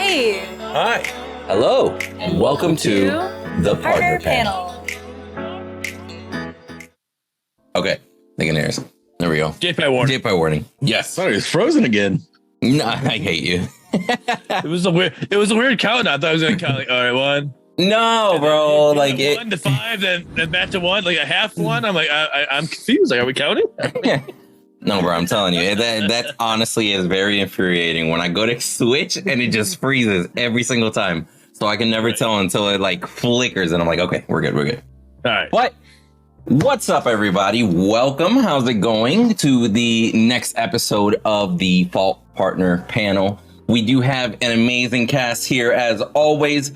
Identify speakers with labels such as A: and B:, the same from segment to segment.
A: Hey.
B: Hi. Hello. And welcome to the Partner Panel. Okay. Thinking airs. There we go.
C: JPI warning.
B: JPI warning. Yes.
C: Sorry, it's frozen again.
B: No, I hate you.
C: It was a weird count. I thought I was gonna count like, all right, one.
B: No, bro. Like
C: 1 to 5, then back to 1, like a half one. I'm like, I'm confused. Like, are we counting?
B: No, bro. I'm telling you, that honestly is very infuriating when I go to switch and it just freezes every single time. So I can never tell until it like flickers, and I'm like, okay, we're good.
C: All right.
B: But what's up, everybody? Welcome. How's it going to the next episode of the Fault Partner Panel? We do have an amazing cast here as always.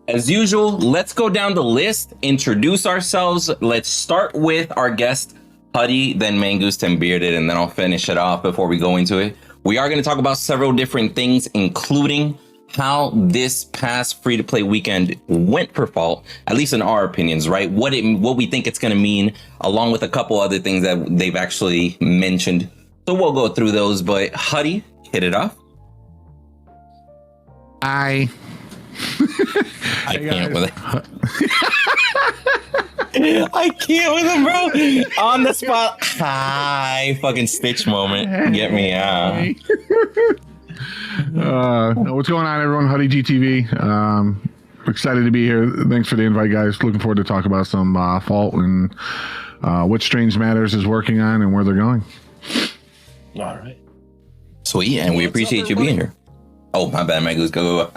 B: As usual, let's go down the list, introduce ourselves. Let's start with our guest, Huddy, then Mangoose, then Bearded, and then I'll finish it off before we go into it. We are going to talk about several different things, including how this past free-to-play weekend went for Fault, at least in our opinions, right? What we think it's going to mean, along with a couple other things that they've actually mentioned. So we'll go through those, but Huddy, hit it off. I can't with it. I can't with him, bro. On the spot. Hi, fucking Stitch moment. Get me out.
D: What's going on, everyone? Huddy GTV. Excited to be here. Thanks for the invite, guys. Looking forward to talk about some Fault and what Strange Matters is working on and where they're going.
C: All right.
B: Sweet, and we appreciate you being here. Oh, my bad, Mangoose. Go.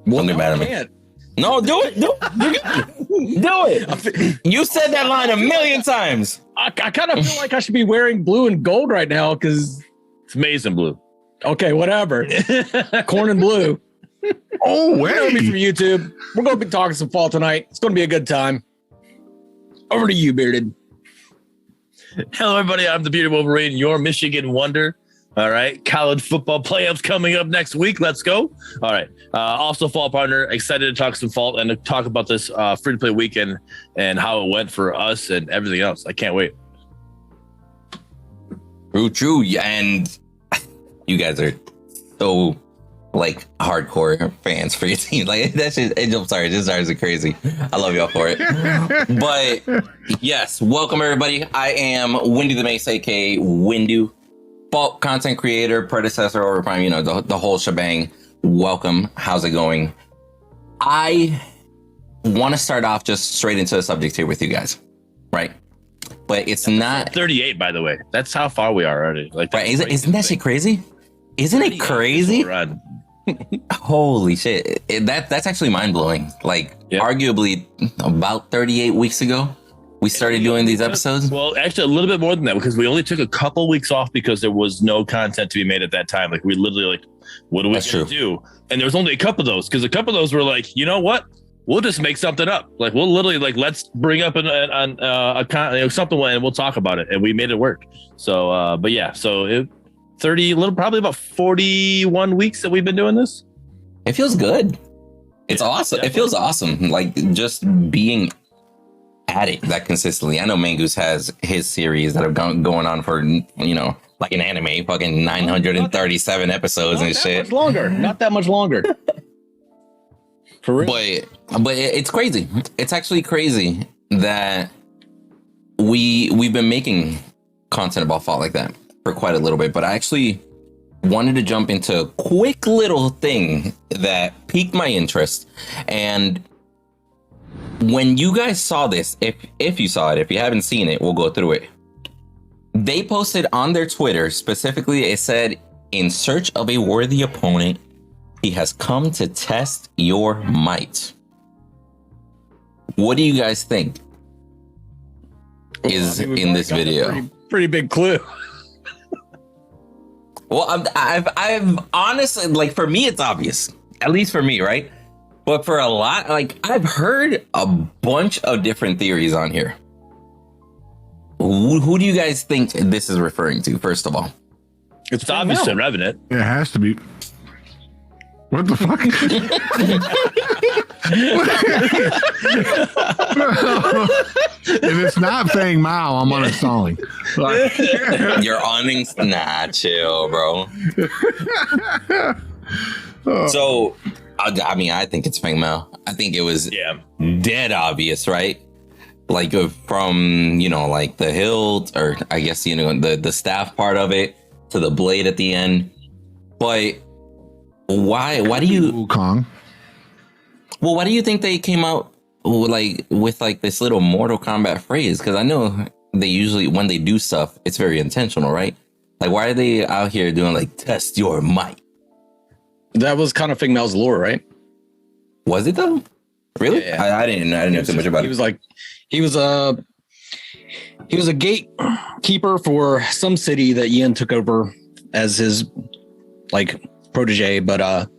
B: Don't get mad at me. No, do it. Do it. You said that line a million times.
C: I kind of feel like I should be wearing blue and gold right now because it's maize and blue. Okay, whatever. Corn and blue.
D: Oh,
C: wait. You know me from YouTube. We're going to be talking some Fault tonight. It's going to be a good time. Over to you, Bearded. Hello, everybody. I'm the Bearded Wolverine, your Michigan Wonder. All right. College football playoffs coming up next week. Let's go. All right. Also, Fault Partner, excited to talk some Fault and to talk about this free-to-play weekend and how it went for us and everything else. I can't wait.
B: True. And you guys are so like hardcore fans for your team. Like that shit, I'm sorry, this drives me crazy. I love y'all for it. But yes, welcome everybody. I am WinduTheMace, aka Windu. Fault content creator, predecessor, or prime, you know, the whole shebang. Welcome. How's it going? I want to start off just straight into the subject here with you guys, right? But it's not
C: 38, by the way. That's how far we are already. Like,
B: right? Isn't that shit crazy? Isn't it crazy? Holy shit! That's actually mind blowing. Like, arguably, about 38 weeks ago, we started doing these episodes.
C: Well, actually, a little bit more than that because we only took a couple weeks off because there was no content to be made at that time. Like, we literally like, what do we do? And there was only a couple of those because a couple of those were like, you know what? We'll just make something up. Like, we'll literally like, let's bring up something and we'll talk about it. And we made it work. So, but yeah, so probably about 41 weeks that we've been doing this.
B: It feels good. It's awesome. Definitely. It feels awesome. Like just being at it that consistently. I know Mangoose has his series that have going on for, you know, like an anime, fucking 937 episodes and shit.
C: Not that much longer. For real.
B: But it's crazy. It's actually crazy that we've been making content about Fault like that for quite a little bit. But I actually wanted to jump into a quick little thing that piqued my interest. And when you guys saw this, if you saw it, if you haven't seen it, we'll go through it. They posted on their Twitter, specifically, it said, in search of a worthy opponent, he has come to test your might. What do you guys think is in this video?
C: Pretty big clue.
B: Well, I've honestly, like, for me, it's obvious, at least for me, right? But for a lot, like, I've heard a bunch of different theories on here. Who do you guys think this is referring to, first of all?
C: It's obvious to Revenant.
D: It has to be. What the fuck? If it's not saying Mao, I'm uninstalling.
B: You're nah, chill, bro. So, I mean, I think it's Feng Mao. I think it was dead obvious, right? Like from, like the hilt, or I guess, the staff part of it to the blade at the end. But why do you...
D: Wukong.
B: Well, why do you think they came out with this little Mortal Kombat phrase? Because I know they usually, when they do stuff, it's very intentional, right? Like, why are they out here doing test your might?
A: That was kind of Feng Mao's lore, right?
B: Was it though? Really?
A: Yeah.
B: I didn't know too much about it.
A: He was a gatekeeper for some city that Yin took over as his protege, but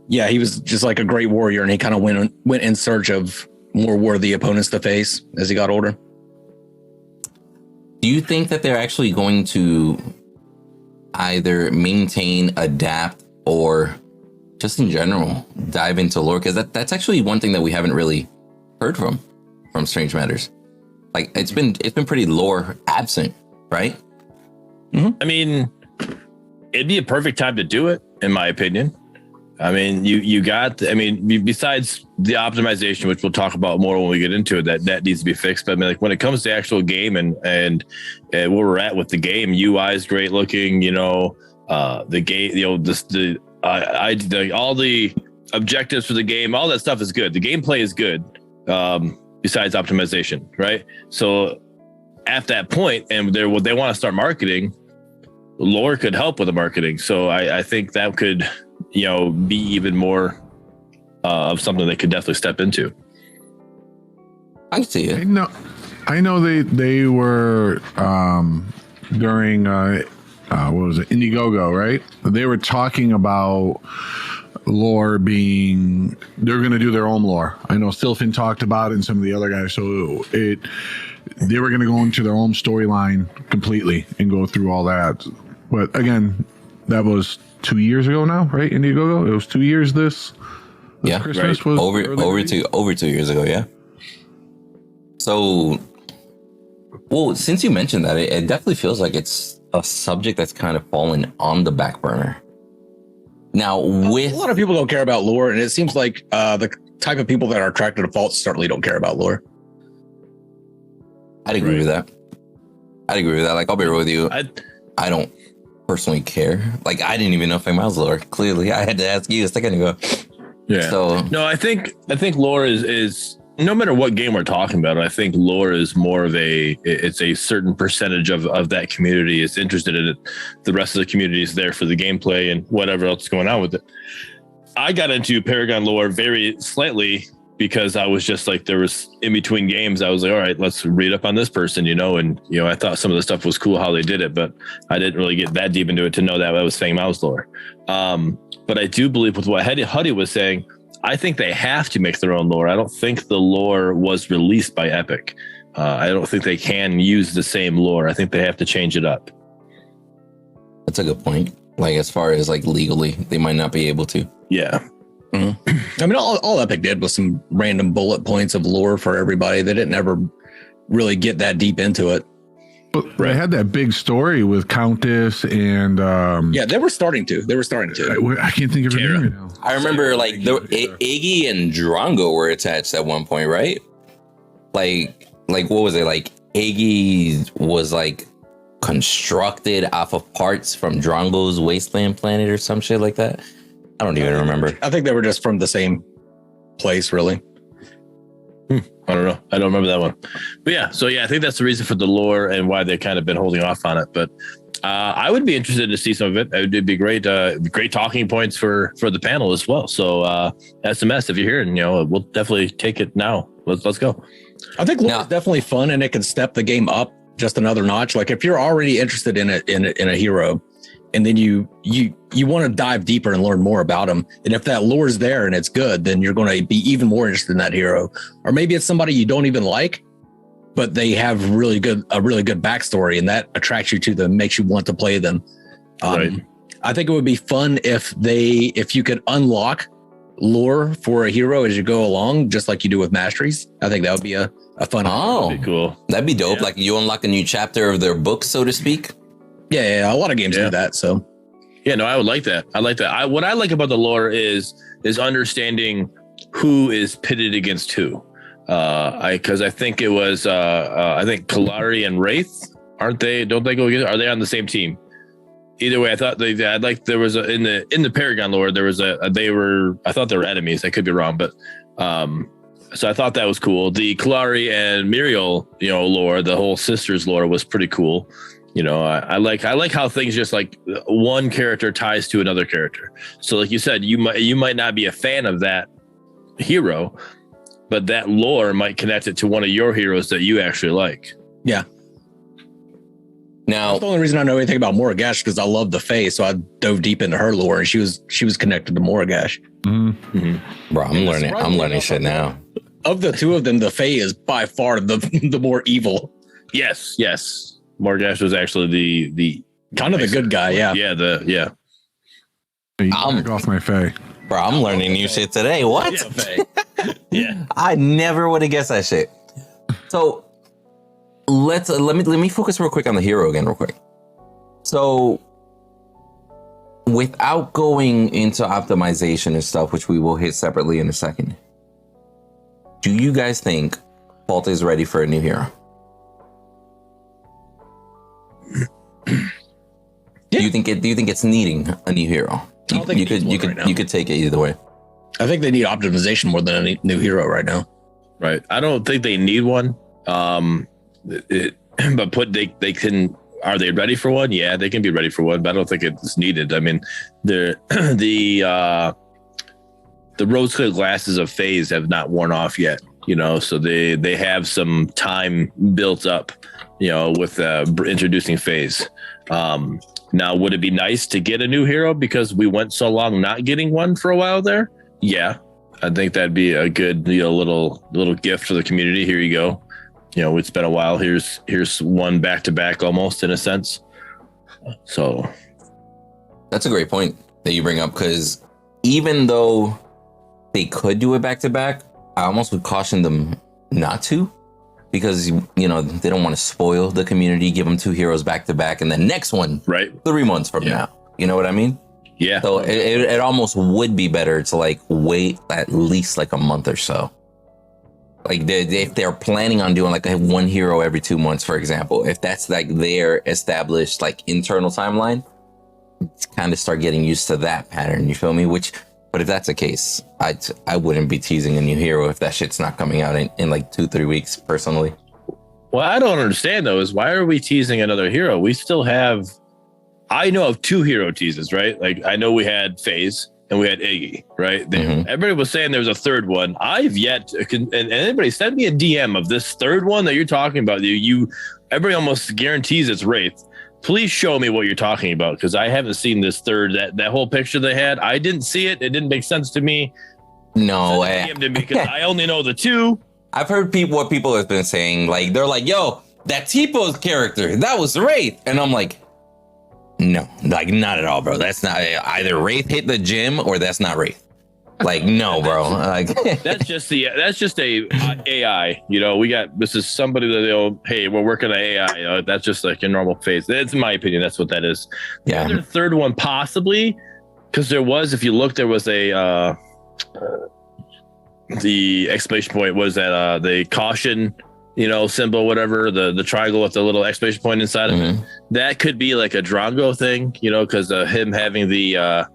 A: he was just like a great warrior, and he kind of went in search of more worthy opponents to face as he got older.
B: Do you think that they're actually going to either maintain, adapt, or just in general dive into lore? Because that's actually one thing that we haven't really heard from Strange Matters. It's been pretty lore absent, right?
C: Mm-hmm. I mean, it'd be a perfect time to do it, in my opinion. I mean, besides the optimization, which we'll talk about more when we get into it, that needs to be fixed. But I mean, when it comes to actual game and where we're at with the game, UI is great looking. The game, all the objectives for the game, all that stuff is good. The gameplay is good. Besides optimization, right? So at that point, and they want to start marketing, lore could help with the marketing. So I think that could, be even more of something they could definitely step into.
B: I see it.
D: I know they were during what was it, Indiegogo, right? They were talking about lore being, they're going to do their own lore. I know Stilfin talked about it and some of the other guys. So they were going to go into their own storyline completely and go through all that. But again, that was 2 years ago now, right? Indiegogo. It was 2 years. This Christmas
B: right.
D: was
B: over 2 years ago. Yeah. So, well, since you mentioned that, it definitely feels like it's a subject that's kind of fallen on the back burner. Now, a
A: lot of people don't care about lore, and it seems like the type of people that are attracted to Fault certainly don't care about lore.
B: I'd agree with that. I'll be real with you. I don't personally care. I didn't even know Feng Mao's lore. Clearly, I had to ask you a second ago.
C: Yeah. So no, I think lore is no matter what game we're talking about. I think lore is more of it's a certain percentage of that community is interested in it. The rest of the community is there for the gameplay and whatever else is going on with it. I got into Paragon lore very slightly because I was just there was in between games. I was like, all right, let's read up on this person, and I thought some of the stuff was cool how they did it, but I didn't really get that deep into it to know that was Feng Mao's lore. But I do believe with what Huddy was saying, I think they have to make their own lore. I don't think the lore was released by Epic. I don't think they can use the same lore. I think they have to change it up.
B: That's a good point. As far as legally, they might not be able to.
C: Yeah.
A: Mm-hmm. I mean, all Epic did was some random bullet points of lore for everybody. They didn't ever really get that deep into it.
D: But they had that big story with Countess and
A: they were starting to.
D: I can't think of her name right now.
B: I remember Iggy and Drongo were attached at one point, right? What was it? Iggy was constructed off of parts from Drongo's wasteland planet or some shit like that. I don't even remember.
A: I think they were just from the same place, really.
C: I don't know. I don't remember that one. But I think that's the reason for the lore and why they've kind of been holding off on it. But I would be interested to see some of it. It would be great talking points for the panel as well. So SMS, if you're here, we'll definitely take it now. Let's go.
A: I think lore is definitely fun, and it can step the game up just another notch. If you're already interested in a hero, and then you want to dive deeper and learn more about them, and if that lore is there and it's good, then you're going to be even more interested in that hero. Or maybe it's somebody you don't even like, but they have a really good backstory, and that attracts you to them, makes you want to play them. Right. I think it would be fun if you could unlock lore for a hero as you go along, just like you do with masteries. I think that would be a fun.
B: Oh,
C: that'd be cool.
B: That'd be dope. You unlock a new chapter of their book, so to speak.
A: Yeah. A lot of games do that. So
C: Yeah, no, I would like that. I like that. What I like about the lore is understanding who is pitted against who. Because I think it was I think Kalari and Wraith, aren't they? Don't they go against? Are they on the same team? Either way, I thought I'd like there was in the Paragon lore there was I thought they were enemies. I could be wrong, but so I thought that was cool. The Kalari and Muriel, lore, the whole sisters lore was pretty cool. I like how things just like one character ties to another character. So like you said, you might not be a fan of that hero, but that lore might connect it to one of your heroes that you actually like.
A: Yeah.
B: Now,
A: that's the only reason I know anything about Moragash because I love the Fae, so I dove deep into her lore, and she was connected to Moragash.
B: Mm-hmm. Bro, I'm learning shit now.
A: Of the two of them, the Fae is by far the more evil.
C: Yes. Moragash was actually the
A: kind of the good guy. Yeah.
C: Yeah.
D: I'm off my Fae.
B: Bro, I'm learning new shit today. What?
C: Yeah.
B: I never would have guessed that shit. So let me focus real quick on the hero again, real quick. So without going into optimization and stuff, which we will hit separately in a second, do you guys think Fault is ready for a new hero?
A: Yeah.
B: Do you think it's needing a new hero? You could take it either way.
A: I think they need optimization more than a new hero right now.
C: Right. I don't think they need one. But they can. Are they ready for one? Yeah, they can be ready for one, but I don't think it's needed. I mean, the rose-colored glasses of phase have not worn off yet. So they have some time built up. With introducing phase. Now, would it be nice to get a new hero because we went so long not getting one for a while there? Yeah, I think that'd be a good little gift for the community. Here you go. It's been a while. Here's one back to back almost in a sense. So
B: that's a great point that you bring up, because even though they could do it back to back, I almost would caution them not to. Because, they don't want to spoil the community, give them two heroes back to back, and the next one,
C: right,
B: 3 months from now. You know what I mean?
C: Yeah.
B: So it almost would be better to like wait at least like a month or so. Like if they're planning on doing like one hero every 2 months, for example, if that's like their established like internal timeline, kind of start getting used to that pattern. You feel me? But if that's the case, I wouldn't be teasing a new hero if that shit's not coming out in like 2-3 weeks, personally.
C: What I don't understand, though, is why are we teasing another hero? We still have... I know of 2 hero teases, right? Like, I know we had FaZe and we had Iggy, right? Mm-hmm. Everybody was saying there was a third one. I've yet to... And anybody send me a DM of this third one that you're talking about. Everybody almost guarantees it's Wraith. Please show me what you're talking about, because I haven't seen this third, that whole picture they had. I didn't see it. It didn't make sense to me.
B: No way.
C: Because I only know the 2.
B: I've heard what people have been saying. Like, they're like, yo, that T-Pose character, that was Wraith. And I'm like, no, like, not at all, bro. That's not either Wraith hit the gym or that's not Wraith. Like, no, bro. Like,
C: that's just a AI. This is somebody that hey, we're working on AI. That's just like a normal phase. That's in my opinion. That's what that is.
B: Yeah.
C: The third one possibly, because there was, if you look, there was a the exclamation point was that the caution, symbol, whatever, the triangle with the little exclamation point inside of it. That could be like a Drongo thing, because him having the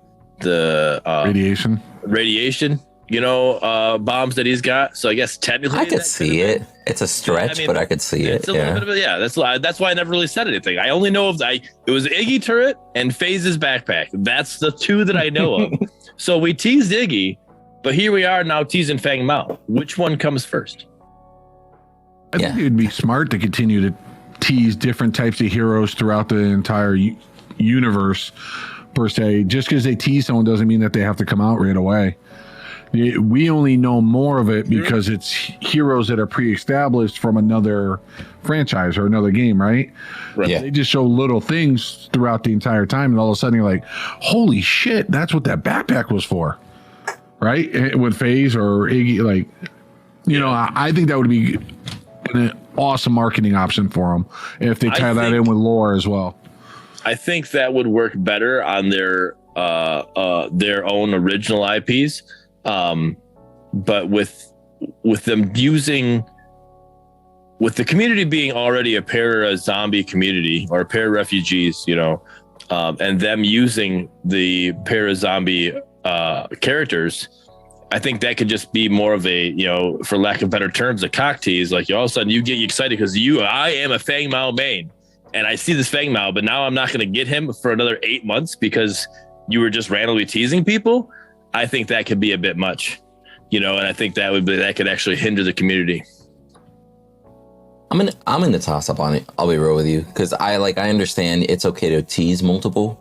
C: radiation, bombs that he's got. So I guess technically
B: I could see it. It's a stretch, but I could see it.
C: It's a little bit of that's why I never really said anything. I only know it was Iggy turret and FaZe's backpack. That's the 2 that I know of. So we teased Iggy, but here we are now teasing Fang Mao. Which one comes first?
D: I think it would be smart to continue to tease different types of heroes throughout the entire universe, per se. Just because they tease someone doesn't mean that they have to come out right away. We only know more of it because it's heroes that are pre-established from another franchise or another game, right?
B: Yeah.
D: They just show little things throughout the entire time, and all of a sudden you're like, holy shit, that's what that backpack was for, right? With FaZe or Iggy, like, I think that would be an awesome marketing option for them if they tie that in with lore as well.
C: I think that would work better on their own original IPs. But with them using, with the community being already a para-zombie community or para-refugees, and them using the para-zombie characters, I think that could just be more of a, for lack of better terms, a cock tease. Like all of a sudden you get excited because I am a Fang Mao main and I see this Fang Mao, but now I'm not going to get him for another 8 months because you were just randomly teasing people. I think that could be a bit much, and I think that could actually hinder the community.
B: I'm in the toss up on it. I'll be real with you because I understand it's okay to tease multiple.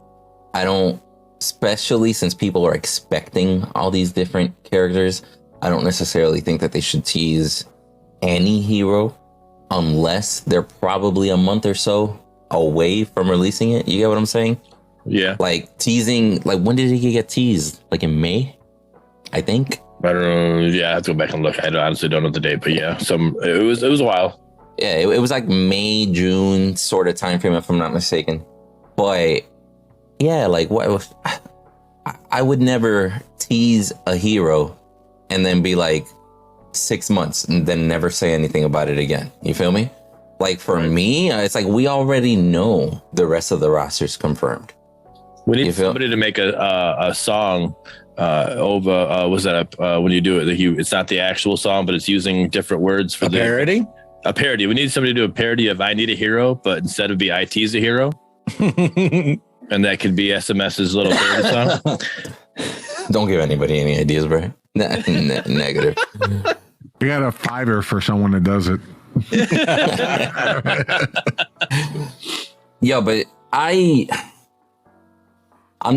B: I don't, especially since people are expecting all these different characters. I don't necessarily think that they should tease any hero unless they're probably a month or so away from releasing it. You get what I'm saying?
C: Yeah.
B: Like teasing. Like when did he get teased? Like in May, I think.
C: I don't know. Yeah, I have to go back and look. I honestly don't know the date, but yeah, it was a while.
B: Yeah, it was like May, June sort of time frame, if I'm not mistaken. But yeah, like what? I would never tease a hero and then be like 6 months and then never say anything about it again. You feel me? Like for me, it's like we already know the rest of the roster's confirmed.
C: We need somebody to make a song over. Was that when you do it? It's not the actual song, but it's using different words for the
A: parody.
C: A parody. We need somebody to do a parody of "I Need a Hero," but instead of IT's a hero, and that could be SMS's little parody song.
B: Don't give anybody any ideas, bro. Negative.
D: We got a $5 for someone that does it.
B: Yeah, but I'm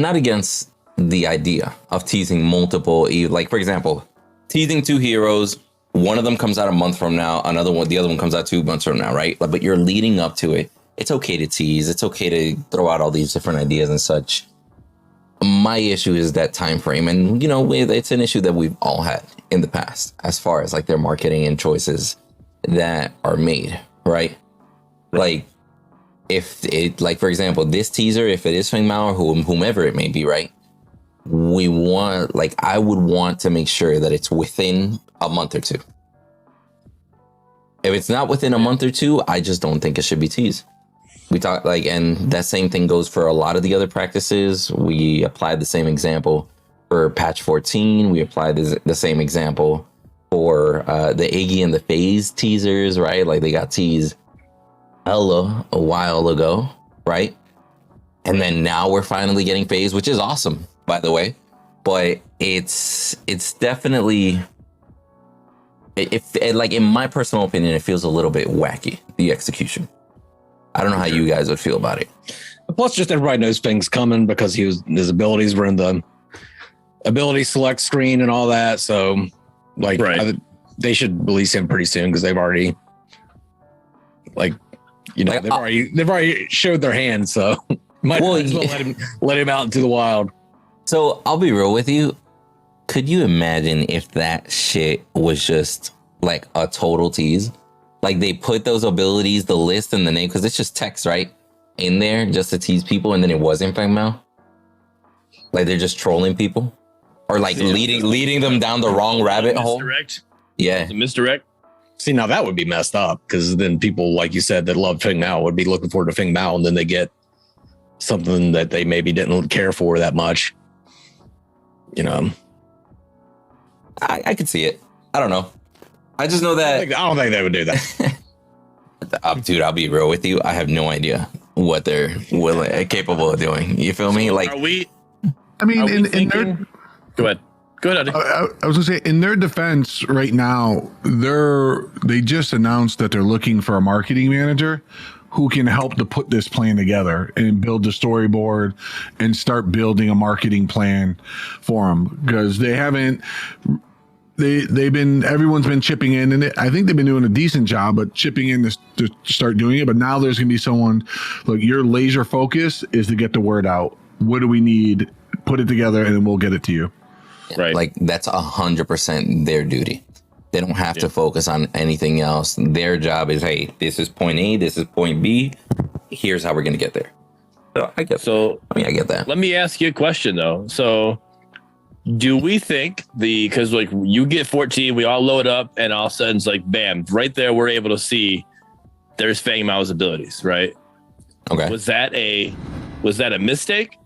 B: not against the idea of teasing multiple. Like for example, teasing 2 heroes. One of them comes out a month from now. The other one comes out 2 months from now, right? But you're leading up to it. It's okay to tease. It's okay to throw out all these different ideas and such. My issue is that time frame, and it's an issue that we've all had in the past, as far as like their marketing and choices that are made, right? Like if it, like for example, this teaser, if it is Feng Mao or whomever it may be, right? I would want to make sure that it's within a month or 2. If it's not within a month or 2, I just don't think it should be teased. We talk and that same thing goes for a lot of the other practices. We applied the same example for patch 14. We applied the same example for the Iggy and the FaZe teasers, right? Like they got teased hella a while ago, right? And then now we're finally getting FaZe, which is awesome, by the way. But it's definitely, in my personal opinion, it feels a little bit wacky, the execution. I don't know how you guys would feel about it.
A: Plus, just everybody knows Feng's coming because his abilities were in the ability select screen and all that. So, they should release him pretty soon because they've already, they've already showed their hand. So, might as well let him out into the wild.
B: So I'll be real with you. Could you imagine if that shit was just like a total tease? Like they put those abilities, the list and the name, because it's just text, right? In there just to tease people, and then it wasn't Feng Mao. Like they're just trolling people. Or leading them down the wrong rabbit hole.
C: Misdirect.
B: Yeah.
C: Misdirect.
A: See, now that would be messed up because then people, like you said, that love Feng Mao would be looking forward to Feng Mao, and then they get something that they maybe didn't care for that much.
B: I could see it. I don't know. I just know that
A: I don't think they would do that.
B: Dude, I'll be real with you. I have no idea what they're capable of doing. You feel me? Like,
C: are we?
D: I mean, in
C: their go ahead. Eddie.
D: I was gonna say, in their defense, right now, they just announced that they're looking for a marketing manager who can help to put this plan together and build the storyboard and start building a marketing plan for them, because they haven't. Everyone's been chipping in, and I think they've been doing a decent job, but chipping in to start doing it. But now there's going to be someone, look, your laser focus is to get the word out. What do we need? Put it together, and then we'll get it to you.
C: Right.
B: Like that's 100% their duty. They don't have to focus on anything else. Their job is, hey, this is point A, this is point B. Here's how we're going to get there. I get that.
C: Let me ask you a question though. So do we think because like you get 14, we all load up and all of a sudden it's like, bam, right there, we're able to see there's Fang Mao's abilities, right?
B: Okay.
C: Was that a mistake?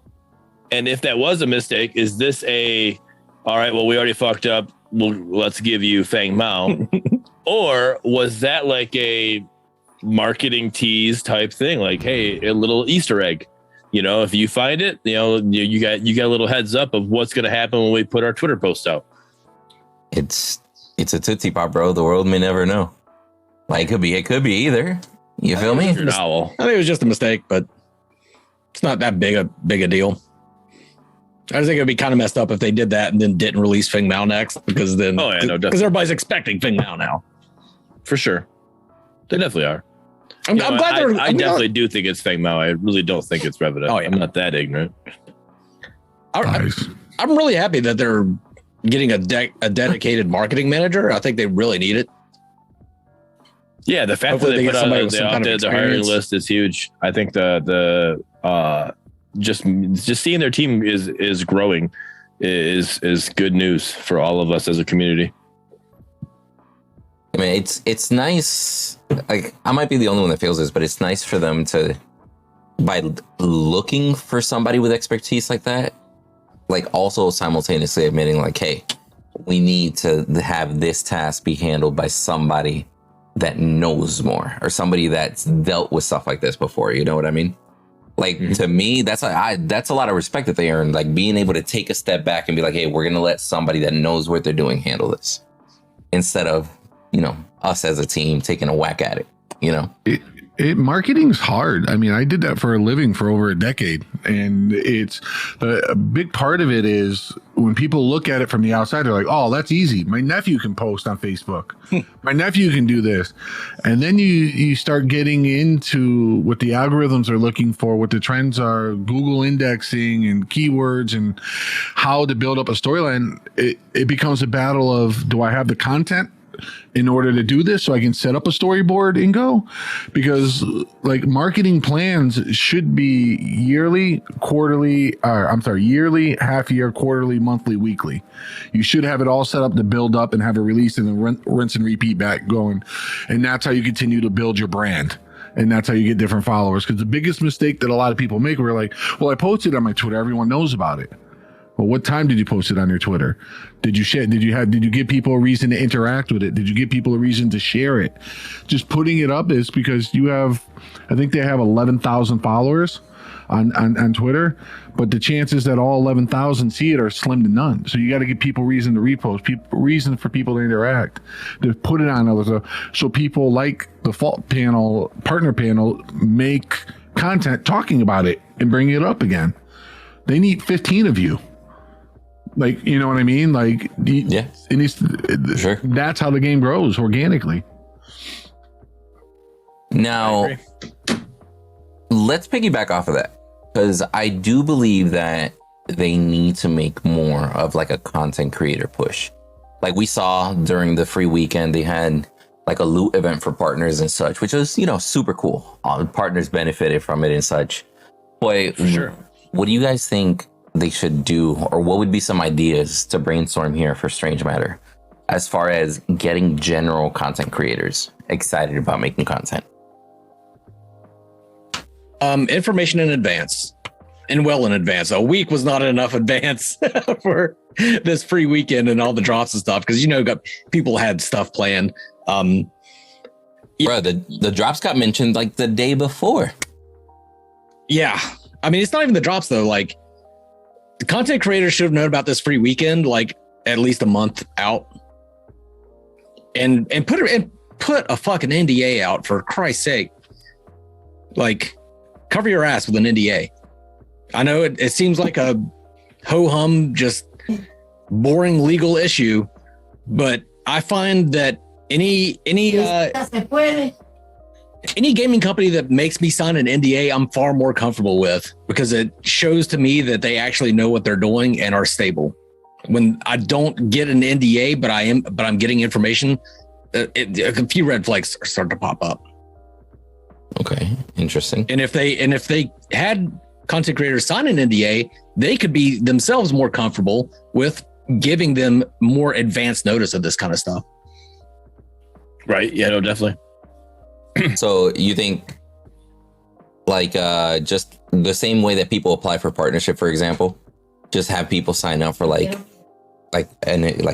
C: And if that was a mistake, is this all right, well, we already fucked up. Let's give you Fang Mao. Or was that like a marketing tease type thing? Like, hey, a little Easter egg. If you find it, you got a little heads up of what's going to happen when we put our Twitter post out.
B: It's a Tootsie Pop, bro. The world may never know. Like, it could be either. You feel me?
A: I think it was just a mistake, but it's not that big a deal. I just think it'd be kind of messed up if they did that and then didn't release Feng Mao next, because then because everybody's expecting Feng Mao now.
C: For sure, they definitely are.
A: I'm glad
C: I definitely do think it's Feng Mao. I really don't think it's Revenant.
A: Oh, yeah.
C: I'm not that ignorant.
A: I'm really happy that they're getting a dedicated marketing manager. I think they really need it.
C: Yeah, the fact
A: Hopefully
C: that they put
A: somebody with some
C: out
A: kind of
C: the hiring
A: experience.
C: list is huge. I think the just seeing their team is growing is good news for all of us as a community.
B: I mean, it's nice. Like, I might be the only one that feels this, but it's nice for them to, by looking for somebody with expertise like that, like also simultaneously admitting like, hey, we need to have this task be handled by somebody that knows more, or somebody that's dealt with stuff like this before. You know what I mean? Like, to me, that's a lot of respect that they earn. Like, being able to take a step back and be like, hey, we're going to let somebody that knows what they're doing handle this, instead of, us as a team taking a whack at it,
D: Marketing's hard. I mean, I did that for a living for over a decade, and it's a big part of it is when people look at it from the outside, they're like, oh, that's easy. My nephew can post on Facebook. My nephew can do this. And then you start getting into what the algorithms are looking for, what the trends are, Google indexing and keywords, and how to build up a storyline. It becomes a battle of, do I have the content in order to do this so I can set up a storyboard and go? Because like, marketing plans should be yearly, half year, quarterly, monthly, weekly. You should have it all set up to build up and have a release and then rinse and repeat back going. And that's how you continue to build your brand. And that's how you get different followers. Because the biggest mistake that a lot of people make, we're like, well, I posted on my Twitter, everyone knows about it. Well, what time did you post it on your Twitter? Did you share? Did you give people a reason to interact with it? Did you give people a reason to share it? Just putting it up is because you have, I think they have 11,000 followers on Twitter, but the chances that all 11,000 see it are slim to none. So you got to give people reason to repost, reason for people to interact, to put it on others. So people like the Fault Panel, partner panel, make content talking about it and bring it up again. They need 15 of you. Like, you know what I mean? Like,
B: yeah,
D: it needs
B: sure.
D: That's how the game grows organically.
B: Now, let's piggyback off of that, because I do believe that they need to make more of like a content creator push. Like we saw during the free weekend, they had like a loot event for partners and such, which was, super cool. Partners benefited from it and such. Boy, for sure. What do you guys think they should do, or what would be some ideas to brainstorm here for Strange Matter as far as getting general content creators excited about making content?
A: Information in advance, and well in advance. A week was not enough advance for this free weekend and all the drops and stuff, because people had stuff planned.
B: Bro, the drops got mentioned like the day before.
A: Yeah, I mean, it's not even the drops though. Like, the content creators should have known about this free weekend like at least a month out, and put a fucking NDA out, for Christ's sake. Like, cover your ass with an NDA. I know it seems like a ho-hum, just boring legal issue, but I find that any gaming company that makes me sign an NDA, I'm far more comfortable with, because it shows to me that they actually know what they're doing and are stable. When I don't get an NDA, but I'm getting information, a few red flags start to pop up.
B: Okay, interesting.
A: And if they had content creators sign an NDA, they could be themselves more comfortable with giving them more advanced notice of this kind of stuff.
C: Right. Yeah, no, definitely.
B: So you think like just the same way that people apply for partnership, for example, just have people sign up for like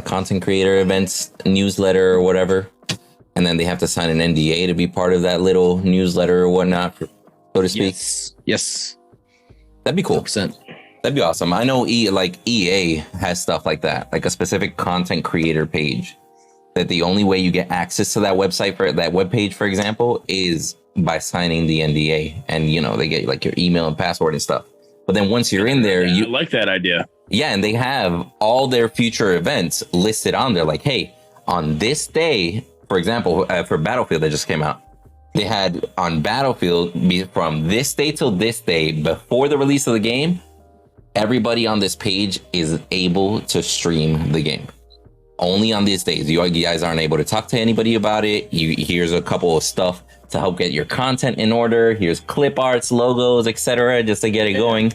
B: content creator events, newsletter or whatever, and then they have to sign an NDA to be part of that little newsletter or whatnot, so to speak.
A: Yes.
B: That'd be cool.
A: 100%.
B: That'd be awesome. I know EA has stuff like that, like a specific content creator page that the only way you get access to that website for that web page, for example, is by signing the NDA, and they get like your email and password and stuff. But then once you're in there,
C: I like that idea.
B: Yeah, and they have all their future events listed on there. Like, hey, on this day, for example, for Battlefield that just came out, they had on Battlefield from this day till this day before the release of the game, everybody on this page is able to stream the game. Only on these days. You guys aren't able to talk to anybody about it. Here's a couple of stuff to help get your content in order. Here's clip arts, logos, etc., just to get it going.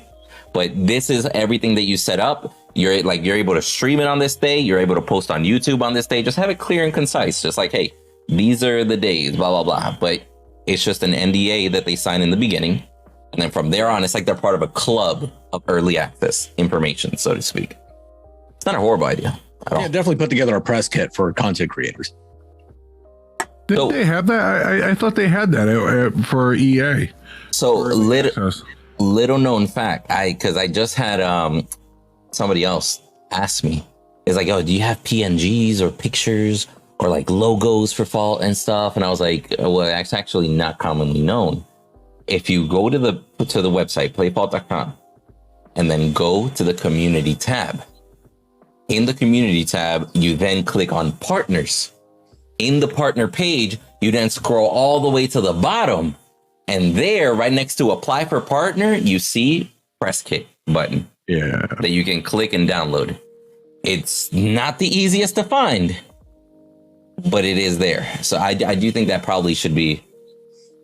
B: But this is everything that you set up. You're able to stream it on this day. You're able to post on YouTube on this day. Just have it clear and concise. Just like, hey, these are the days, blah, blah, blah. But it's just an NDA that they sign in the beginning. And then from there on, it's like they're part of a club of early access information, so to speak. It's not a horrible idea at all.
A: Yeah, definitely put together a press kit for content creators.
D: Did they have that? I thought they had that for EA.
B: So little known fact, because I just had somebody else ask me, is like, oh, do you have PNGs or pictures or like logos for Fault and stuff? And I was like, well, that's actually not commonly known. If you go to the website, playfault.com, and then go to the community tab, in the community tab, you then click on partners. In the partner page, you then scroll all the way to the bottom, and there, right next to apply for partner, you see press kit button.
D: Yeah.
B: That you can click and download. It's not the easiest to find, but it is there. So I do think that probably should be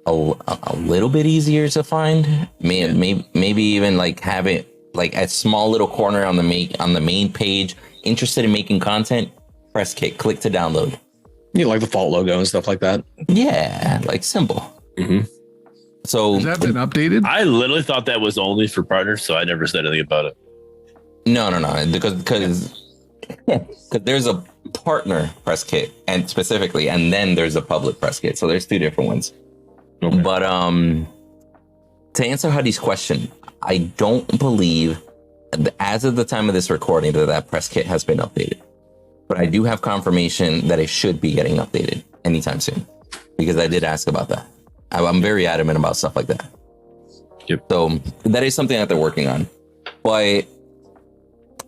B: a little bit easier to find. Maybe even like have it like a small little corner on the main page. Interested in making content? Press kit, click to download.
A: You like the Fault logo and stuff like that.
B: Yeah, like simple.
A: Mm-hmm.
B: So
D: has that been updated?
C: I literally thought that was only for partners, so I never said anything about it.
B: No, because there's a partner press kit and then there's a public press kit. So there's two different ones. Okay. But to answer Huddy's question, I don't believe as of the time of this recording that press kit has been updated. But I do have confirmation that it should be getting updated anytime soon, because I did ask about that. I'm very adamant about stuff like that.
C: Yep.
B: So that is something that they're working on. But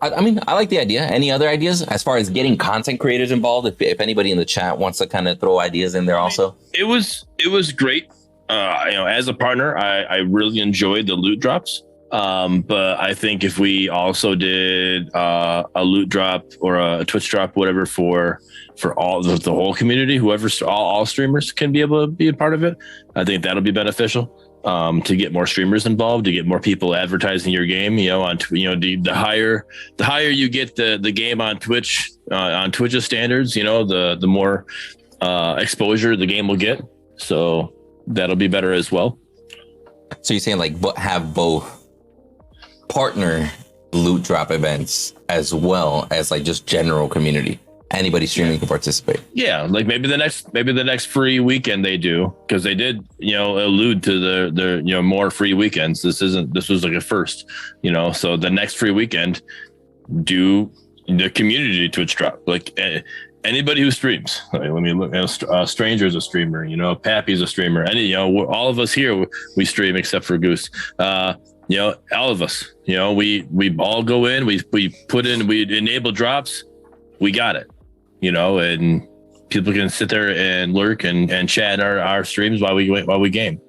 B: I mean, I like the idea. Any other ideas as far as getting content creators involved? If anybody in the chat wants to kind of throw ideas in there also.
C: It was great. As a partner, I really enjoyed the loot drops. But I think if we also did a loot drop or a Twitch drop, whatever, for all the whole community, all streamers can be able to be a part of it. I think that'll be beneficial to get more streamers involved, to get more people advertising your game. The higher you get the game on Twitch, on Twitch's standards, the more exposure the game will get. So that'll be better as well.
B: So you're saying like have both partner loot drop events as well as like just general community. Anybody streaming can participate. Yeah, like maybe the next free weekend they do, because they did allude to the more free weekends. This was like a first, so the next free weekend do the community Twitch drop, like anybody who streams. Like, let me look. Stranger's a streamer. Pappy's a streamer. All of us here we stream except for Goose. All of us, we all go in, we put in, we enable drops, we got it, and people can sit there and lurk and chat in our streams while we game.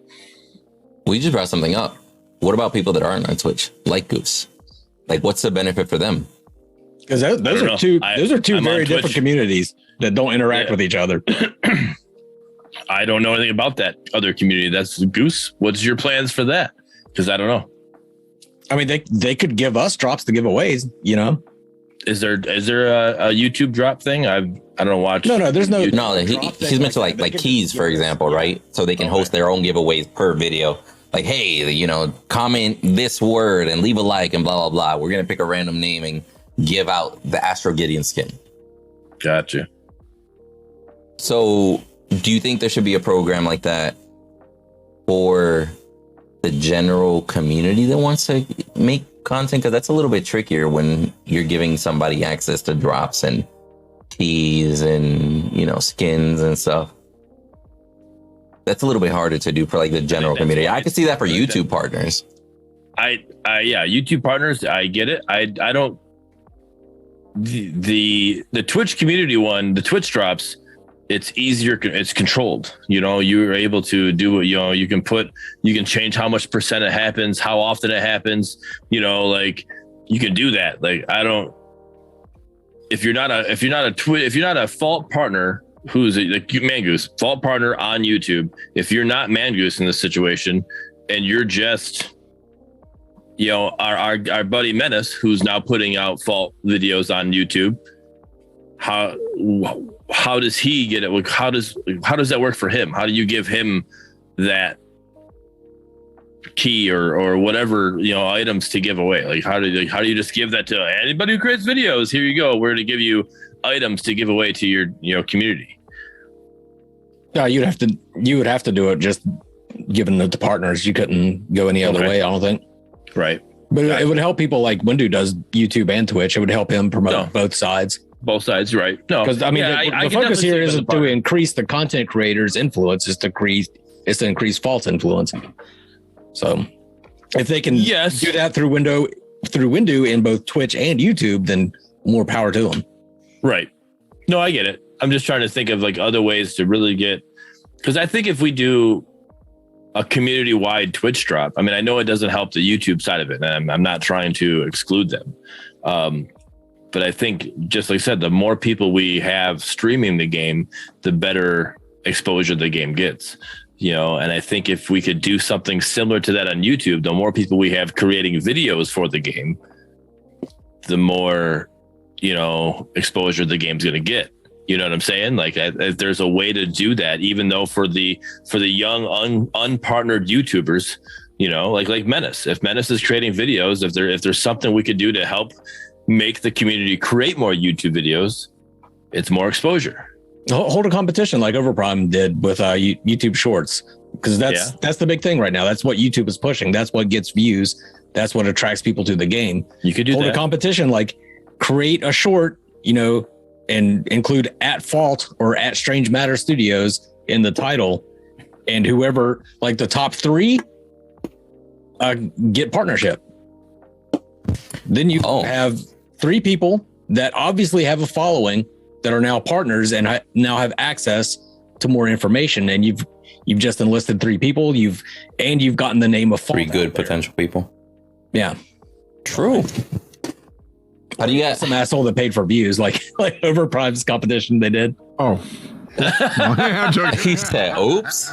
B: We just brought something up. What about people that aren't on Twitch, like Goose? Like, what's the benefit for them?
A: Because those are two very different communities that don't interact with each other.
C: I don't know anything about that other community. That's Goose. What's your plans for that? Because I don't know.
A: I mean, they could give us drops to giveaways, you know.
C: Is there a YouTube drop thing? I don't watch.
A: No, there's no.
B: No, he's meant to like keys, for example, right? So they can host their own giveaways per video. Like, hey, you know, comment this word and leave a like and blah, blah, blah. We're going to pick a random name and give out the Astro Gideon skin.
C: Gotcha.
B: So do you think there should be a program like that for the general community that wants to make content? Because that's a little bit trickier when you're giving somebody access to drops and keys and, you know, skins and stuff. That's a little bit harder to do for like the general community. I could see that for YouTube partners.
C: Yeah, YouTube partners. I get it. I don't. The Twitch community one, the Twitch drops, it's easier. It's controlled. You know, you're able to do it. You know, you can change how much percent it happens, how often it happens. You know, like you can do that. Like I don't. If you're not a Fault partner. Who's like Mangoose, Fault partner on YouTube. If you're not Mangoose in this situation and you're just, you know, our buddy Menace, who's now putting out Fault videos on YouTube, how does he get it? How does that work for him? How do you give him that key or whatever, you know, items to give away? Like how do you just give that to anybody who creates videos? Here you go. We're to give you items to give away to your, you know, community.
A: No, you would have to do it just given the partners. You couldn't go any other way, I don't think.
C: Right.
A: But it would help people like Windu does YouTube and Twitch. It would help him promote both sides.
C: Both sides, right? No,
A: because I mean, the focus here isn't to increase the content creators' influence; it's to increase Fault's influence. So, if they can do that through Windu in both Twitch and YouTube, then more power to them.
C: Right. No, I get it. I'm just trying to think of like other ways to really get, because I think if we do a community-wide Twitch drop, I mean, I know it doesn't help the YouTube side of it, and I'm not trying to exclude them. But I think, just like I said, the more people we have streaming the game, the better exposure the game gets. You know, and I think if we could do something similar to that on YouTube, the more people we have creating videos for the game, the more, you know, exposure the game's going to get. You know what I'm saying? Like, if there's a way to do that, even though for the young unpartnered YouTubers, you know, like Menace, if Menace is creating videos, if there's something we could do to help make the community create more YouTube videos, it's more exposure.
A: Hold a competition like Overprime did with YouTube Shorts, because that's the big thing right now. That's what YouTube is pushing. That's what gets views. That's what attracts people to the game.
C: You could hold
A: a competition, like create a short, you know, and include @Fault or @Strange Matter Studios in the title, and whoever, like the top 3, get partnership. Then you have 3 people that obviously have a following that are now partners and now have access to more information. And you've just enlisted 3 people. You've gotten the name of Fault.
B: 3 good potential people.
A: Yeah,
B: true. How do you get
A: some asshole that paid for views, like Overprime's competition they did?
D: Oh,
B: he said, "Oops."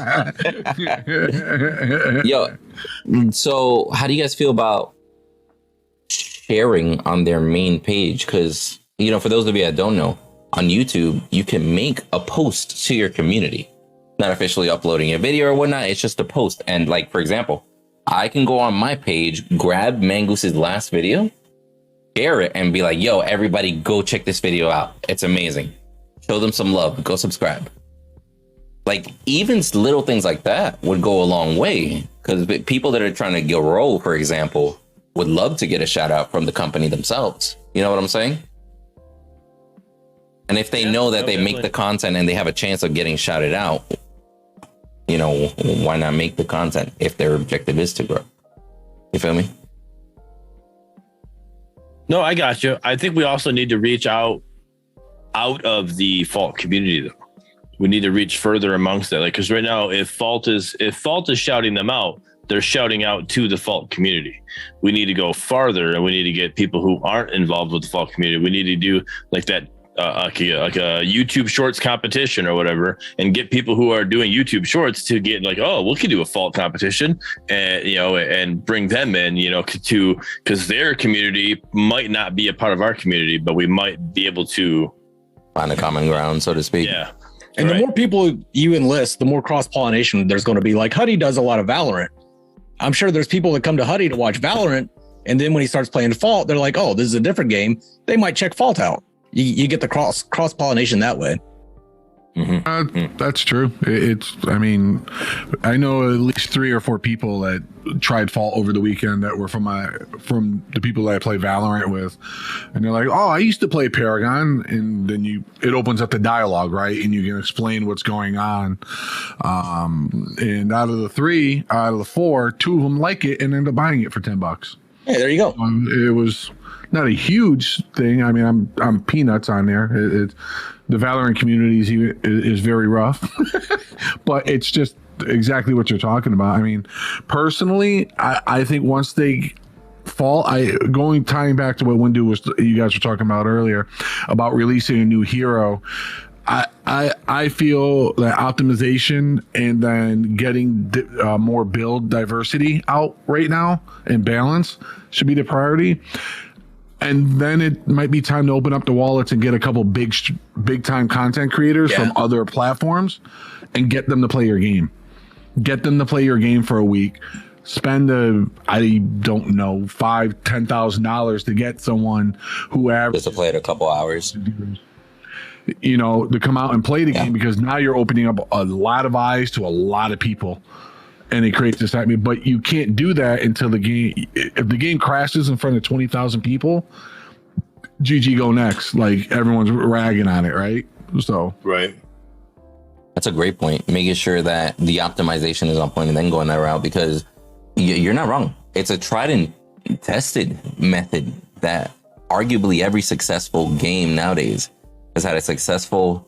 B: Yo, so how do you guys feel about sharing on their main page? Because, you know, for those of you that don't know, on YouTube, you can make a post to your community, not officially uploading a video or whatnot. It's just a post. And like, for example, I can go on my page, grab Mangoose's last video, share it, and be like, yo, everybody go check this video out. It's amazing. Show them some love. Go subscribe. Like, even little things like that would go a long way, because people that are trying to grow, for example, would love to get a shout out from the company themselves. You know what I'm saying? And if they know that they make the content and they have a chance of getting shouted out, you know, why not make the content if their objective is to grow? You feel me?
C: No, I got you. I think we also need to reach out of the Fault community, though. We need to reach further amongst that. Like, because right now, if Fault is shouting them out, they're shouting out to the Fault community. We need to go farther, and we need to get people who aren't involved with the Fault community. We need to do like that like a YouTube Shorts competition or whatever, and get people who are doing YouTube Shorts to get like, oh, we could do a Fault competition, and and bring them in, because their community might not be a part of our community, but we might be able to
B: find a common ground, so to speak.
C: Yeah.
A: And the more people you enlist, the more cross-pollination there's going to be. Like Huddy does a lot of Valorant. I'm sure there's people that come to Huddy to watch Valorant, and then when he starts playing Fault, they're like, oh, this is a different game. They might check Fault out. You get the cross-pollination that way.
D: That's true. I know at least 3 or 4 people that tried Fault over the weekend that were from the people that I play Valorant with, and they're like, "Oh, I used to play Paragon," and then it opens up the dialogue, right, and you can explain what's going on. And out of the 4, 2 of them like it and end up buying it for $10.
A: Hey, there you go.
D: It was not a huge thing. I mean, I'm peanuts on there. The Valorant community is very rough, but it's just exactly what you're talking about. I mean, personally, I think once they fall, tying back to what Windu you guys were talking about earlier about releasing a new hero. I feel that optimization and then getting more build diversity out right now and balance should be the priority. And then it might be time to open up the wallets and get a couple big time content creators from other platforms and get them to play your game. Get them to play your game for a week. Spend I don't know, $5,000-$10,000 to get someone who averages
B: just to play it a couple hours.
D: To come out and play the game, because now you're opening up a lot of eyes to a lot of people. And it creates this excitement, but you can't do that until if the game crashes in front of 20,000 people, GG go next. Like everyone's ragging on it, right? So
C: right.
B: That's a great point. Making sure that the optimization is on point and then going that route, because you're not wrong. It's a tried and tested method that arguably every successful game nowadays has had a successful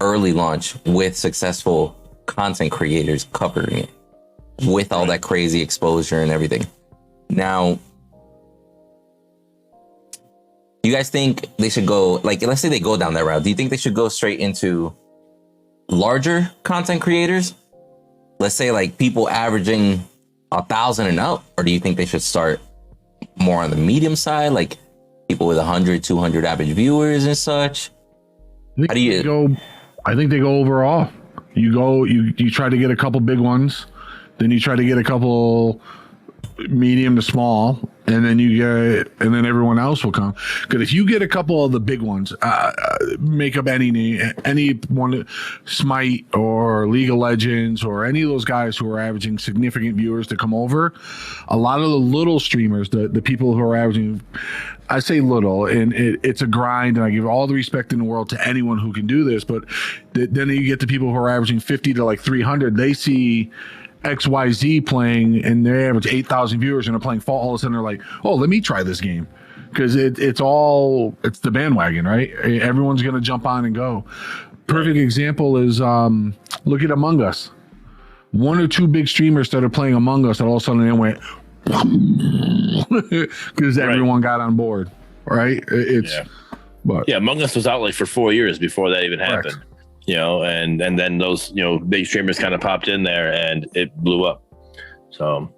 B: early launch with successful content creators covering it, with all that crazy exposure and everything. Now, you guys think they should go, like, let's say they go down that route. Do you think they should go straight into larger content creators? Let's say like people averaging 1,000 and up, or do you think they should start more on the medium side, like people with 100, 200 average viewers and such? How do you
D: I think they go overall. You try to get a couple big ones. Then you try to get a couple medium to small, and then everyone else will come. Because if you get a couple of the big ones, make up any one, Smite or League of Legends or any of those guys who are averaging significant viewers to come over. A lot of the little streamers, the people who are averaging, I say little, and it's a grind, and I give all the respect in the world to anyone who can do this. But then you get the people who are averaging 50 to like 300. They see XYZ playing and they average 8,000 viewers and are playing Fault. All of a sudden they're like, oh, let me try this game, because it's the bandwagon, right? Everyone's going to jump on and go. Perfect example is look at Among Us. 1 or 2 big streamers started playing Among Us, and all of a sudden they went because everyone got on board, right?
C: Among Us was out like for 4 years before that even happened. Correct. And then those, big streamers kind of popped in there and it blew up. So,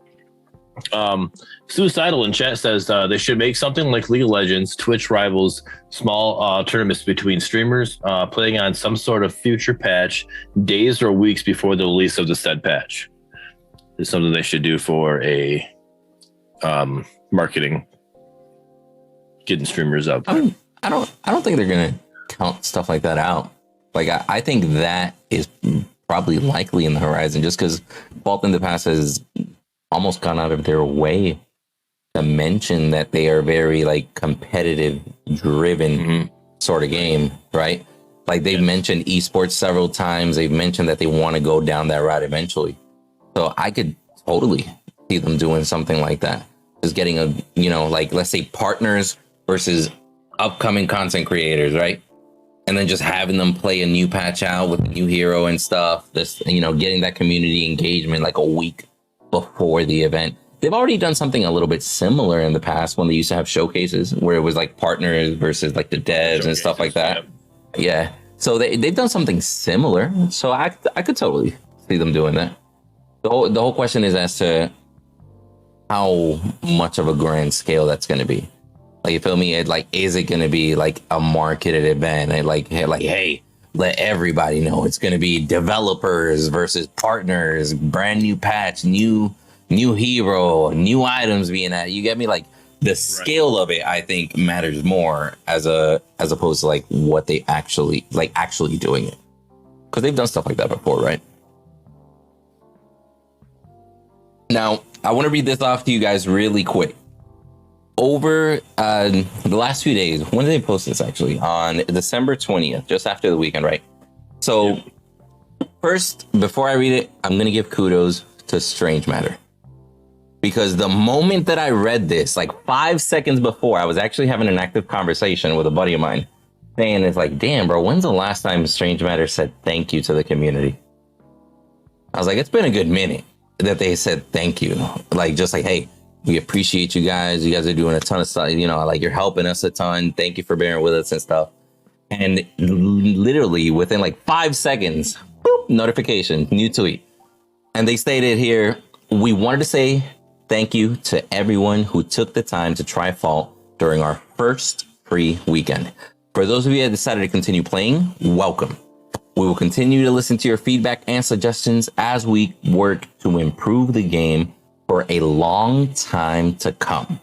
C: Suicidal in chat says they should make something like League of Legends, Twitch rivals, small tournaments between streamers, playing on some sort of future patch, days or weeks before the release of the said patch. It's something they should do for a marketing, getting streamers up.
B: I don't think they're gonna count stuff like that out. Like, I think that is probably likely in the horizon, just because Fault in the past has almost gone out of their way to mention that they are very like competitive driven sort of game, right? Like they've mentioned esports several times. They've mentioned that they want to go down that route eventually. So I could totally see them doing something like that. Just getting like let's say partners versus upcoming content creators, right? And then just having them play a new patch out with a new hero and stuff. This, getting that community engagement like a week before the event. They've already done something a little bit similar in the past when they used to have showcases where it was like partners versus like the devs and stuff like that. Yeah. So they've done something similar. So I could totally see them doing that. The whole question is as to how much of a grand scale that's going to be. Like, you feel me? Like, is it going to be like a marketed event? And like, hey, let everybody know it's going to be developers versus partners, brand new patch, new hero, new items being added. You get me? Like, the scale of it, I think, matters more as opposed to like what they actually doing it, because they've done stuff like that before, right? Now, I want to read this off to you guys really quick. Over the last few days, when did they post this? Actually, on December 20th, just after the weekend, right? So, first, before I read it, I'm gonna give kudos to Strange Matter. Because the moment that I read this, like 5 seconds before, I was actually having an active conversation with a buddy of mine, saying, it's like, damn, bro, when's the last time Strange Matter said thank you to the community? I was like, it's been a good minute that they said thank you. Like, just like, hey, we appreciate you guys. You guys are doing a ton of stuff. You know, like, you're helping us a ton. Thank you for bearing with us and stuff. And literally within like 5 seconds, boop, notification, new tweet. And they stated here, we wanted to say thank you to everyone who took the time to try Fault during our first free weekend. For those of you that decided to continue playing, welcome. We will continue to listen to your feedback and suggestions as we work to improve the game for a long time to come.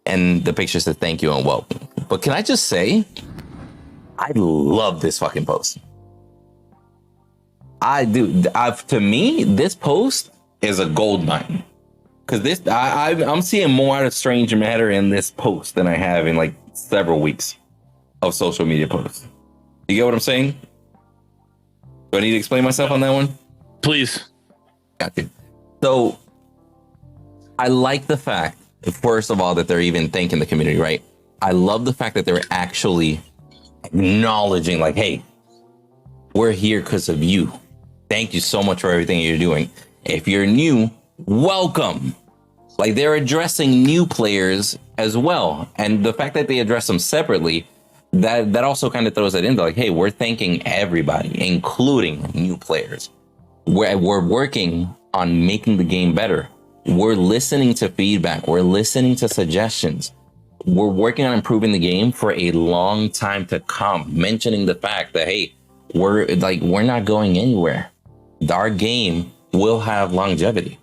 B: And the picture says thank you and welcome. But can I just say, I love this fucking post. I do. To me, this post is a gold mine, because this I'm seeing more out of Strange Matter in this post than I have in like several weeks of social media posts. You get what I'm saying? Do I need to explain myself on that one?
C: Please.
B: Got you. So I like the fact, first of all, that they're even thanking the community, right? I love the fact that they're actually acknowledging, like, hey, we're here because of you. Thank you so much for everything you're doing. If you're new, welcome. Like, they're addressing new players as well. And the fact that they address them separately, that also kind of throws it into like, hey, we're thanking everybody, including new players. We're working on making the game better. We're listening to feedback. We're listening to suggestions. We're working on improving the game for a long time to come, mentioning the fact that, hey, we're not going anywhere. Our game will have longevity.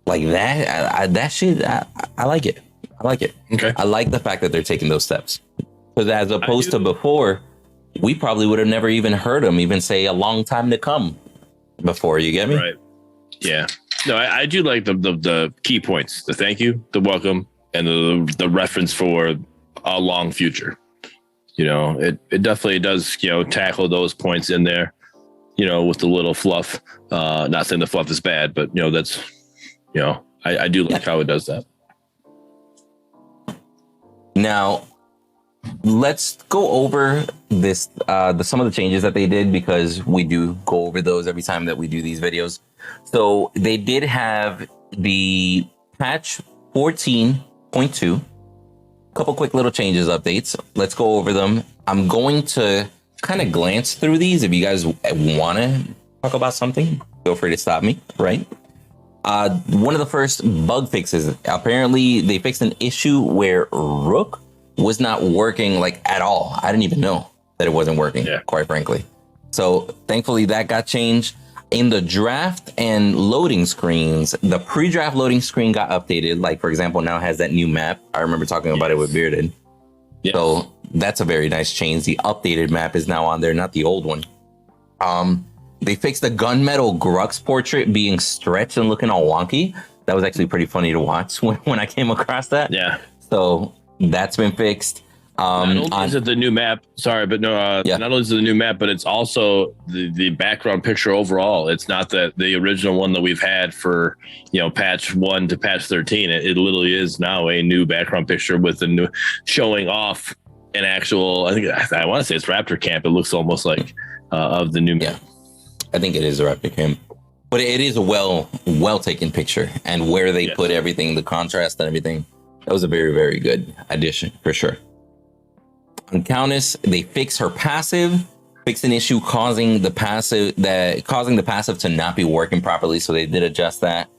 B: Like that, that shit, I like it. I like it.
C: Okay.
B: I like the fact that they're taking those steps. Because as opposed to before, we probably would have never even heard them even say a long time to come before. You get me?
C: Right. Yeah. No, I do like the key points: the thank you, the welcome, and the reference for a long future. You know, it definitely does, you know, tackle those points in there, you know, with the little fluff. Not saying the fluff is bad, but, you know, that's, you know, I do like how it does that.
B: Now, let's go over this, some of the changes that they did, because we do go over those every time that we do these videos. So they did have the patch 14.2, couple quick little changes, updates. Let's go over them. I'm going to kind of glance through these. If you guys want to talk about something, feel free to stop me, right? One of the first bug fixes, apparently they fixed an issue where Rook was not working like at all. I didn't even know that it wasn't working, quite frankly. So thankfully that got changed. In the draft and loading screens, the pre-draft loading screen got updated. Like, for example, now has that new map. I remember talking about it with Bearded. Yes. So that's a very nice change. The updated map is now on there, not the old one. They fixed the gunmetal Grux portrait being stretched and looking all wonky. That was actually pretty funny to watch when I came across that.
C: Yeah.
B: So that's been fixed.
C: Not only is it the new map, sorry, but no, not only is it the new map, but it's also the background picture overall. It's not the original one that we've had for, you know, patch 1 to patch 13. It literally is now a new background picture with the new showing off an actual, I want to say it's Raptor Camp. It looks almost like of the new map.
B: Yeah, I think it is a Raptor Camp, but it is a well taken picture, and where they put everything, the contrast and everything, that was a very, very good addition for sure. On Countess, they fix her passive, fix an issue causing the passive to not be working properly. So they did adjust that.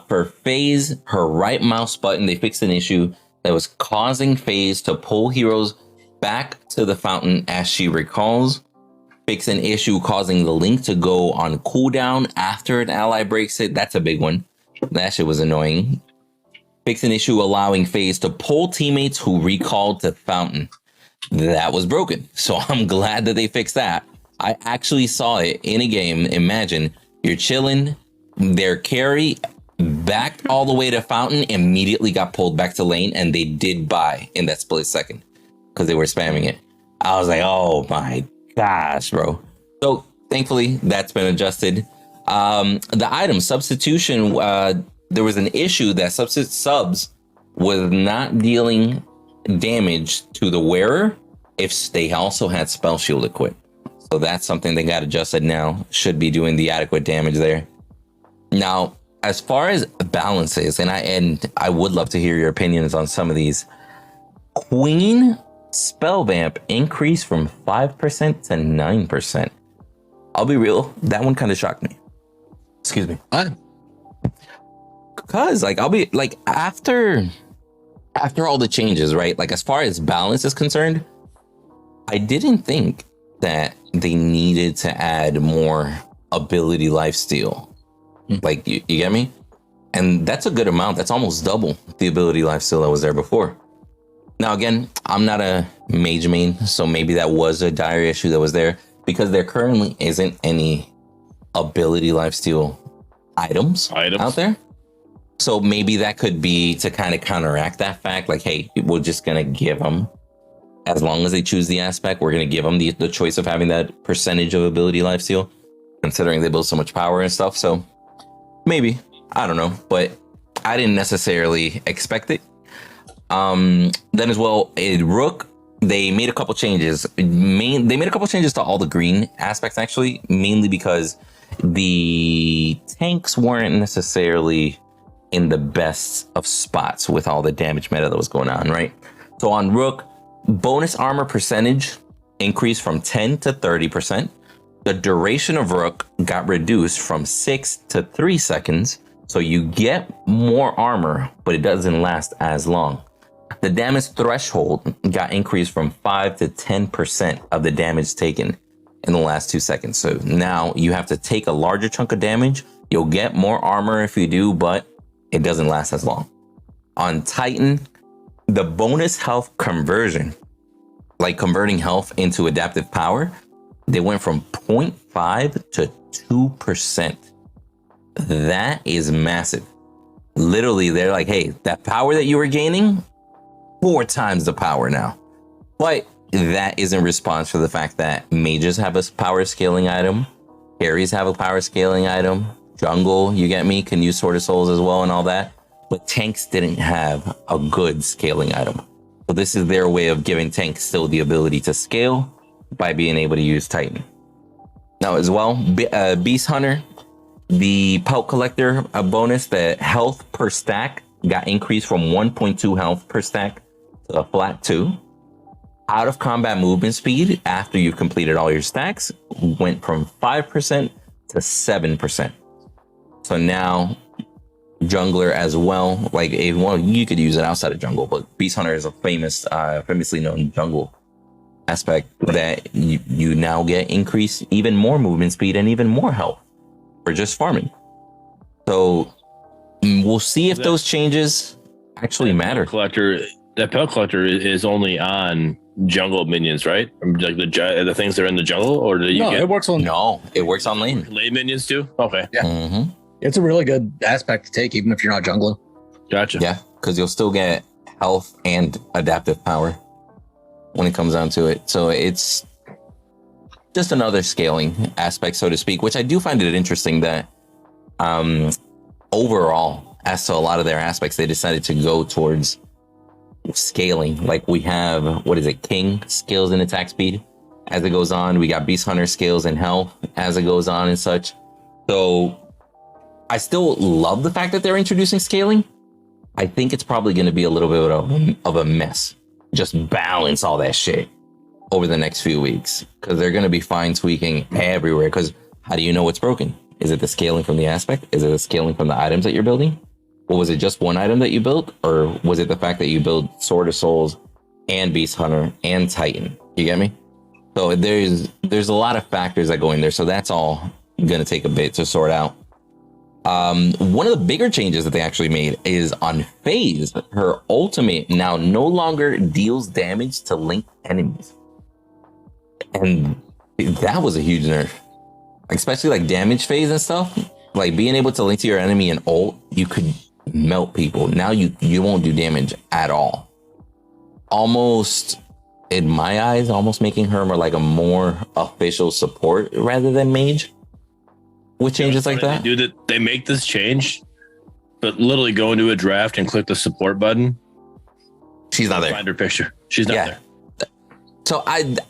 B: For FaZe, her right mouse button, they fixed an issue that was causing FaZe to pull heroes back to the fountain as she recalls. Fix an issue causing the link to go on cooldown after an ally breaks it. That's a big one. That shit was annoying. Fix an issue allowing FaZe to pull teammates who recalled to fountain. That was broken. So I'm glad that they fixed that. I actually saw it in a game. Imagine you're chilling, their carry backed all the way to fountain, immediately got pulled back to lane, and they did buy in that split second because they were spamming it. I was like, oh my gosh, bro. So thankfully that's been adjusted. The item substitution, there was an issue that subs was not dealing damage to the wearer if they also had spell shield equipped. So that's something they got adjusted now. Should be doing the adequate damage there. Now, as far as balances, and I would love to hear your opinions on some of these. Queen spell vamp increased from 5% to 9%. I'll be real, that one kind of shocked me. Excuse me. Because I'll be like, after all the changes, right? Like, as far as balance is concerned, I didn't think that they needed to add more ability lifesteal. Like, you get me? And that's a good amount. That's almost double the ability lifesteal that was there before. Now, again, I'm not a mage main, so maybe that was a dire issue that was there because there currently isn't any ability lifesteal items out there. So maybe that could be to kind of counteract that fact. Like, hey, we're just going to give them, as long as they choose the aspect, we're going to give them the choice of having that percentage of ability lifesteal, considering they build so much power and stuff. So maybe, I don't know, but I didn't necessarily expect it. Then as well, in Rook, they made a couple changes. They made a couple changes to all the green aspects, actually, mainly because the tanks weren't necessarily in the best of spots with all the damage meta that was going on, right? So on Rook, bonus armor percentage increased from 10 to 30%. The duration of Rook got reduced from 6 to 3 seconds. So you get more armor, but it doesn't last as long. The damage threshold got increased from 5 to 10% of the damage taken in the last 2 seconds. So now you have to take a larger chunk of damage. You'll get more armor if you do, but it doesn't last as long. On Titan, the bonus health conversion, like converting health into adaptive power, they went from 0.5 to 2%. That is massive. Literally, they're like, hey, that power that you were gaining, 4 times the power now. But that is in response to the fact that mages have a power scaling item, carries have a power scaling item, jungle, you get me, can use Sword of Souls as well and all that. But tanks didn't have a good scaling item. So this is their way of giving tanks still the ability to scale by being able to use Titan. Now as well, Beast Hunter, the Pelt Collector bonus, the health per stack got increased from 1.2 health per stack to a flat 2. Out of combat movement speed after you've completed all your stacks went from 5% to 7%. So now jungler as well, like you could use it outside of jungle, but Beast Hunter is a famously known jungle aspect that you now get increased even more movement speed and even more health for just farming. So we'll see if those changes actually matter.
C: That Pelt Collector is only on jungle minions, right? Like the things that are in the jungle, or do you get?
A: It works on.
B: No, it works on lane.
C: Lane minions too. Okay.
A: Yeah.
B: Mm-hmm.
A: It's a really good aspect to take, even if you're not jungling.
C: Gotcha.
B: Yeah, because you'll still get health and adaptive power when it comes down to it. So it's just another scaling aspect, so to speak, which I do find it interesting that overall, as to a lot of their aspects, they decided to go towards scaling. Like we have, King scales in attack speed as it goes on. We got Beast Hunter scales in health as it goes on and such. So I still love the fact that they're introducing scaling. I think it's probably going to be a little bit of a mess just balance all that shit over the next few weeks, because they're going to be fine tweaking everywhere. Because how do you know what's broken? Is it the scaling from the aspect? Is it the scaling from the items that you're building? Or was it just one item that you built? Or was it the fact that you build Sword of Souls and Beast Hunter and Titan? You get me? So there's a lot of factors that go in there. So that's all going to take a bit to sort out. One of the bigger changes that they actually made is on Phase. Her ultimate now no longer deals damage to linked enemies. And that was a huge nerf. Especially like damage phase and stuff. Like being able to link to your enemy and ult, you could melt people. Now you won't do damage at all. Almost, in my eyes, almost making her like a more official support rather than mage. With changes like that.
C: They make this change, but literally go into a draft and click the support button.
B: She's not there.
C: Find her picture. She's not there.
B: So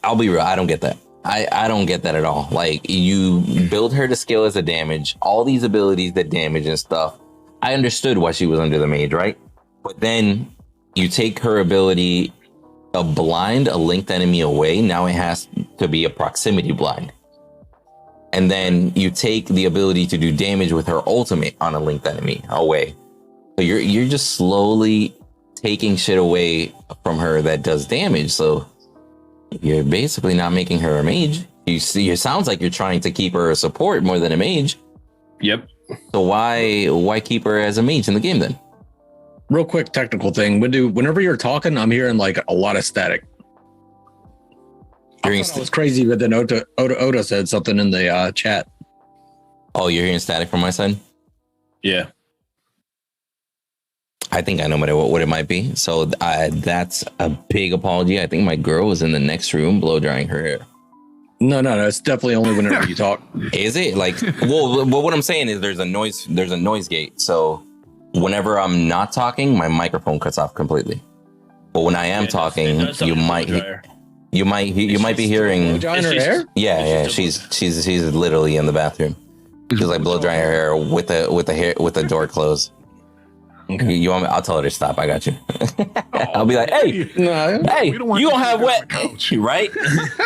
B: I'll be real. I don't get that. I don't get that at all. Like, you build her to scale as a damage, all these abilities that damage and stuff. I understood why she was under the mage, right? But then you take her ability, a blind, a linked enemy away. Now it has to be a proximity blind. And then you take the ability to do damage with her ultimate on a linked enemy away. So you're just slowly taking shit away from her that does damage. So you're basically not making her a mage. You see, it sounds like you're trying to keep her a support more than a mage.
C: Yep.
B: So why keep her as a mage in the game then?
A: Real quick technical thing. Whenever you're talking, I'm hearing like a lot of static. It was crazy, but then Oda said something in the chat.
B: Oh, you're hearing static from my side?
C: Yeah.
B: I think I know what it might be. So that's a big apology. I think my girl was in the next room blow drying her hair.
A: No. It's definitely only whenever you talk.
B: Is it? Like, well, what I'm saying is there's a noise gate. So whenever I'm not talking, my microphone cuts off completely. But when I am talking, you might be hearing.
A: Blow drying her hair?
B: Yeah. She's literally in the bathroom. She's like blow drying her hair with the door closed. Okay. You want me? I'll tell her to stop. I got you. I'll be like, hey, you gonna have wet, right?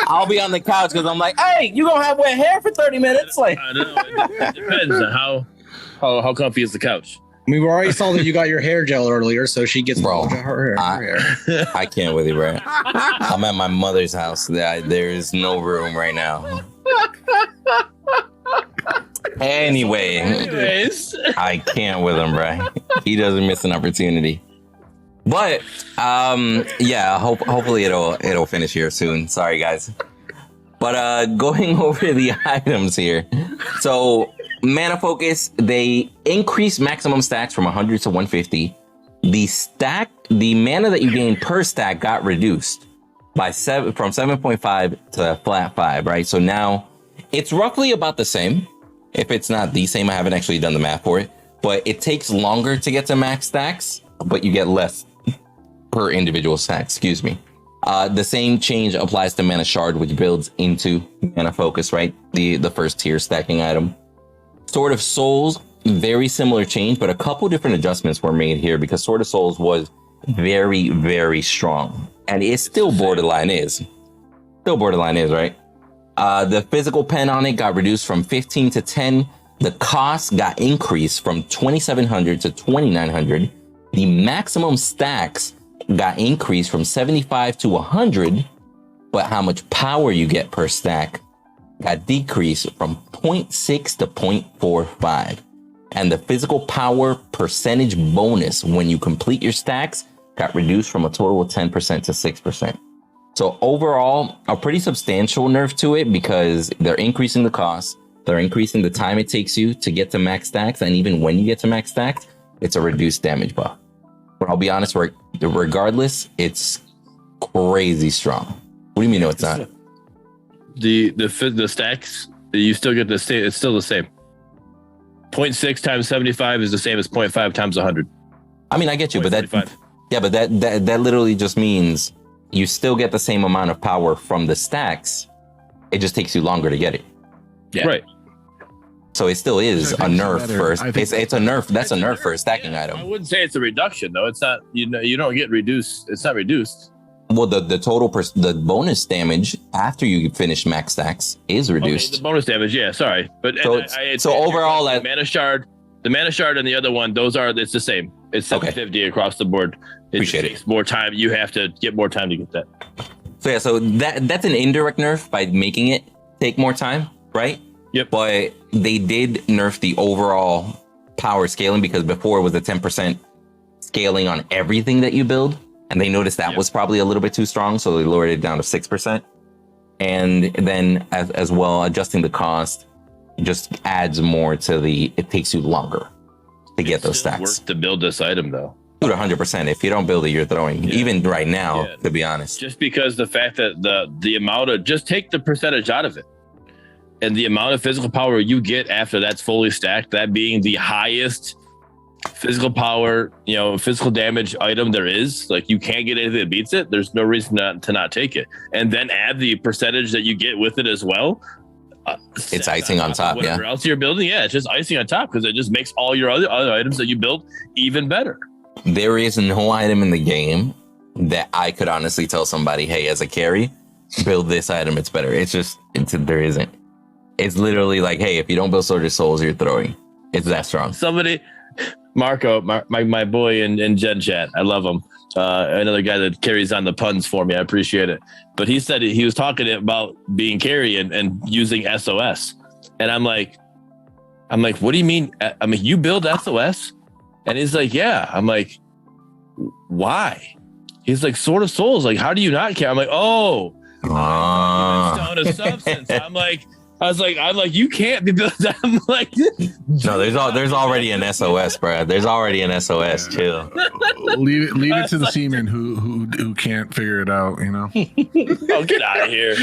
B: I'll be on the couch because I'm like, hey, you gonna have wet hair for 30 minutes? Like,
C: I don't know. It depends on how comfy is the couch.
A: I mean, we already saw that you got your hair gel earlier, so she gets her hair.
B: I can't with you, bro. I'm at my mother's house. There is no room right now. Anyways, I can't with him, bro. He doesn't miss an opportunity. But hopefully it'll finish here soon. Sorry, guys. But going over the items here. So mana focus, they increased maximum stacks from 100 to 150. The mana that you gain per stack got reduced by from 7.5 to flat 5, right? So now it's roughly about the same. If it's not the same, I haven't actually done the math for it, but it takes longer to get to max stacks, but you get less per individual stack, excuse me. The same change applies to Mana Shard, which builds into Mana Focus, right? The first tier stacking item. Sword of Souls, very similar change, but a couple different adjustments were made here because Sword of Souls was very, very strong. And it still borderline is. Right? The physical pen on it got reduced from 15 to 10. The cost got increased from 2,700 to 2,900. The maximum stacks got increased from 75 to 100, but how much power you get per stack got decreased from 0.6 to 0.45. And the physical power percentage bonus when you complete your stacks got reduced from a total of 10% to 6%. So overall, a pretty substantial nerf to it because they're increasing the cost, they're increasing the time it takes you to get to max stacks, and even when you get to max stacks, it's a reduced damage buff. But I'll be honest, regardless, it's crazy strong. What do you mean? No, it's not.
C: The stacks, you still get the same. It's still the same. 0.6 times 75 is the same as 0.5 times 100.
B: I mean, I get you, but that literally just means you still get the same amount of power from the stacks. It just takes you longer to get it.
C: Yeah. Right.
B: So it still is a nerf first. It's a nerf. That's a nerf for a stacking item.
C: I wouldn't say it's a reduction though. It's not. You don't get reduced. It's not reduced.
B: Well, the total the bonus damage after you finish max stacks is reduced.
C: Okay, the bonus damage, yeah. Sorry, but
B: so overall,
C: the mana shard and the other one, it's the same. It's 750 across the board.
B: Appreciate
C: takes more time. You have to get more time to get that.
B: So yeah, so that's an indirect nerf by making it take more time, right?
C: Yep.
B: But they did nerf the overall power scaling because before it was a 10% scaling on everything that you build. And they noticed that was probably a little bit too strong, so they lowered it down to 6%. And then as well, adjusting the cost just adds more to it takes you longer to get those stacks.
C: Work to build this item though.
B: Dude, 100%. If you don't build it, you're throwing. Even right now, to be honest.
C: Just because the fact that the amount of, just take the percentage out of it. And the amount of physical power you get after that's fully stacked, that being the highest physical power, physical damage item there is, like you can't get anything that beats it. There's no reason to not take it. And then add the percentage that you get with it as well.
B: It's icing on top,
C: whatever else you're building, it's just icing on top because it just makes all your other items that you build even better.
B: There is no item in the game that I could honestly tell somebody, hey, as a carry, build this item, it's better. There isn't. It's literally like, hey, if you don't build Sword of Souls, you're throwing. It's that strong.
C: Somebody, Marco, my boy in Gen Chat, I love him. Another guy that carries on the puns for me. I appreciate it. But he said he was talking about being carry and using SOS. And I'm like, what do you mean? I mean, you build SOS? And he's like, yeah. I'm like, why? He's like, Sword of Souls. Like, how do you not care? I'm like, oh, stone of substance. I'm like, you can't be built. I'm like,
B: no, there's already an SOS, bro. There's already an SOS. Chill.
D: Leave it to the seaman who can't figure it out.
C: Oh, get out of here!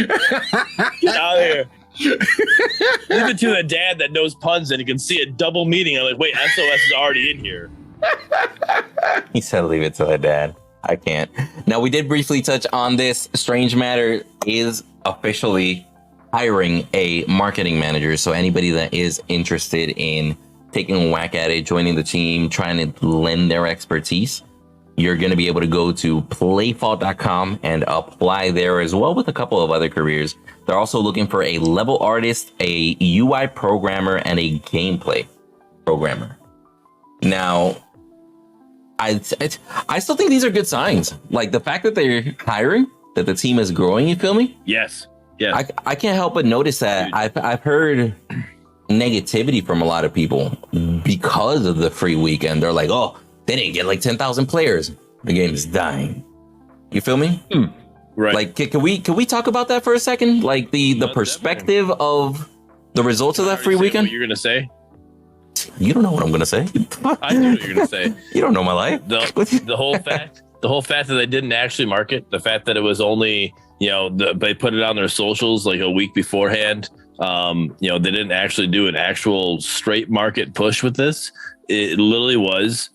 C: Get out of here! Leave it to the dad that knows puns and he can see a double meaning. I'm like, wait, SOS is already in here.
B: He said, leave it to the dad. I can't. Now, we did briefly touch on this. Strange Matter is officially hiring a marketing manager. So anybody that is interested in taking a whack at it, joining the team, trying to lend their expertise, you're going to be able to go to playfault.com and apply there as well with a couple of other careers. They're also looking for a level artist, a UI programmer, and a gameplay programmer. Now, I still think these are good signs. Like the fact that they're hiring, that the team is growing, you feel me?
C: Yes. Yeah.
B: I can't help but notice that I've heard negativity from a lot of people because of the free weekend. They're like, oh, they didn't get like 10,000 players. The game is dying. You feel me?
C: Right.
B: Like, can we talk about that for a second? Like the perspective of the results of that free weekend?
C: What you're gonna say?
B: You don't know what I'm gonna say.
C: I know what you're gonna say.
B: You don't know my life.
C: The whole fact that they didn't actually market, the fact that it was only, they put it on their socials like a week beforehand. They didn't actually do an actual straight market push with this. It literally was,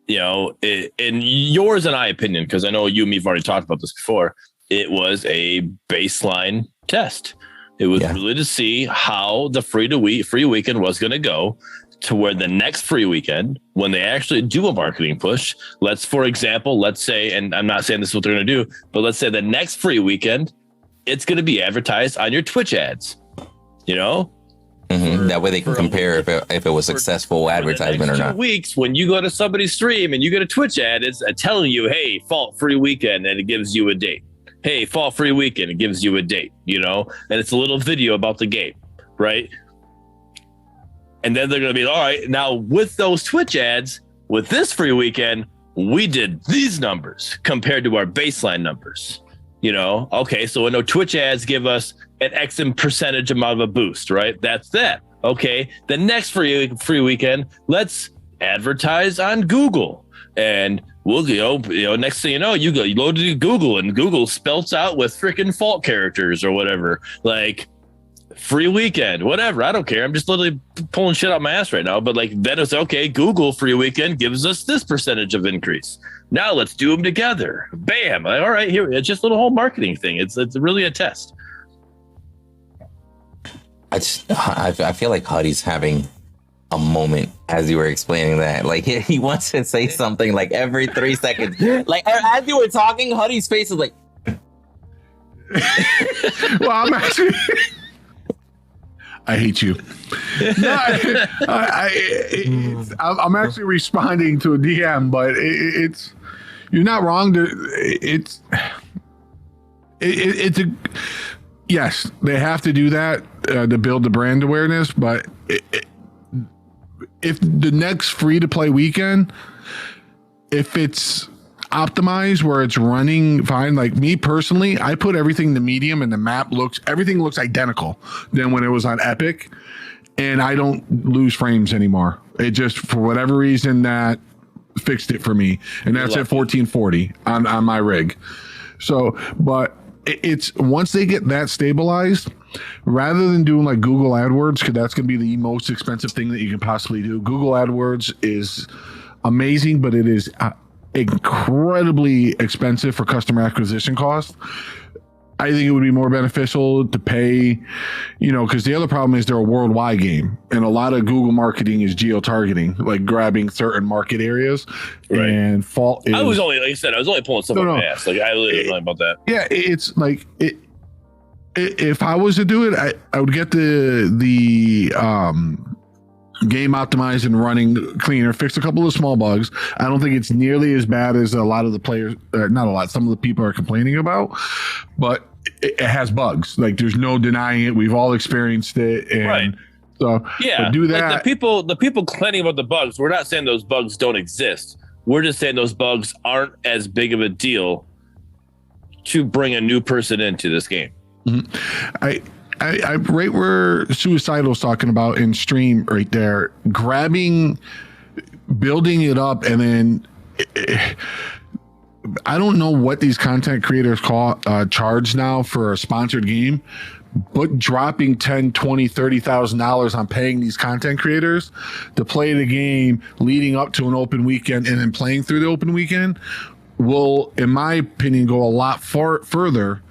C: in yours and I opinion, because I know you and me have already talked about this before, it was a baseline test. It was really to see how the free weekend was going to go, to where the next free weekend, when they actually do a marketing push, let's say, and I'm not saying this is what they're going to do, but let's say the next free weekend, it's going to be advertised on your Twitch ads,
B: that way they can compare if it was successful advertisement or not.
C: 2 weeks, when you go to somebody's stream and you get a Twitch ad, it's telling you, hey, fall free weekend, and it gives you a date. Hey, fall free weekend, it gives you a date, and it's a little video about the game, right? And then they're going to be, all right, now with those Twitch ads, with this free weekend, we did these numbers compared to our baseline numbers. Okay, so I know Twitch ads give us an X percentage amount of a boost, right? That's that. Okay, the next free weekend, let's advertise on Google, and we'll next thing you know, you load it to Google, and Google spells out with freaking fault characters or whatever, like free weekend, whatever. I don't care. I'm just literally pulling shit out my ass right now. But then it's okay. Google free weekend gives us this percentage of increase. Now let's do them together. Bam. All right, here. It's just a little whole marketing thing. It's really a test.
B: I feel like Huddy's having a moment as you were explaining that. Like he wants to say something like every 3 seconds. Like as you were talking, Huddy's face is like,
D: Well, I'm actually. I hate you. No, I'm actually responding to a DM, but it's you're not wrong. It's a yes, they have to do that to build the brand awareness. But if the next free to play weekend, if it's optimized where it's running fine, like me personally, I put everything to medium and the map everything looks identical than when it was on Epic, and I don't lose frames anymore. It just, for whatever reason, that fixed it for me, and that's at 1440 on my rig. So, but it's once they get that stabilized, rather than doing like Google AdWords, because that's going to be the most expensive thing that you can possibly do. Google AdWords is amazing, but it is incredibly expensive for customer acquisition cost. I think it would be more beneficial to pay, because the other problem is they're a worldwide game, and a lot of Google marketing is geo-targeting, like grabbing certain market areas. Right. And fault is,
C: I was only, like I said, I was only pulling stuff up my ass. Like I really don't know about that.
D: Yeah, it's like if I was to do it, I would get the game optimized and running cleaner, fix a couple of small bugs. I don't think it's nearly as bad as a lot of the players, not a lot, some of the people are complaining about, but it has bugs. Like there's no denying it. We've all experienced it. And right. So
C: yeah, do that. Like the people complaining about the bugs, we're not saying those bugs don't exist. We're just saying those bugs aren't as big of a deal to bring a new person into this game.
D: Mm-hmm. I right where Suicidal's talking about in stream right there, building it up, and then I don't know what these content creators charge now for a sponsored game, but dropping $10,000, $20,000, $30,000 on paying these content creators to play the game leading up to an open weekend and then playing through the open weekend will, in my opinion, go a lot further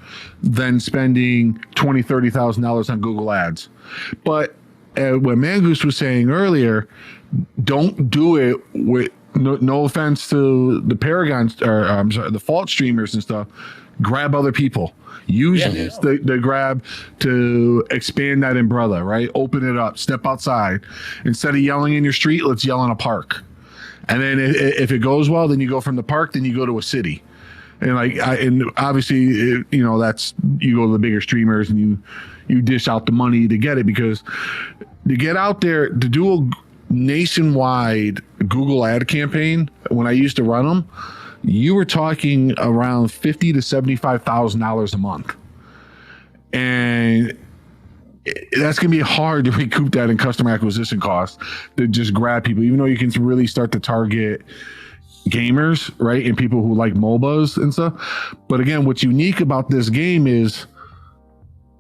D: than spending $20,000, $30,000 on Google Ads. But what Mangoose was saying earlier, don't do it with no offense to the Paragons or I'm sorry, the fault streamers and stuff. Grab other people. Use this the grab to expand that umbrella, right? Open it up. Step outside. Instead of yelling in your street, let's yell in a park. And then if it goes well, then you go from the park, then you go to a city. And and obviously, that's, you go to the bigger streamers and you dish out the money to get it, because to get out there to do a nationwide Google ad campaign, when I used to run them, you were talking around $50,000 to $75,000 a month, and that's going to be hard to recoup that in customer acquisition costs to just grab people, even though you can really start to target gamers, right, and people who like MOBAs and stuff. But again, what's unique about this game is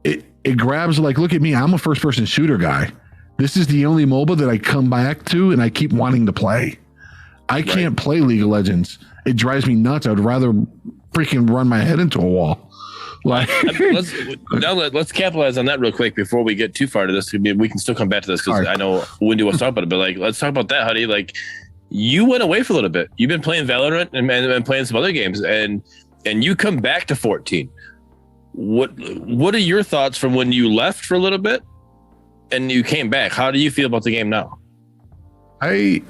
D: it grabs, like, look at me, I'm a first person shooter guy. This is the only MOBA that I come back to and I keep wanting to play. I can't play League of Legends. It drives me nuts. I would rather freaking run my head into a wall. Like,
C: let's capitalize on that real quick before we get too far to this. We can still come back to this because I know Windu wants to talk about it, but let's talk about that, Huddy. Like, you went away for a little bit. You've been playing Valorant and playing some other games, and you come back to 14. What are your thoughts from when you left for a little bit and you came back? How do you feel about the game now?
D: I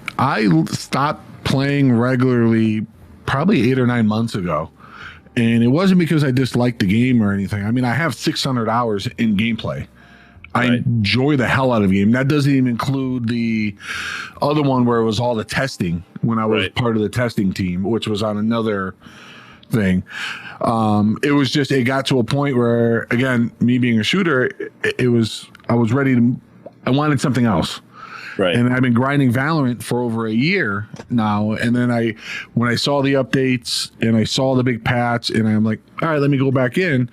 D: stopped playing regularly probably 8 or 9 months ago, and it wasn't because I disliked the game or anything. I mean, I have 600 hours in gameplay. I enjoy the hell out of the game. That doesn't even include the other one where it was all the testing when I was part of the testing team, which was on another thing. It was just, it got to a point where, again, me being a shooter, I was ready to, I wanted something else. Right. And I've been grinding Valorant for over a year now. And then when I saw the updates and I saw the big patch, and I'm like, all right, let me go back in.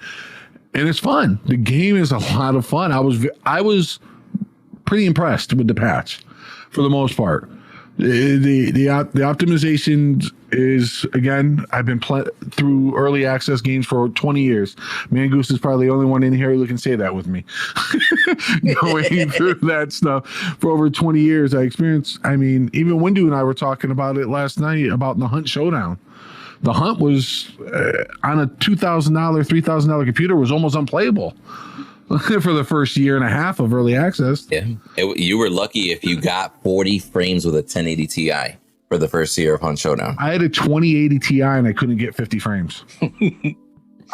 D: And it's fun. The game is a lot of fun. I was pretty impressed with the patch for the most part. The optimization is, again, I've been through early access games for 20 years. Mangoose is probably the only one in here who can say that with me. Going through that stuff for over 20 years, I experienced, I mean, even Windu and I were talking about it last night about the Hunt Showdown. The hunt was on a $2,000, $3,000 computer was almost unplayable for the first year and a half of early access.
B: Yeah, you were lucky if you got 40 frames with a 1080 Ti for the first year of Hunt Showdown.
D: I had a 2080 Ti and I couldn't get 50 frames.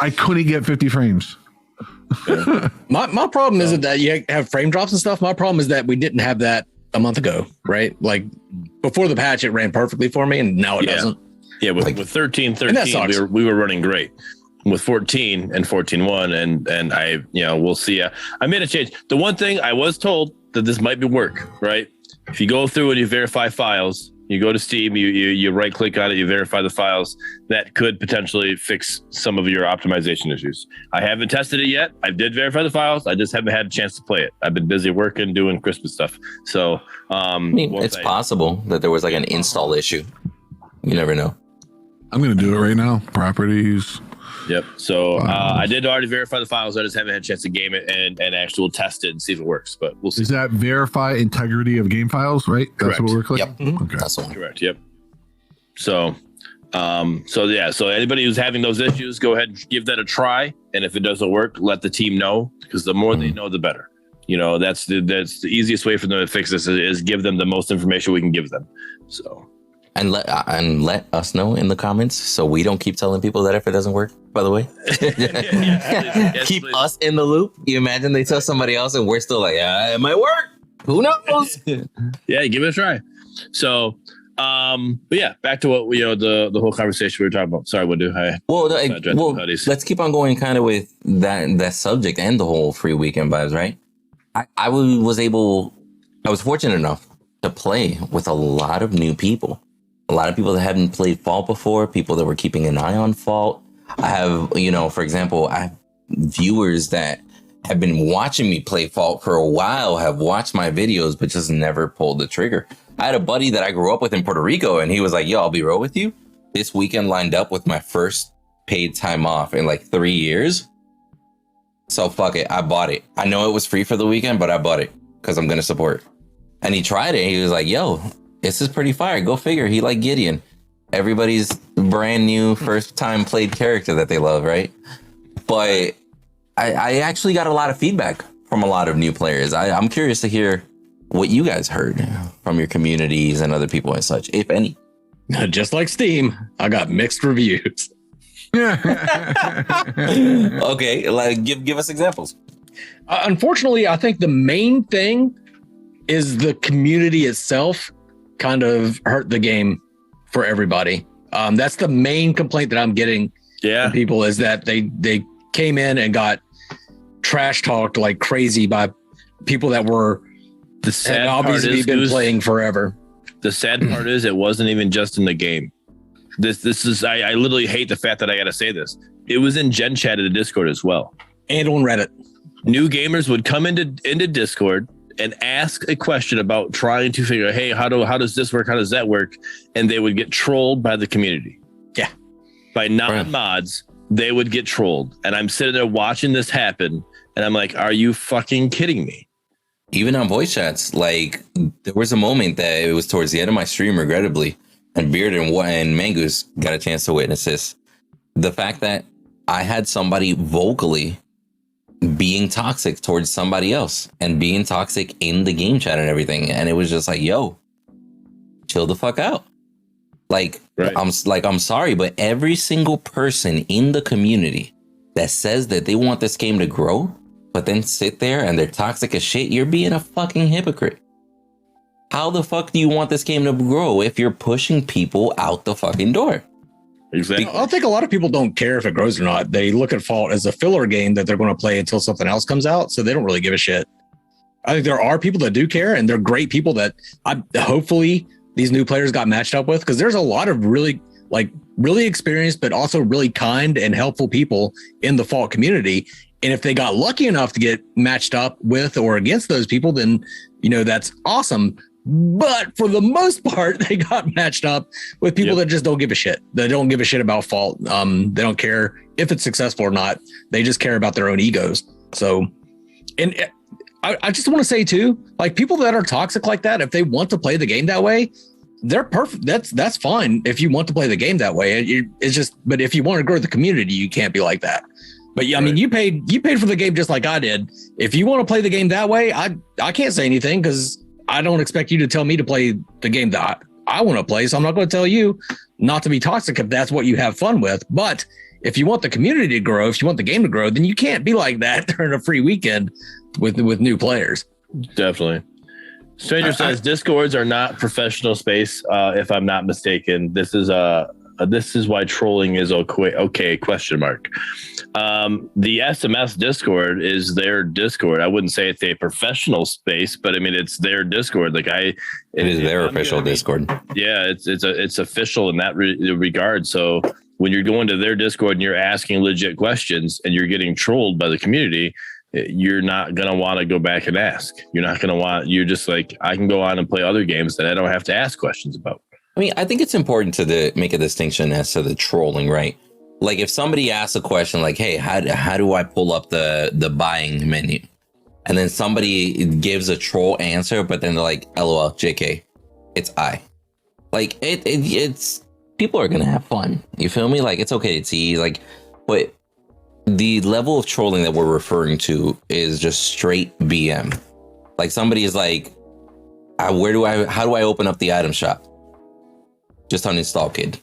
D: I couldn't get 50 frames.
A: My problem isn't that you have frame drops and stuff. My problem is that we didn't have that a month ago, right? Like before the patch, it ran perfectly for me, and now it doesn't.
C: Yeah, with 13, we were running great. With 14 and 14.1, and I, we'll see. I made a change. The one thing I was told that this might be work, right? If you go through and you verify files, you go to Steam, you right click on it, you verify the files, that could potentially fix some of your optimization issues. I haven't tested it yet. I did verify the files. I just haven't had a chance to play it. I've been busy working, doing Christmas stuff. So
B: it's possible that there was like an install issue. You never know.
D: I'm going to do it right now. Properties.
C: Yep. So I did already verify the files. I just haven't had a chance to game it and actually test it and see if it works. But we'll see.
D: Is that verify integrity of game files, right? That's
C: Correct.
D: what we're clicking?
B: Yep. Mm-hmm.
D: Okay.
B: That's the one.
C: Correct. Yep. So anybody who's having those issues, go ahead and give that a try. And if it doesn't work, let the team know, because the more they know, the better. That's the easiest way for them to fix this is give them the most information we can give them. So.
B: And let us know in the comments so we don't keep telling people that if it doesn't work, by the way. Yes, keep please. Us in the loop. You imagine they tell somebody else and we're still like, it might work. Who knows?
C: Yeah, give it a try. So, but yeah, back to what the whole conversation we were talking about. Sorry, Windu.
B: Let's keep on going kind of with that subject and the whole free weekend vibes, right? I was fortunate enough to play with a lot of new people. A lot of people that hadn't played Fault before, people that were keeping an eye on Fault. I have, for example, I have viewers that have been watching me play Fault for a while, have watched my videos, but just never pulled the trigger. I had a buddy that I grew up with in Puerto Rico, and he was like, yo, I'll be real with you. This weekend lined up with my first paid time off in like 3 years. So fuck it. I bought it. I know it was free for the weekend, but I bought it because I'm going to support. And he tried it. He was like, yo, this is pretty fire. Go figure. He liked Gideon. Everybody's brand new first time played character that they love, right? But I actually got a lot of feedback from a lot of new players. I'm curious to hear what you guys heard from your communities and other people and such, if any.
A: Just like Steam, I got mixed reviews.
B: Okay, like give us examples.
A: Unfortunately, I think the main thing is the community itself kind of hurt the game for everybody. That's the main complaint that I'm getting from people, is that they came in and got trash talked like crazy by people that were obviously been playing forever.
C: The sad part is it wasn't even just in the game. This is I literally hate the fact that I got to say this. It was in Gen Chat of the Discord as well,
A: and on Reddit.
C: New gamers would come into Discord and ask a question about trying to figure out, hey, how does this work? How does that work? And they would get trolled by the community.
A: Yeah.
C: By non-mods, they would get trolled. And I'm sitting there watching this happen. And I'm like, are you fucking kidding me?
B: Even on voice chats, like there was a moment that it was towards the end of my stream, regrettably, and Beard and Mangoose got a chance to witness this. The fact that I had somebody vocally being toxic towards somebody else and being toxic in the game chat and everything. And it was just like, yo, chill the fuck out. Like, right. I'm sorry, but every single person in the community that says that they want this game to grow, but then sit there and they're toxic as shit, you're being a fucking hypocrite. How the fuck do you want this game to grow if you're pushing people out the fucking door?
C: Exactly.
A: I think a lot of people don't care if it grows or not. They look at Fault as a filler game that they're going to play until something else comes out, so they don't really give a shit. I think there are people that do care, and they're great people that hopefully these new players got matched up with, because there's a lot of really experienced but also really kind and helpful people in the Fault community. And if they got lucky enough to get matched up with or against those people, then that's awesome. But for the most part, they got matched up with people that just don't give a shit. They don't give a shit about Fault. They don't care if it's successful or not. They just care about their own egos. So, and I just want to say too, like people that are toxic like that, if they want to play the game that way, they're perfect. That's fine if you want to play the game that way. It's just, but if you want to grow the community, you can't be like that. But yeah, I mean, you paid for the game just like I did. If you want to play the game that way, I can't say anything because I don't expect you to tell me to play the game that I want to play. So I'm not going to tell you not to be toxic if that's what you have fun with. But if you want the community to grow, if you want the game to grow, then you can't be like that during a free weekend with new players.
C: Definitely. Stranger says Discords are not professional space. If I'm not mistaken, this is why trolling is okay? Question mark. The SMS Discord is their Discord. I wouldn't say it's a professional space, but I mean it's their Discord. Like it
B: is their official Discord.
C: Yeah, it's official in that regard. So when you're going to their Discord and you're asking legit questions and you're getting trolled by the community, you're not going to want to go back and ask. You're just like, I can go on and play other games that I don't have to ask questions about.
B: I mean, I think it's important to make a distinction as to the trolling, right? Like if somebody asks a question like, hey, how do I pull up the buying menu? And then somebody gives a troll answer, but then they're like, LOL, JK, it's I. Like it's people are going to have fun. You feel me? Like it's okay to tease, like, but the level of trolling that we're referring to is just straight BM. Like somebody is like, how do I open up the item shop? Just uninstall, kid.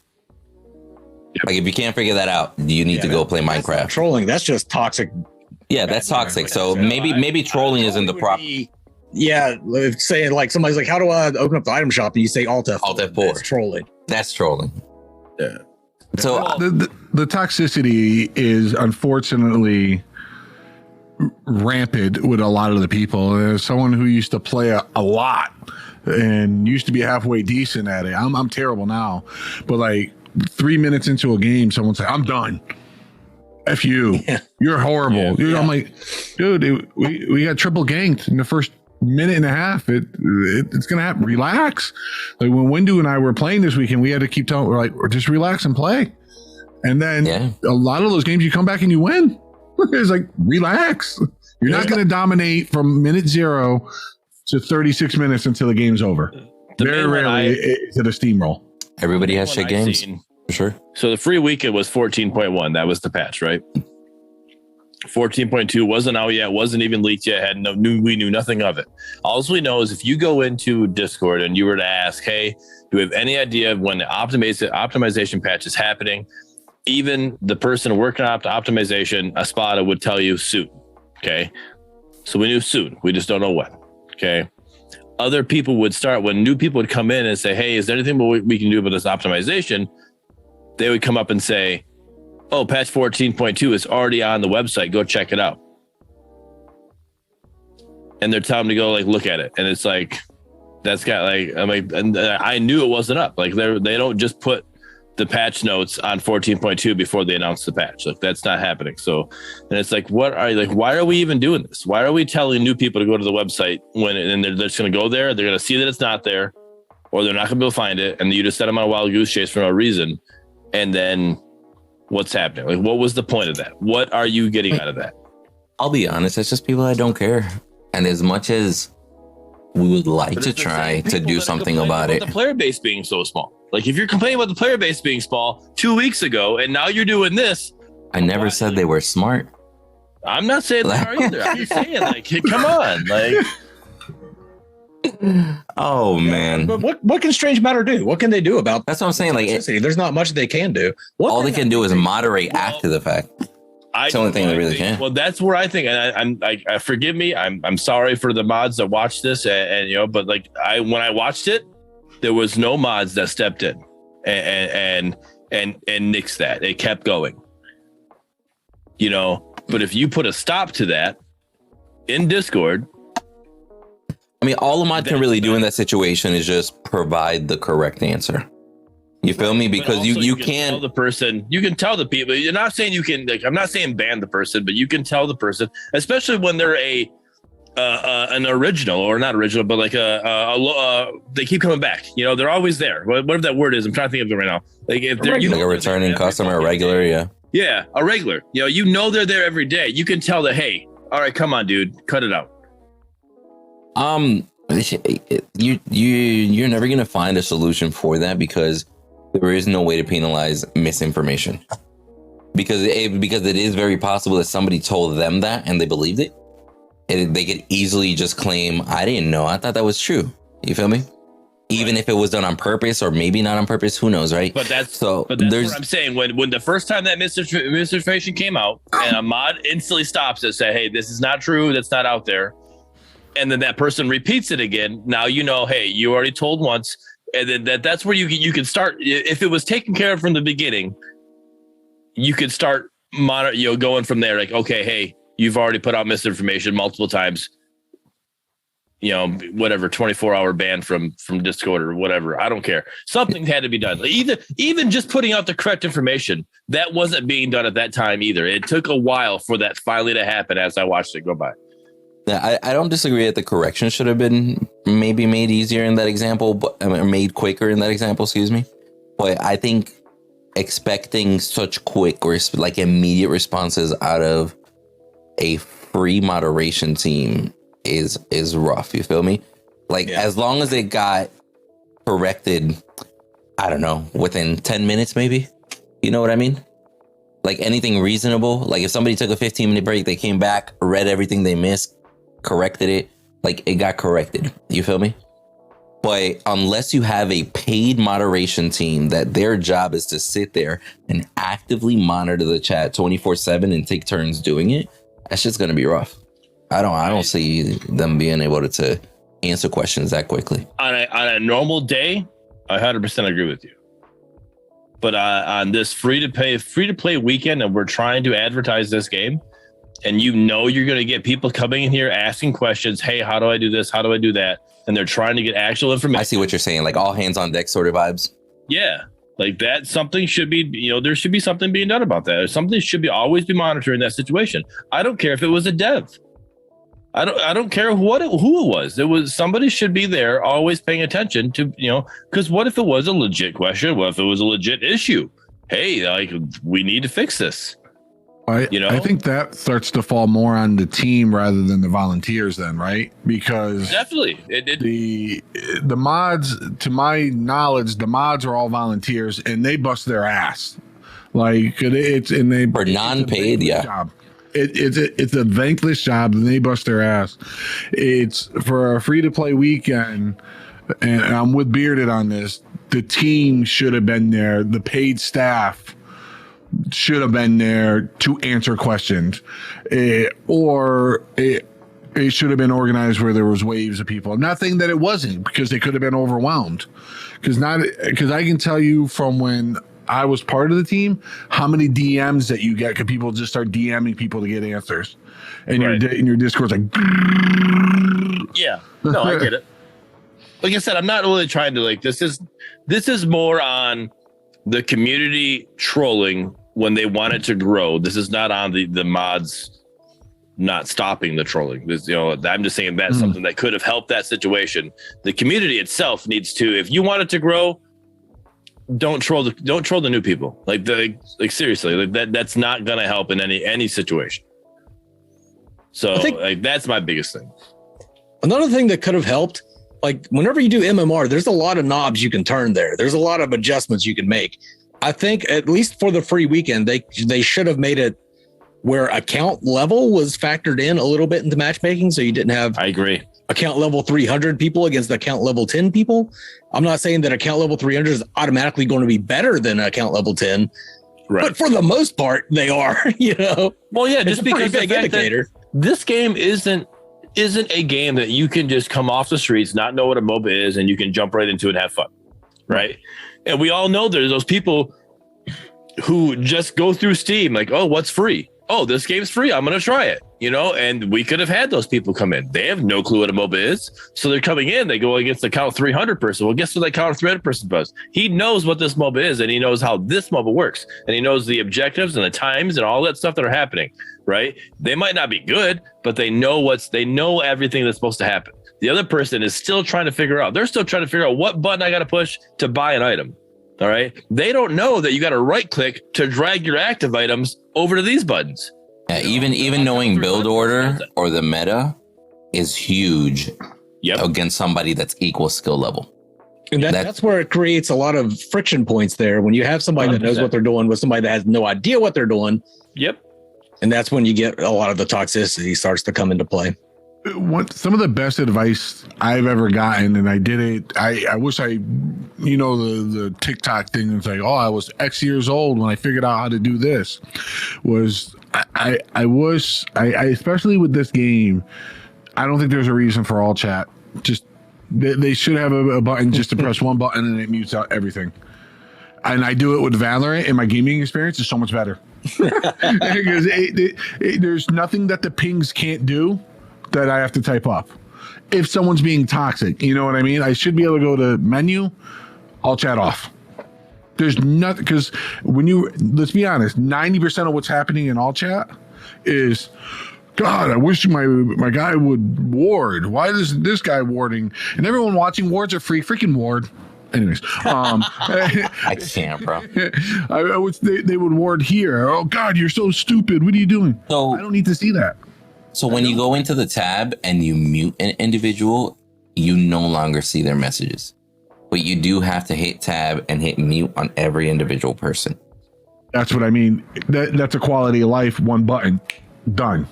B: Yep. Like if you can't figure that out, you need to go play Minecraft.
A: Trolling, that's just toxic.
B: Yeah, that's toxic. So maybe trolling isn't the proper.
A: Yeah, saying like somebody's like, how do I open up the item shop? And you say Alt F4.
B: Alt F4.
A: That's trolling.
B: That's trolling.
C: Yeah.
B: So
D: the toxicity is unfortunately rampant with a lot of the people. As someone who used to play a lot and used to be halfway decent at it, I'm terrible now. But like 3 minutes into a game, someone say, "I'm done. F you. Yeah. You're horrible." Yeah. I'm like, dude, we got triple ganked in the first minute and a half. It's gonna happen. Relax. Like when Windu and I were playing this weekend, we had to keep telling, we're like, just relax and play. And then a lot of those games you come back and you win. It's like, relax. You're not going to dominate from minute 0 to 36 minutes until the game's over. Very rarely is it a steamroll.
B: Everybody has shit games. For sure.
C: So the free weekend was 14.1. That was the patch, right? 14.2 wasn't out yet, wasn't even leaked yet, we knew nothing of it. All we know is if you go into Discord and you were to ask, hey, do we have any idea of when the optimization patch is happening? Even the person working on optimization, Espada, would tell you soon. Okay. So we knew soon. We just don't know when. Okay. Other people would start, when new people would come in and say, hey, is there anything we can do about this optimization? They would come up and say, oh, patch 14.2 is already on the website. Go check it out. And they're telling them to go like look at it. And it's like, that's got like, I'm like, and I knew it wasn't up. Like they don't just put the patch notes on 14.2 before they announce the patch. Like that's not happening. So, and it's like, why are we even doing this? Why are we telling new people to go to the website and they're just going to go there? They're going to see that it's not there, or they're not going to be able to find it. And you just set them on a wild goose chase for no reason. And then what's happening? Like, what was the point of that? What are you getting out of that?
B: I'll be honest. It's just people that don't care. And as much as we would like to try to do something about it,
C: the player base being so small. Like if you're complaining about the player base being small 2 weeks ago, and now you're doing this.
B: I never said they were smart.
C: I'm not saying they are either. I'm just saying, like, hey, come on, like.
B: Oh man!
A: But what can Strange Matter do? What can they do about?
B: That's what I'm saying. Like,
A: there's not much they can do.
B: All they can do is moderate after the fact. That's the only thing they really can.
C: Well, that's where I think, and I forgive me. I'm sorry for the mods that watched this, and you know, but like when I watched it, there was no mods that stepped in and nixed that. It kept going. You know, but if you put a stop to that in Discord.
B: I mean, all a mod can really do in that situation is just provide the correct answer. You feel me? Because you can
C: tell the person, you can tell the people. You're not saying you can, like, I'm not saying ban the person, but you can tell the person, especially when they're an original or not original, but like they keep coming back. You know, they're always there. Whatever that word is, I'm trying to think of it right now. Like if they're
B: like a returning customer, a regular,
C: yeah, a regular. You know they're there every day. You can tell that, hey, all right, come on, dude, cut it out.
B: you're never gonna find a solution for that because there is no way to penalize misinformation. Because it is very possible that somebody told them that and they believed it. And they could easily just claim, I didn't know. I thought that was true. You feel me? Even if it was done on purpose or maybe not on purpose, who knows, right?
C: But that's what I'm saying. When the first time that misinformation came out and a mod instantly stops it, say, hey, this is not true. That's not out there. And then that person repeats it again. Now, hey, you already told once. And then that's where you can start. If it was taken care of from the beginning, you could start going from there. Like, okay, hey, you've already put out misinformation multiple times. Whatever, 24-hour ban from Discord or whatever. I don't care. Something had to be done. Even just putting out the correct information, that wasn't being done at that time either. It took a while for that finally to happen as I watched it go by.
B: Yeah, I don't disagree that the correction should have been maybe made easier in that example, but made quicker in that example, excuse me. But I think expecting such quick or like immediate responses out of a free moderation team is rough. You feel me? Like, as long as it got corrected, I don't know, within 10 minutes, maybe. You know what I mean? Like anything reasonable. Like if somebody took a 15-minute break, they came back, read everything they missed, corrected it, like it got corrected. You feel me? But unless you have a paid moderation team that their job is to sit there and actively monitor the chat 24/7 and take turns doing it, that shit's gonna be rough. I don't see them being able to answer questions that quickly.
C: On a normal day, I 100% agree with you. But on this free to play weekend, and we're trying to advertise this game, and you're going to get people coming in here asking questions. Hey, how do I do this? How do I do that? And they're trying to get actual information.
B: I see what you're saying, like all hands on deck sort of vibes.
C: Yeah, like that. Something should be, there should be something being done about that. Something should always be monitoring that situation. I don't care if it was a dev. I don't care who it was. It was somebody should be there, always paying attention to, because what if it was a legit question? What if it was a legit issue? Hey, like we need to fix this.
D: I think that starts to fall more on the team rather than the volunteers then, right? Because
C: definitely
D: the mods, to my knowledge, the mods are all volunteers and they bust their ass. Like
B: for non-paid, yeah.
D: Job. It's a thankless job and they bust their ass. It's for a free to play weekend, and I'm with Bearded on this. The team should have been there. The paid staff should have been there to answer questions, or it should have been organized where there was waves of people. I'm not saying that it wasn't, because they could have been overwhelmed. Because I can tell you from when I was part of the team, how many DMs that you get, because people just start DMing people to get answers, and your Discord's like,
C: yeah, no, I get it. Like I said, I'm not really trying to this is more on the community trolling when they want it to grow. This is not on the mods not stopping the trolling. This, I'm just saying that's something that could have helped that situation. The community itself needs to, if you want it to grow, don't troll the new people. Like seriously, that's not gonna help in any situation. So that's my biggest thing.
A: Another thing that could have helped, like whenever you do MMR, there's a lot of knobs you can turn there. There's a lot of adjustments you can make. I think at least for the free weekend, they should have made it where account level was factored in a little bit into matchmaking, so you didn't have.
C: I agree.
A: Account level 300 people against account level 10 people. I'm not saying that account level 300 is automatically going to be better than account level 10, right? But for the most part, they are.
C: Well, yeah, just because
A: big indicator.
C: This game isn't a game that you can just come off the streets, not know what a MOBA is, and you can jump right into it and have fun, right? And we all know there's those people who just go through Steam like, oh, what's free? Oh, this game's free. I'm going to try it, and we could have had those people come in. They have no clue what a MOBA is. So they're coming in, they go against the count 300 person. Well, guess what that count 300 person does? He knows what this MOBA is, and he knows how this MOBA works, and he knows the objectives and the times and all that stuff that are happening, right? They might not be good, but they know everything that's supposed to happen. The other person is still trying to figure out. They're still trying to figure out what button I got to push to buy an item. All right. They don't know that you got to right click to drag your active items over to these buttons.
B: Yeah, even knowing build order or the meta is huge. against somebody that's equal skill level.
A: And that's where it creates a lot of friction points there. When you have somebody 100%. That knows what they're doing with somebody that has no idea what they're doing.
C: Yep.
A: And that's when you get a lot of the toxicity starts to come into play.
D: Some of the best advice I've ever gotten, and I did it. I wish the TikTok thing. It's like, I was X years old when I figured out how to do this. Was I wish especially with this game, I don't think there's a reason for all chat. Just they should have a button just to press one button and it mutes out everything. And I do it with Valorant, and my gaming experience is so much better because there's nothing that the pings can't do that I have to type up. If someone's being toxic, you know what I mean? I should be able to go to menu, all chat off. There's nothing, because let's be honest, 90% of what's happening in all chat is, God, I wish my guy would ward. Why is this guy warding? And everyone watching, wards are free. Freaking ward. Anyways,
B: I can't, bro.
D: I wish they would ward here. Oh God, you're so stupid. What are you doing?
B: So
D: I don't need to see that.
B: So when you go into the tab and you mute an individual, you no longer see their messages. But you do have to hit tab and hit mute on every individual person.
D: That's what I mean. That's a quality of life. One button, done.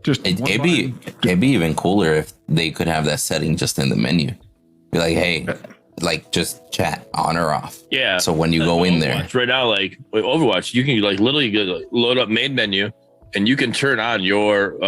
B: It'd be even cooler if they could have that setting just in the menu. Be like, hey, like just chat on or off.
C: Yeah.
B: So when you go in there
C: right now, like with Overwatch, you can like literally load up main menu. And you can turn on your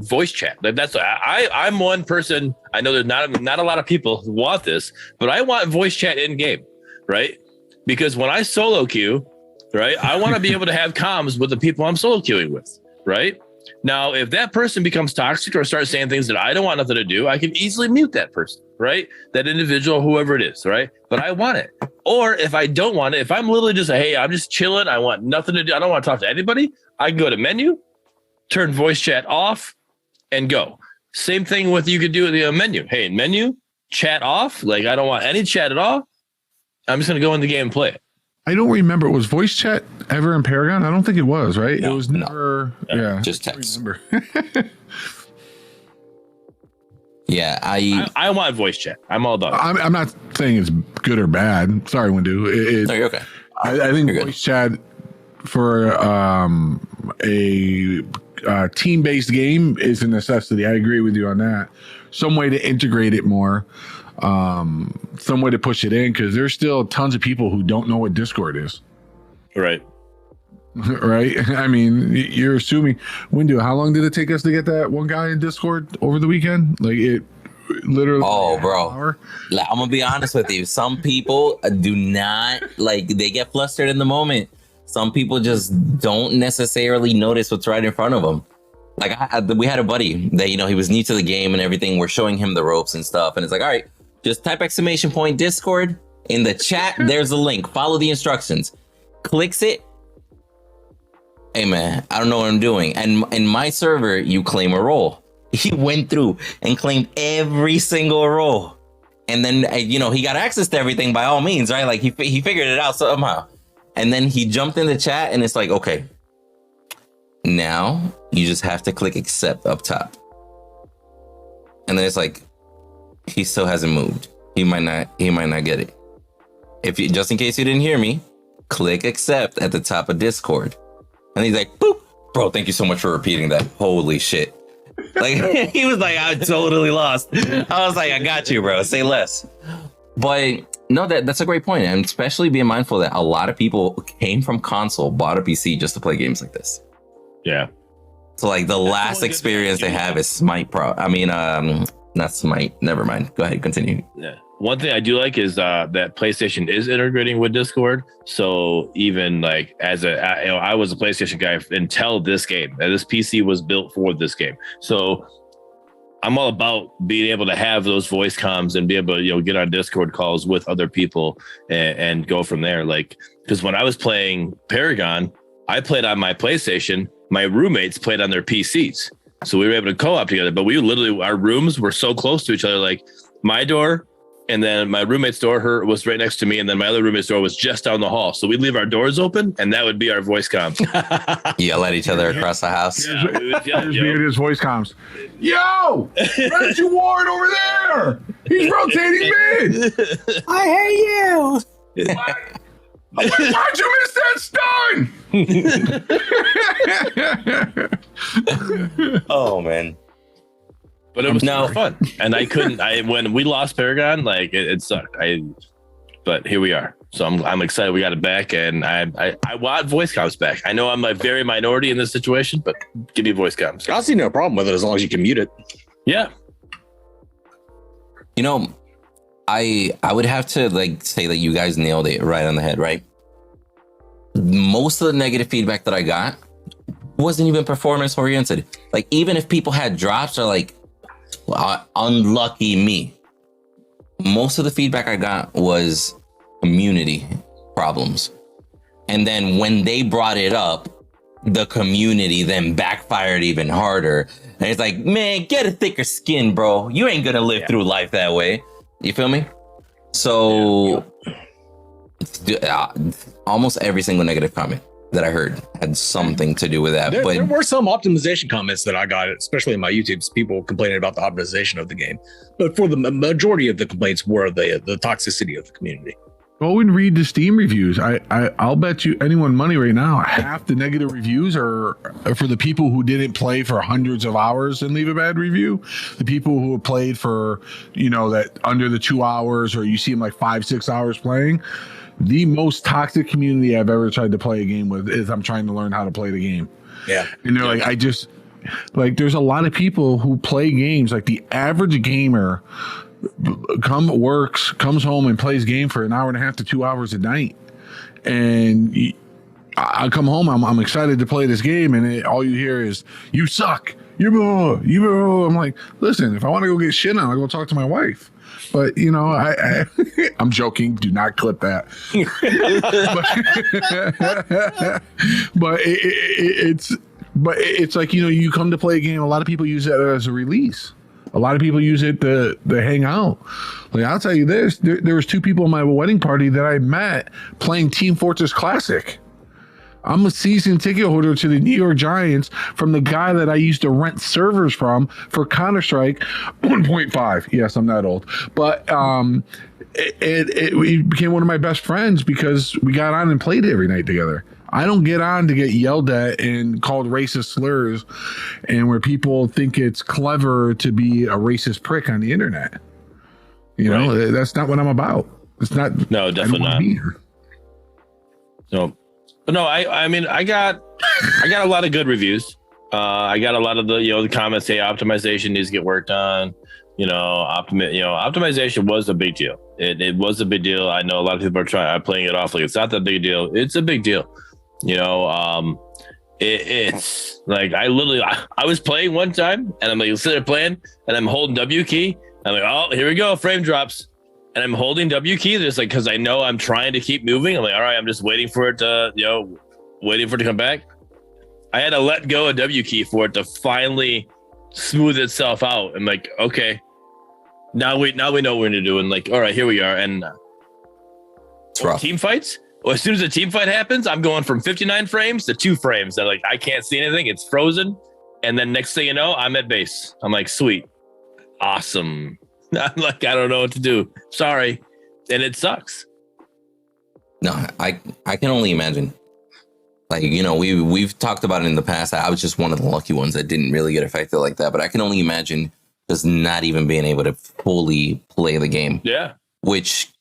C: voice chat. I'm one person. I know there's not a lot of people who want this, but I want voice chat in game, right? Because when I solo queue, right, I want to be able to have comms with the people I'm solo queuing with, right? Now, if that person becomes toxic or starts saying things that I don't want nothing to do, I can easily mute that person, right? That individual, whoever it is, right? But I want it. Or if I don't want it, if I'm literally just hey, I'm just chilling, I want nothing to do, I don't want to talk to anybody, I can go to menu, turn voice chat off, and go. Same thing with you could do with the menu. Hey, menu, chat off. Like I don't want any chat at all. I'm just gonna go in the game and play it.
D: I don't remember. Was voice chat ever in Paragon? I don't think it was, right?
B: No,
D: it was never.
B: No.
D: Yeah,
B: just text.
C: Yeah, I want voice chat. I'm all about it.
D: I'm not saying it's good or bad. Sorry, Windu.
B: No, you're okay.
D: I think voice chat for a team-based game is a necessity. I agree with you on that. Some way to integrate it more. Some way to push it in, because there's still tons of people who don't know what Discord is.
C: Right.
D: Right. I mean, you're assuming. Windu, how long did it take us to get that one guy in Discord over the weekend? Like it literally.
B: Oh, bro. Like, I'm gonna be honest with you. Some people do not they get flustered in the moment. Some people just don't necessarily notice what's right in front of them. Like we had a buddy that, he was new to the game and everything. We're showing him the ropes and stuff. And it's like, all right, just type ! Discord in the chat. There's a link. Follow the instructions. Clicks it. Hey man, I don't know what I'm doing. And in my server, you claim a role. He went through and claimed every single role. And then, he got access to everything by all means, right? Like he figured it out somehow. And then he jumped in the chat and it's like, okay, now you just have to click accept up top. And then it's like, he still hasn't moved. He might not get it. Just in case you didn't hear me, click accept at the top of Discord. And he's like, boop, bro, thank you so much for repeating that. Holy shit. Like he was like, I'm totally lost. I was like, I got you, bro. Say less. But no, that's a great point. And especially being mindful that a lot of people came from console, bought a PC just to play games like this.
C: Yeah.
B: So like the last experience they have is Smite Pro. I mean, not Smite. Never mind. Go ahead, continue.
C: Yeah. One thing I do like is that PlayStation is integrating with Discord. So even like I was a PlayStation guy until this game. And this PC was built for this game. So I'm all about being able to have those voice comms and be able to get on Discord calls with other people and go from there. Like, because when I was playing Paragon, I played on my PlayStation. My roommates played on their PCs. So we were able to co-op together. But we literally, our rooms were so close to each other. Like my door And then my roommate's door was right next to me. And then my other roommate's door was just down the hall. So we'd leave our doors open and that would be our voice comms.
B: Yell at each other across the house.
C: Yeah,
D: his voice comms. Yo, Reggie Ward over there. He's rotating mid.
B: I hate you.
D: Why'd you miss that stun?
B: Oh, man.
C: But it was super fun. And when we lost Paragon, like it sucked. But here we are. So I'm excited we got it back, and I want voice comms back. I know I'm a very minority in this situation, but give me voice comms.
A: I see no problem with it as long as you can mute it.
C: Yeah.
B: You know, I would have to say that you guys nailed it right on the head, right? Most of the negative feedback that I got wasn't even performance oriented. Like, even if people had drops, or like, unlucky me. Most of the feedback I got was community problems. And then when they brought it up, the community then backfired even harder. And it's like, man, get a thicker skin, bro. You ain't gonna live through life that way. You feel me? So almost every single negative comment that I heard had something to do with that.
A: There,
B: but
A: there were some optimization comments that I got, especially in my YouTubes, people complaining about the optimization of the game. But for the majority of the complaints were the toxicity of the community.
D: Go and read the Steam reviews. I'll bet you anyone money right now, half the negative reviews are for the people who didn't play for hundreds of hours and leave a bad review. The people who have played for, that under the 2 hours, or you see them like 5-6 hours playing. The most toxic community I've ever tried to play a game with is I'm trying to learn how to play the game.
A: Yeah.
D: And they're like, there's a lot of people who play games, like the average gamer comes home and plays game for an hour and a half to 2 hours a night. And I come home, I'm excited to play this game, and all you hear is, you suck. I'm like, listen, if I want to go get shit on, I'll go talk to my wife. But I'm joking. Do not clip that. but it's like, you come to play a game. A lot of people use that as a release. A lot of people use it to hang out. Like, I'll tell you this: there was 2 people in my wedding party that I met playing Team Fortress Classic. I'm a season ticket holder to the New York Giants from the guy that I used to rent servers from for Counter-Strike 1.5. Yes, I'm that old. But he became one of my best friends because we got on and played every night together. I don't get on to get yelled at and called racist slurs, and where people think it's clever to be a racist prick on the internet. That's not what I'm about. It's not.
C: No, definitely not. No. But no, I got a lot of good reviews. I got a lot of the comments say optimization needs to get worked on. Optimization was a big deal. It was a big deal. I know a lot of people are playing it off like it's not that big a deal. It's a big deal. It's like I was playing one time and I'm like sitting there playing and I'm holding W key. I'm like, oh, here we go, frame drops. And I'm holding W key just like, because I know I'm trying to keep moving. I'm like, all right, I'm just waiting for it to, come back. I had to let go of W key for it to finally smooth itself out. I'm like, okay, now we know what we're gonna do. And like, all right, here we are. And team fights. Well, as soon as a team fight happens, I'm going from 59 frames to 2 frames. I'm like, I can't see anything. It's frozen. And then next thing you know, I'm at base. I'm like, sweet, awesome. I'm like, I don't know what to do. Sorry. And it sucks.
B: No, I can only imagine. Like, we've talked about it in the past. I was just one of the lucky ones that didn't really get affected like that. But I can only imagine just not even being able to fully play the game.
C: Yeah.
B: Which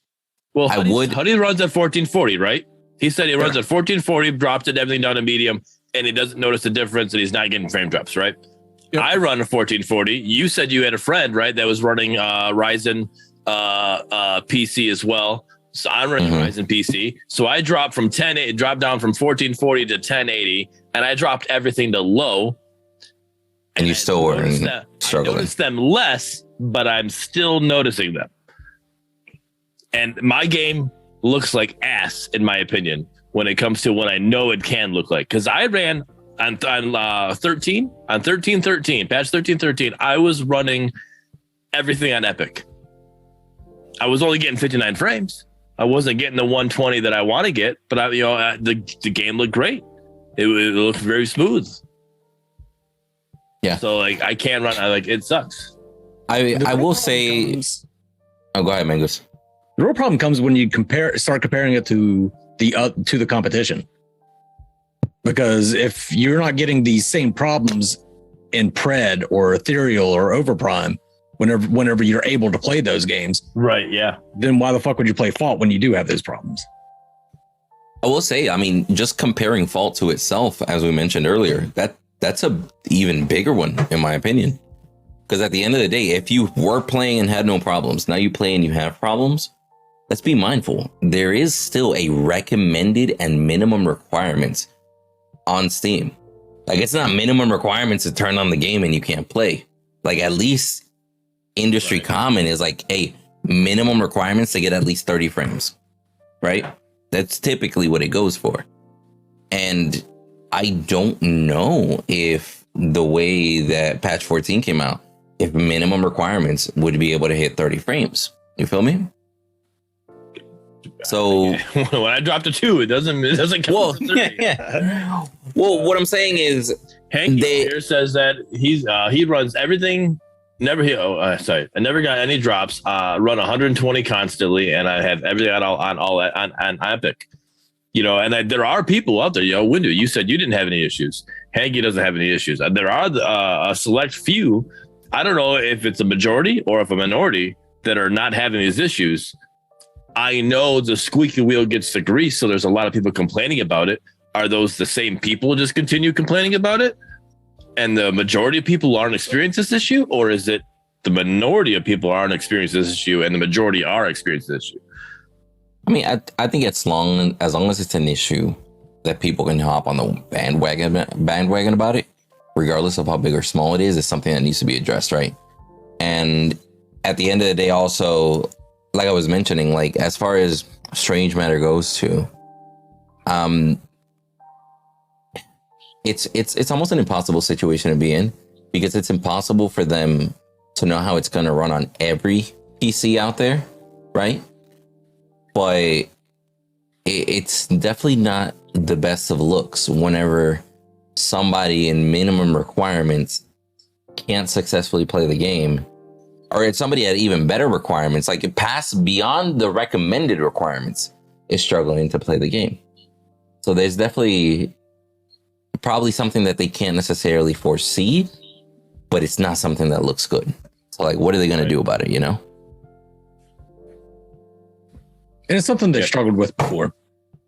C: Huddy runs at 1440, right? He said he runs at 1440, dropped it, everything down to medium, and he doesn't notice the difference, and he's not getting frame drops, right? Yep. I run a 1440. You said you had a friend, right, that was running Ryzen PC as well. So I'm running Ryzen PC. So I dropped down from 1440 to 1080, and I dropped everything to low.
B: And you still were struggling. I
C: noticed them less, but I'm still noticing them. And my game looks like ass, in my opinion, when it comes to what I know it can look like. Because I ran on 13, patch 13.13, I was running everything on Epic. I was only getting 59 frames. I wasn't getting the 120 that I want to get, but the game looked great. It looked very smooth.
B: Yeah.
C: So like I can't run. It sucks.
B: I will say. Oh, go ahead, Mangus.
A: The real problem comes when you start comparing it to the competition. Because if you're not getting these same problems in Pred or Ethereal or Overprime, whenever you're able to play those games,
C: right? Yeah.
A: Then why the fuck would you play Fault when you do have those problems?
B: I will say, I mean, just comparing Fault to itself, as we mentioned earlier, that's a even bigger one in my opinion. Because at the end of the day, if you were playing and had no problems, now you play and you have problems, let's be mindful. There is still a recommended and minimum requirements on Steam. Like, it's not minimum requirements to turn on the game and you can't play. Like, at least industry common is like, hey, minimum requirements to get at least 30 frames, right? That's typically what it goes for. And I don't know if the way that patch 14 came out, if minimum requirements would be able to hit 30 frames. You feel me? So
C: when I drop to 2, it doesn't count.
B: Well, yeah. Well, what I'm saying is,
C: Hank here says that he runs everything. I never got any drops. Run 120 constantly, and I have everything on Epic. And there are people out there. Windu, you said you didn't have any issues. Hanky doesn't have any issues. There are a select few. I don't know if it's a majority or if a minority that are not having these issues. I know the squeaky wheel gets the grease, so there's a lot of people complaining about it. Are those the same people just continue complaining about it? And the majority of people aren't experiencing this issue? Or is it the minority of people aren't experiencing this issue and the majority are experiencing this issue?
B: I mean, I think as long as it's an issue that people can hop on the bandwagon about it, regardless of how big or small it is, it's something that needs to be addressed, right? And at the end of the day, also, like I was mentioning, like as far as Strange Matter goes too, it's almost an impossible situation to be in, because it's impossible for them to know how it's going to run on every PC out there, right? But it's definitely not the best of looks whenever somebody in minimum requirements can't successfully play the game, or if somebody at even better requirements, like it passed beyond the recommended requirements, is struggling to play the game. So there's definitely probably something that they can't necessarily foresee, but it's not something that looks good. So like, what are they going to do about it, And
A: it's something they struggled with before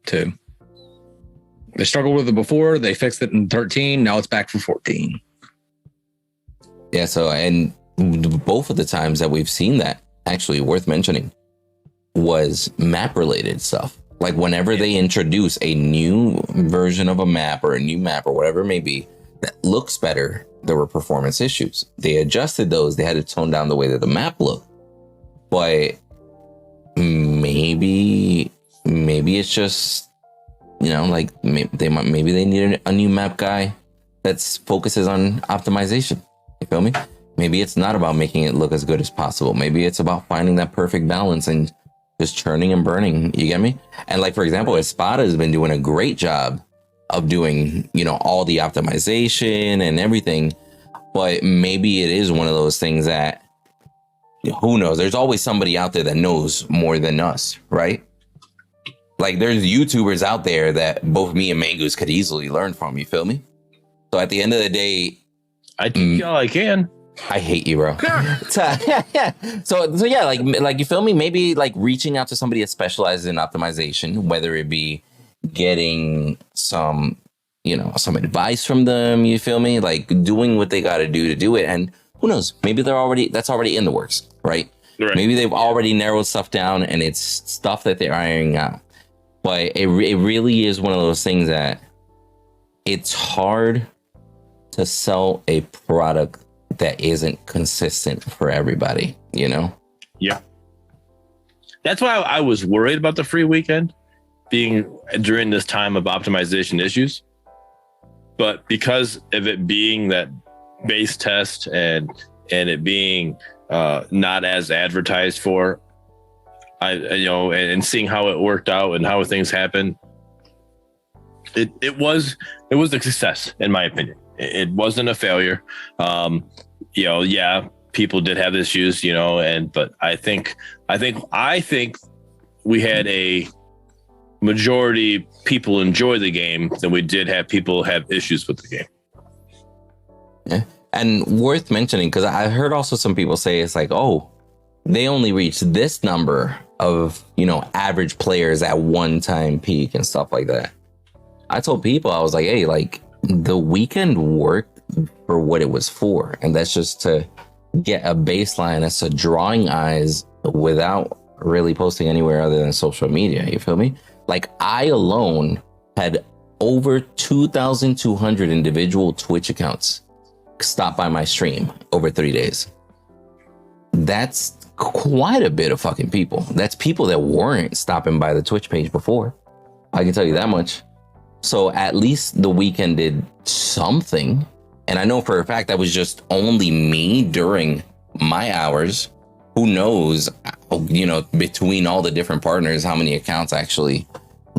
A: too. They struggled with it before. They fixed it in 13. Now it's back for 14.
B: Yeah. So, and both of the times that we've seen that, actually worth mentioning, was map related stuff. Like whenever they introduce a new version of a map or a new map or whatever it may be that looks better, there were performance issues. They adjusted those. They had to tone down the way that the map looked. But maybe it's just, like maybe they need a new map guy that focuses on optimization. You feel me? Maybe it's not about making it look as good as possible. Maybe it's about finding that perfect balance and just churning and burning. You get me? And like, for example, Espada has been doing a great job of doing, all the optimization and everything. But maybe it is one of those things that, who knows? There's always somebody out there that knows more than us, right? Like there's YouTubers out there that both me and Mangoose could easily learn from. You feel me? So at the end of the day,
C: I teach all I can.
B: I hate you, bro. So yeah, like you feel me? Maybe like reaching out to somebody that specializes in optimization, whether it be getting some advice from them. You feel me? Like doing what they got to do it. And who knows? Maybe that's already in the works, right? Maybe they've already narrowed stuff down and it's stuff that they're ironing out. But it really is one of those things that it's hard to sell a product that isn't consistent for everybody,
C: Yeah. That's why I was worried about the free weekend being during this time of optimization issues. But because of it being that base test and it being not as advertised for, and seeing how it worked out and how things happened, it was a success in my opinion. It wasn't a failure. People did have issues, but I think we had a majority people enjoy the game than we did have people have issues with the game.
B: Yeah. And worth mentioning, because I heard also some people say it's like, oh, they only reached this number of, average players at one time peak and stuff like that. I told people, I was like, hey, like the weekend worked for what it was for. And that's just to get a baseline as to drawing eyes without really posting anywhere other than social media. You feel me? Like I alone had over 2,200 individual Twitch accounts stop by my stream over 3 days. That's quite a bit of fucking people. That's people that weren't stopping by the Twitch page before. I can tell you that much. So at least the weekend did something. And I know for a fact that was just only me during my hours. Who knows, between all the different partners, how many accounts actually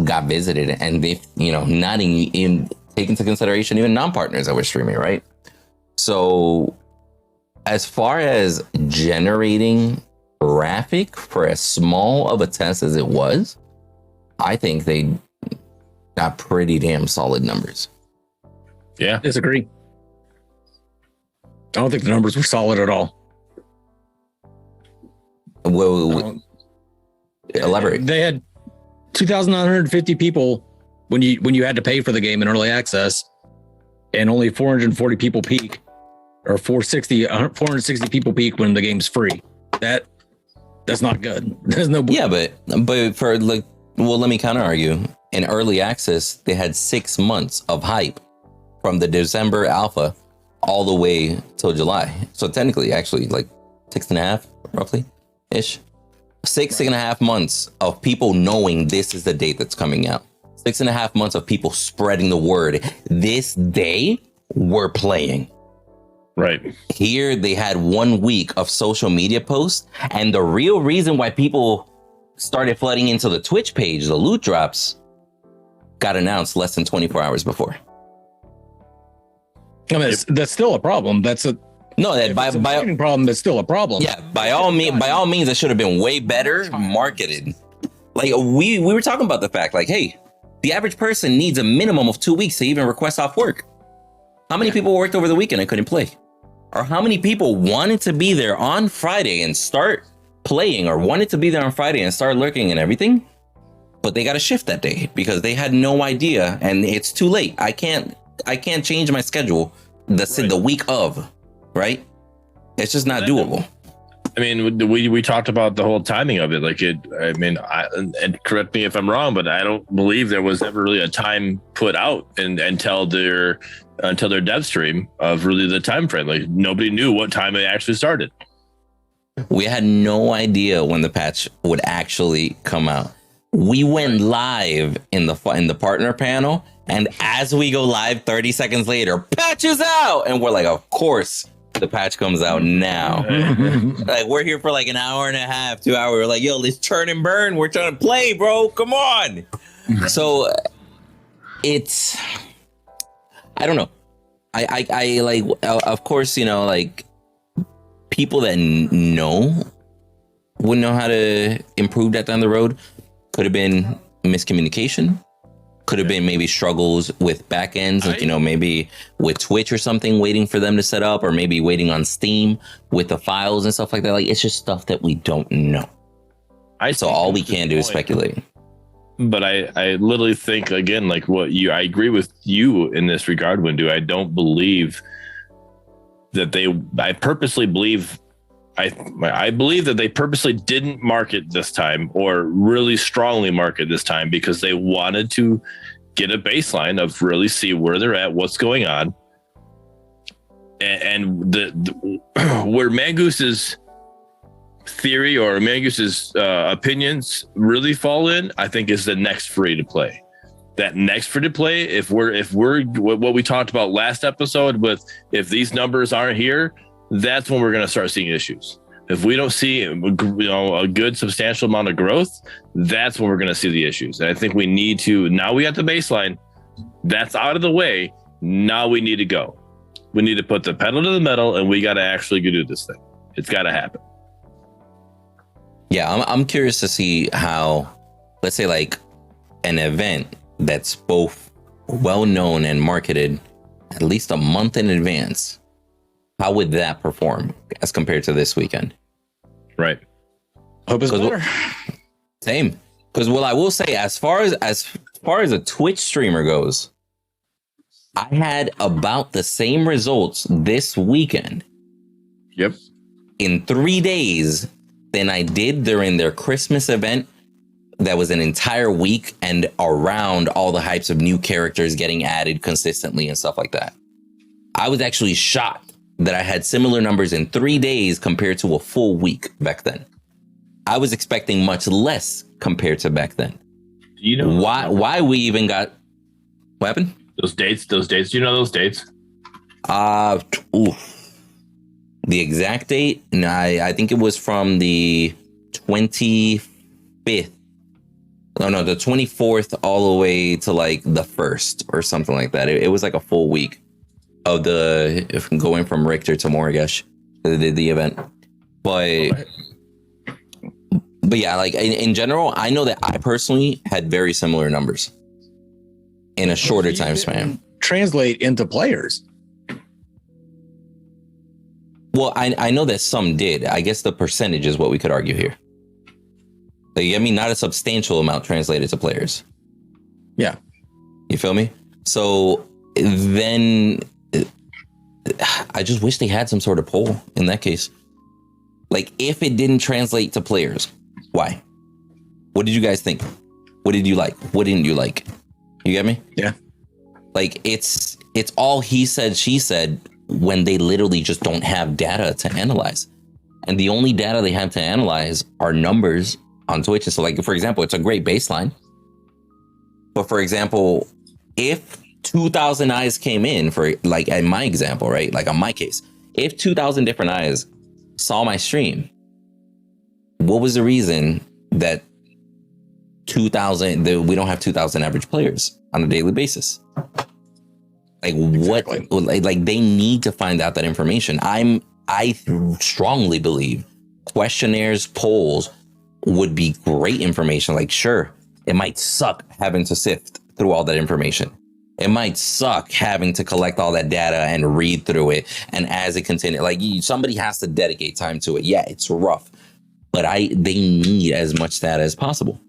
B: got visited. And they, not in take into consideration even non-partners that were streaming, right? So as far as generating traffic for as small of a test as it was, I think they got pretty damn solid numbers.
C: Yeah.
A: Disagree. I don't think the numbers were solid at all.
B: Well, elaborate.
A: They had 2,950 people when you had to pay for the game in early access, and only 440 people peak, or 460 people peak when the game's free. That's not good. There's no.
B: Yeah, but for like, well, let me counter argue. In early access, they had 6 months of hype from the December alpha all the way till July. So technically, actually, like 6.5 roughly ish. 6.5 months of people knowing this is the date that's coming out. 6.5 months of people spreading the word. This day we're playing.
C: Right.
B: Here they had 1 week of social media posts, and the real reason why people started flooding into the Twitch page, the loot drops, got announced less than 24 hours before.
A: I mean, that's still a problem. That's a
B: no. That by
A: problem. That's still a problem.
B: Yeah. By all means, it should have been way better marketed. Like we were talking about the fact, like, hey, the average person needs a minimum of 2 weeks to even request off work. How many people worked over the weekend and couldn't play? Or how many people wanted to be there on Friday and start playing, or wanted to be there on Friday and start lurking and everything, but they got a shift that day because they had no idea, and it's too late. I can't change my schedule the week of, right? It's just not doable.
C: I mean, we talked about the whole timing of it. Like and correct me if I'm wrong, but I don't believe there was ever really a time put out until their dev stream of really the time frame. Like nobody knew what time it actually started.
B: We had no idea when the patch would actually come out. We went live in the partner panel, and as we go live 30 seconds later, patch is out, and we're like, of course the patch comes out now. Like we're here for like an hour and a half, 2 hours. We're like, yo, let's turn and burn. We're trying to play, bro. Come on. So it's, I don't know. I like, of course, like people that wouldn't know how to improve that down the road. Could have been miscommunication. Could have been maybe struggles with backends, like, maybe with Twitch or something, waiting for them to set up, or maybe waiting on Steam with the files and stuff like that. Like, it's just stuff that we don't know. So all we can do is speculate.
C: But I literally think, again, like I agree with you in this regard, Windu. I don't believe that I purposely believe I believe that they purposely didn't market this time, or really strongly market this time, because they wanted to get a baseline of really see where they're at, what's going on. And where Mangoose's theory or Mangoose's opinions really fall in, I think, is the next free to play. That next free to play, if we're what we talked about last episode with, if these numbers aren't here, that's when we're going to start seeing issues. If we don't see a good substantial amount of growth, that's when we're going to see the issues. And I think we need to, now we got the baseline, that's out of the way. Now we need to go. We need to put the pedal to the metal, and we got to actually go do this thing. It's got to happen.
B: Yeah, I'm curious to see how, let's say, like an event that's both well known and marketed at least a month in advance, how would that perform as compared to this weekend?
C: Right.
A: Hope it's better.
B: Same. Because what I will say, as far as a Twitch streamer goes, I had about the same results this weekend.
C: Yep.
B: In 3 days than I did during their Christmas event. That was an entire week and around all the hypes of new characters getting added consistently and stuff like that. I was actually shocked that I had similar numbers in 3 days compared to a full week back then. I was expecting much less compared to back then.
C: Do you know
B: why we even got what happened?
C: Those dates. Do you know those dates?
B: The exact date? No, I think it was from the 25th. No, the 24th all the way to like the 1st or something like that. It was like a full week of going from Richter to Morgash, the event. But yeah, like in general, I know that I personally had very similar numbers in a shorter time span.
A: Translate into players.
B: Well, I know that some did. I guess the percentage is what we could argue here. Like, I mean, not a substantial amount translated to players.
A: Yeah.
B: You feel me? So then I just wish they had some sort of poll in that case. Like, if it didn't translate to players, why? What did you guys think? What did you like? What didn't you like? You get me?
A: Yeah.
B: Like, it's all he said, she said, when they literally just don't have data to analyze. And the only data they have to analyze are numbers on Twitch. And so, like, for example, it's a great baseline. But for example, if 2,000 eyes came in for, like, in my example, right? Like on my case, if 2,000 different eyes saw my stream, what was the reason that we don't have 2,000 average players on a daily basis? Like, exactly. What? Like they need to find out that information. I strongly believe questionnaires, polls would be great information. Like, sure, it might suck having to sift through all that information. It might suck having to collect all that data and read through it. And as it continues, like, somebody has to dedicate time to it. Yeah, it's rough, but they need as much data as possible.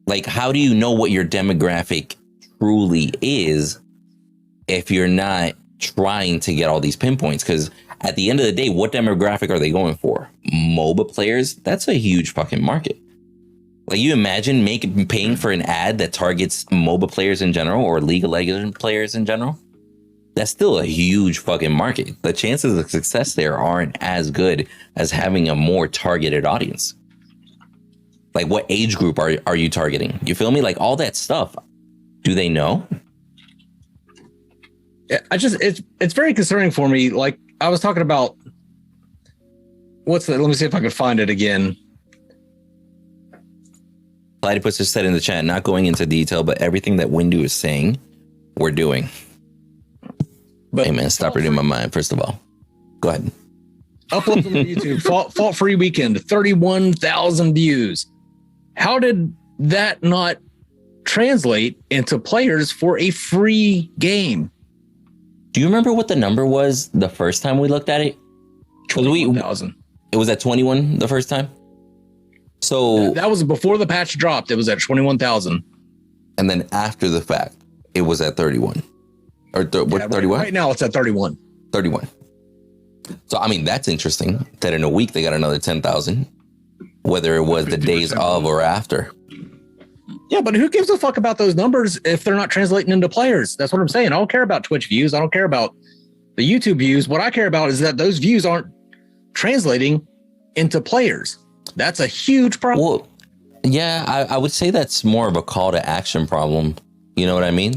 B: Like, how do you know what your demographic truly is if you're not trying to get all these pinpoints? Because at the end of the day, what demographic are they going for? MOBA players? That's a huge fucking market. Like, you imagine paying for an ad that targets MOBA players in general or League of Legends players in general? That's still a huge fucking market. The chances of success there aren't as good as having a more targeted audience. Like, what age group are you targeting? You feel me? Like, all that stuff. Do they know?
A: It's very concerning for me. Like, I was talking about, let me see if I can find it again.
B: Platypus just said in the chat, not going into detail, but everything that Windu is saying, we're doing. But hey man, stop reading my mind, first of all. Go ahead.
A: Uploads on YouTube. Fault Free Weekend, 31,000 views. How did that not translate into players for a free game?
B: Do you remember what the number was the first time we looked at it?
A: 21,000.
B: It was at 21 the first time? So
A: that was before the patch dropped. It was at 21,000.
B: And then after the fact, it was at 31. Or 31?
A: Right now it's at 31.
B: 31. So, I mean, that's interesting that in a week they got another 10,000, whether it was the days of or after.
A: Yeah, but who gives a fuck about those numbers if they're not translating into players? That's what I'm saying. I don't care about Twitch views. I don't care about the YouTube views. What I care about is that those views aren't translating into players. That's a huge problem.
B: Well, yeah, I would say that's more of a call to action problem. You know what I mean?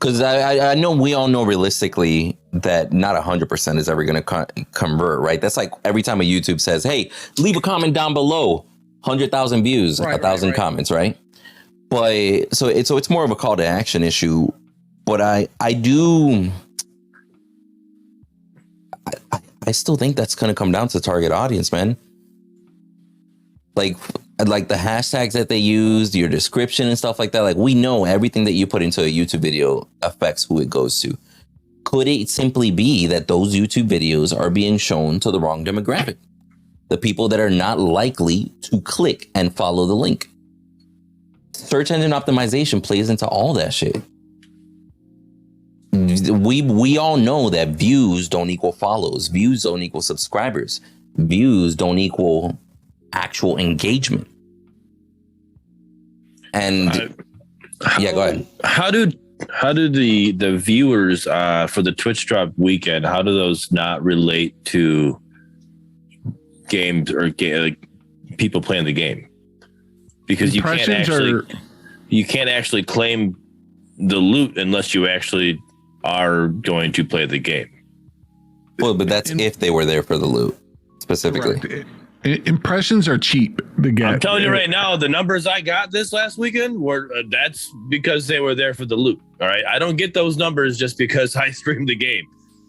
B: Because I know we all know realistically that not 100% is ever going to convert, right? That's like every time a YouTube says, hey, leave a comment down below, 100,000 views, 1,000 comments, right? But so it's more of a call to action issue. But I still think that's going to come down to target audience, man. Like the hashtags that they used, your description and stuff like that. Like, we know everything that you put into a YouTube video affects who it goes to. Could it simply be that those YouTube videos are being shown to the wrong demographic? The people that are not likely to click and follow the link. Search engine optimization plays into all that shit. We all know that views don't equal follows. Views don't equal subscribers. Views don't equal actual engagement. And go ahead.
C: How do the viewers for the Twitch drop weekend, how do those not relate to games or like people playing the game? Because you can't actually claim the loot unless you actually are going to play the game.
B: Well, but that's if they were there for the loot specifically.
D: Correct. Impressions are cheap to get.
C: I'm telling you right now, the numbers I got this last weekend were that's because they were there for the loot. All right, I don't get those numbers just because I streamed the game.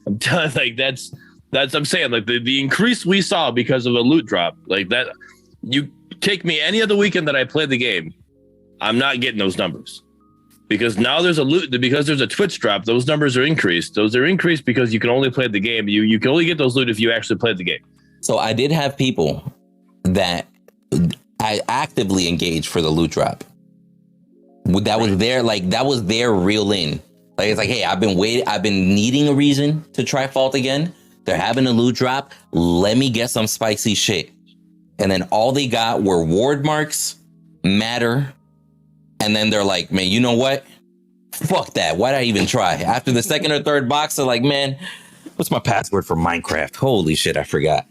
C: I'm telling, like that's I'm saying, like the increase we saw because of a loot drop, like that. You take me any other weekend that I played the game, I'm not getting those numbers because now there's a loot, because there's a Twitch drop. Those numbers are increased. Those are increased because you can only play the game. You can only get those loot if you actually played the game.
B: So I did have people that I actively engaged for the loot drop. That was their real in. Like, it's like, hey, I've been needing a reason to try Fault again. They're having a loot drop. Let me get some spicy shit. And then all they got were ward marks, matter. And then they're like, man, you know what? Fuck that. Why'd I even try? After the second or third box, they're like, man, what's my password for Minecraft? Holy shit, I forgot.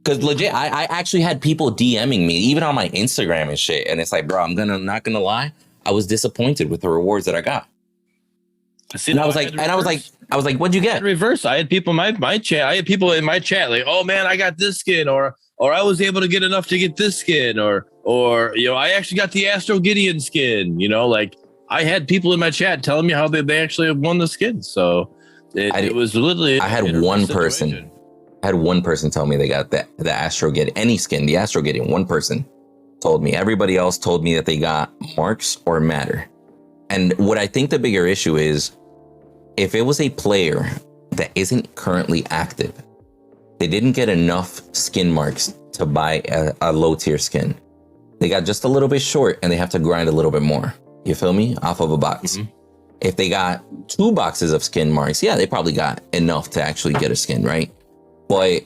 B: Because legit, I actually had people DMing me, even on my Instagram and shit. And it's like, bro, not gonna lie, I was disappointed with the rewards that I got. And I was like, what'd you get?
C: Reverse. I had people in my chat. I had people in my chat like, oh man, I got this skin, or I was able to get enough to get this skin, or I actually got the Astro Gideon skin. Like I had people in my chat telling me how they actually won the skin. So it was literally.
B: I had one person. I had one person tell me they got the Astro Gideon, any skin, the Astro Gideon. One person told me. Everybody else told me that they got marks or matter. And what I think the bigger issue is, if it was a player that isn't currently active, they didn't get enough skin marks to buy a low tier skin. They got just a little bit short and they have to grind a little bit more. You feel me? Off of a box. Mm-hmm. If they got 2 boxes of skin marks, yeah, they probably got enough to actually get a skin, right? But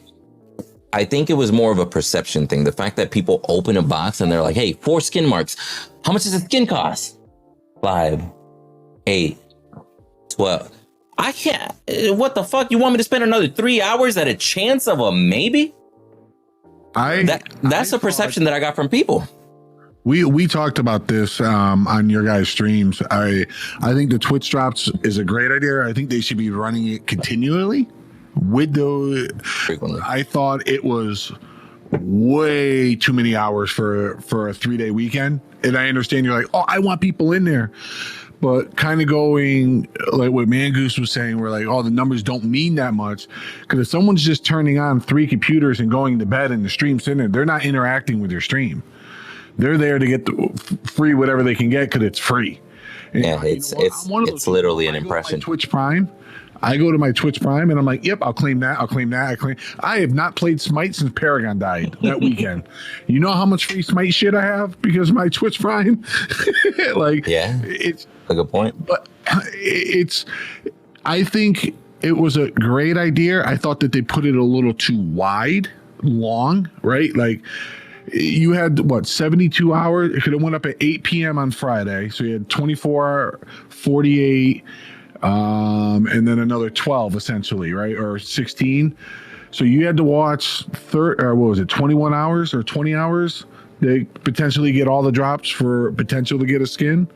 B: I think it was more of a perception thing. The fact that people open a box and they're like, hey, 4 skin marks. How much does a skin cost? 5, 8, 12. I can't. What the fuck? You want me to spend another 3 hours at a chance of a maybe? That's the perception that I got from people.
D: We talked about this on your guys' streams. I think the Twitch drops is a great idea. I think they should be running it continually.
B: Frequently.
D: I thought it was way too many hours for a 3-day weekend. And I understand you're like, oh, I want people in there. But kind of going like what Mangoose was saying, where like, oh, the numbers don't mean that much. Because if someone's just turning on 3 computers and going to bed and the stream's in there, they're not interacting with your stream. They're there to get the free whatever they can get because it's free. And
B: yeah, it's literally an impression.
D: Twitch Prime. I go to my Twitch Prime and I'm like, yep, I'll claim that. I have not played Smite since Paragon died that weekend. You know how much free Smite shit I have because of my Twitch Prime?
B: It's a good point.
D: But I think it was a great idea. I thought that they put it a little too long, right? Like you had 72 hours. It could have went up at 8 p.m. on Friday. So you had 24, 48, and then another 12 essentially, right? Or 16. So you had to watch 21 hours or 20 hours. They potentially get all the drops for potential to get a skin.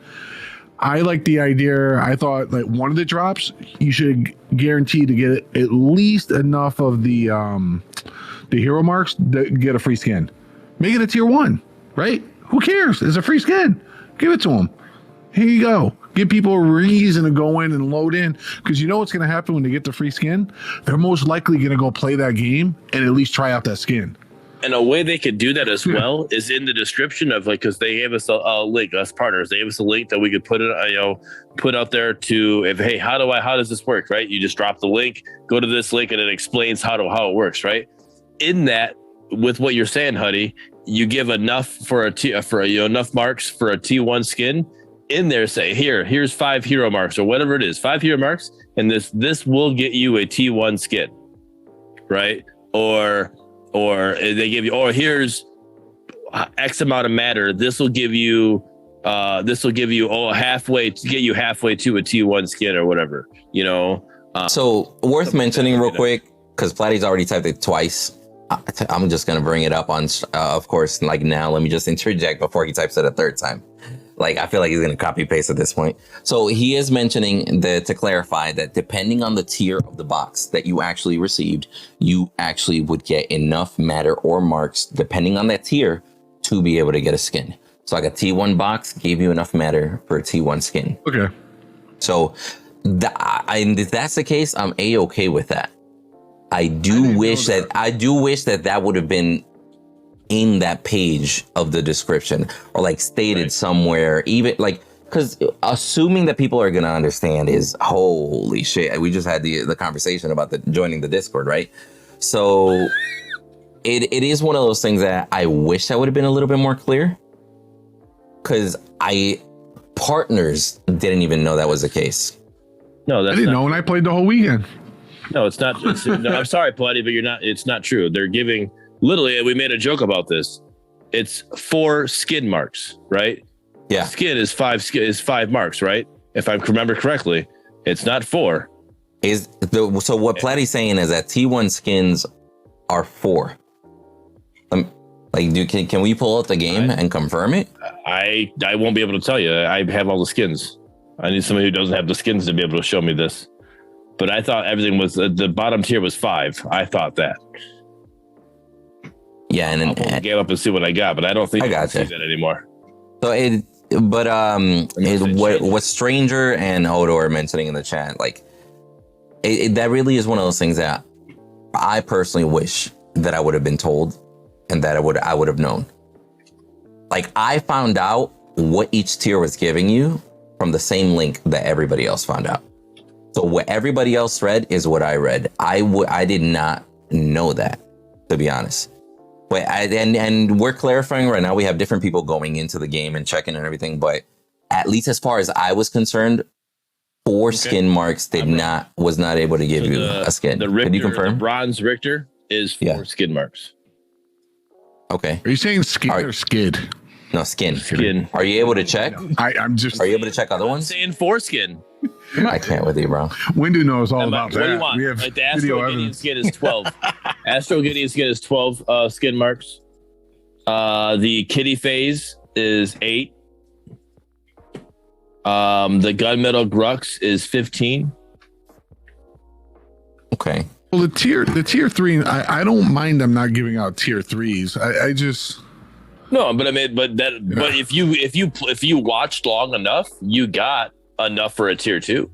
D: I like the idea. I thought like one of the drops, you should guarantee to get at least enough of the hero marks to get a free skin. Make it a tier 1, right? Who cares? It's a free skin. Give it to them. Here you go. Give people a reason to go in and load in, because you know what's going to happen when they get the free skin? They're most likely going to go play that game and at least try out that skin.
C: And a way they could do that as well is in the description of like, because they gave us a link, us partners, they gave us a link that we could put it, put out there to, if, hey, how does this work, right? You just drop the link, go to this link, and it explains how it works, right? In that, with what you're saying, Huddy, you give enough for enough marks for a T1 skin. In there, say here's 5 hero marks or whatever it is, 5 hero marks, and this will get you a T1 skin, right? Or they give you, here's X amount of matter. This will give you halfway to get you halfway to a T1 skin or whatever, So
B: worth mentioning real quick, because Platty's already typed it twice. I'm just gonna bring it up on, of course, like now. Let me just interject before he types it a third time. Like, I feel like he's going to copy paste at this point. So he is mentioning to clarify that depending on the tier of the box that you actually received, you actually would get enough matter or marks, depending on that tier, to be able to get a skin. So like a T1 box gave you enough matter for a T1 skin.
D: Okay.
B: So if that's the case, I'm A-okay with that. I do wish that would have been in that page of the description, or like stated somewhere, even like, because assuming that people are going to understand is, holy shit, we just had the conversation about joining the Discord, right? So it is one of those things that I wish I would have been a little bit more clear, because partners didn't even know that was the case.
C: No,
D: I didn't know when I played the whole weekend.
C: No, it's not. No, I'm sorry, Platty, but it's not true. They're giving, literally, we made a joke about this. It's 4 skin marks, right?
B: Yeah.
C: Skin is 5 marks, right? If I remember correctly, it's not 4.
B: So what Platty's saying is that T1 skins are 4. Can we pull out the game and confirm it?
C: I won't be able to tell you. I have all the skins. I need somebody who doesn't have the skins to be able to show me this. But I thought everything was, the bottom tier was 5. I thought that.
B: Yeah, and
C: I'll pull the game up and see what I got, but I don't think I can see that anymore.
B: So what Stranger and Hodor are mentioning in the chat, like that really is one of those things that I personally wish that I would have been told, and that I would have known. Like, I found out what each tier was giving you from the same link that everybody else found out. So what everybody else read is what I read. I did not know that, to be honest. But and we're clarifying right now. We have different people going into the game and checking and everything. But at least as far as I was concerned, 4 skin marks was not able to give you a skin. Can you confirm?
C: The bronze Richter is 4 skin marks.
B: Okay.
D: Are you saying skin or skid?
B: No, skin. Are you able to check?
D: I'm just.
B: Are you able to check other ones?
C: Saying 4 skin.
B: I can't with you, bro.
D: Windu knows all about that.
C: What do you want?
D: We have
C: like the Astro Gideon skin is 12. Astro Gideon skin is 12 skin marks. The Kitty Phase is 8. The Gunmetal Grux is 15.
B: Okay.
D: Well, the tier 3, I don't mind them not giving out tier 3s. I just.
C: No, but I mean, but if you watched long enough, you got enough for a tier 2.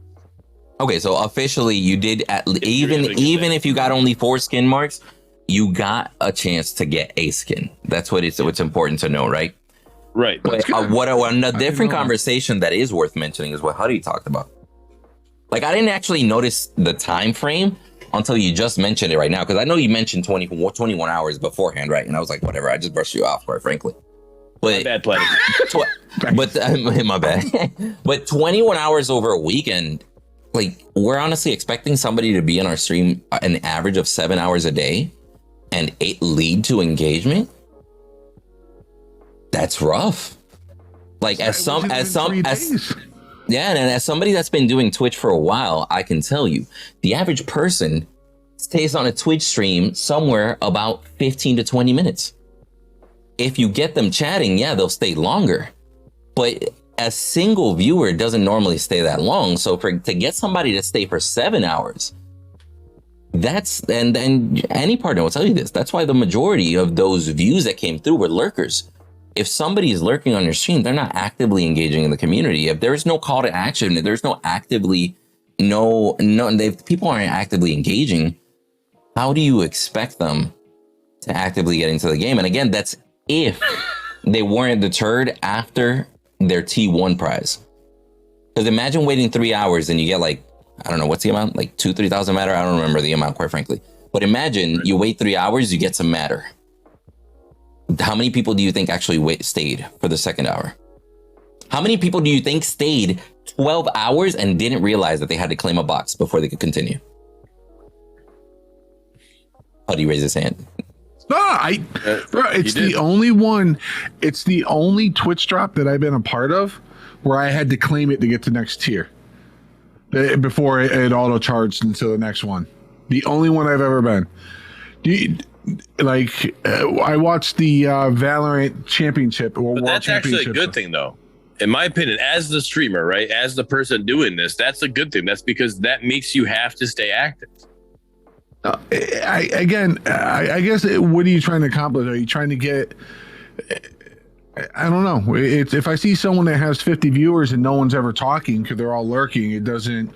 B: Okay, so officially you did even if you got only 4 skin marks, you got a chance to get a skin. That's what's important to know, right?
C: Right.
B: But a different conversation that is worth mentioning is what Huddy talked about. Like, I didn't actually notice the time frame until you just mentioned it right now, because I know you mentioned 21 hours beforehand, right? And I was like, whatever, I just brushed you off, quite frankly. But
C: my bad, Platty.
B: My bad. But 21 hours over a weekend, like, we're honestly expecting somebody to be in our stream an average of 7 hours a day and it lead to engagement. That's rough. Like, and as somebody that's been doing Twitch for a while, I can tell you the average person stays on a Twitch stream somewhere about 15 to 20 minutes. If you get them chatting, yeah, they'll stay longer. But a single viewer doesn't normally stay that long. So to get somebody to stay for 7 hours, and any partner will tell you this. That's why the majority of those views that came through were lurkers. If somebody is lurking on your stream, they're not actively engaging in the community. If there's no call to action, if there's no actively, if people aren't actively engaging, how do you expect them to actively get into the game? And again, that's if they weren't deterred after their T1 prize. Because imagine waiting 3 hours and you get like, I don't know, what's the amount? Like 2,000-3,000 matter? I don't remember the amount, quite frankly. But imagine you wait 3 hours, you get some matter. How many people do you think actually stayed for the second hour? How many people do you think stayed 12 hours and didn't realize that they had to claim a box before they could continue? How do you raise his hand?
D: No, it's the only one. It's the only Twitch drop that I've been a part of where I had to claim it to get to next tier before it auto charged into the next one. The only one I've ever been. I watched the Valorant Championship.
C: But that's actually a good thing, though. In my opinion, as the streamer, right, as the person doing this, that's a good thing. That's because that makes you have to stay active.
D: I guess what are you trying to accomplish? Are you trying to get? I don't know. It's if I see someone that has 50 viewers and no one's ever talking because they're all lurking, it doesn't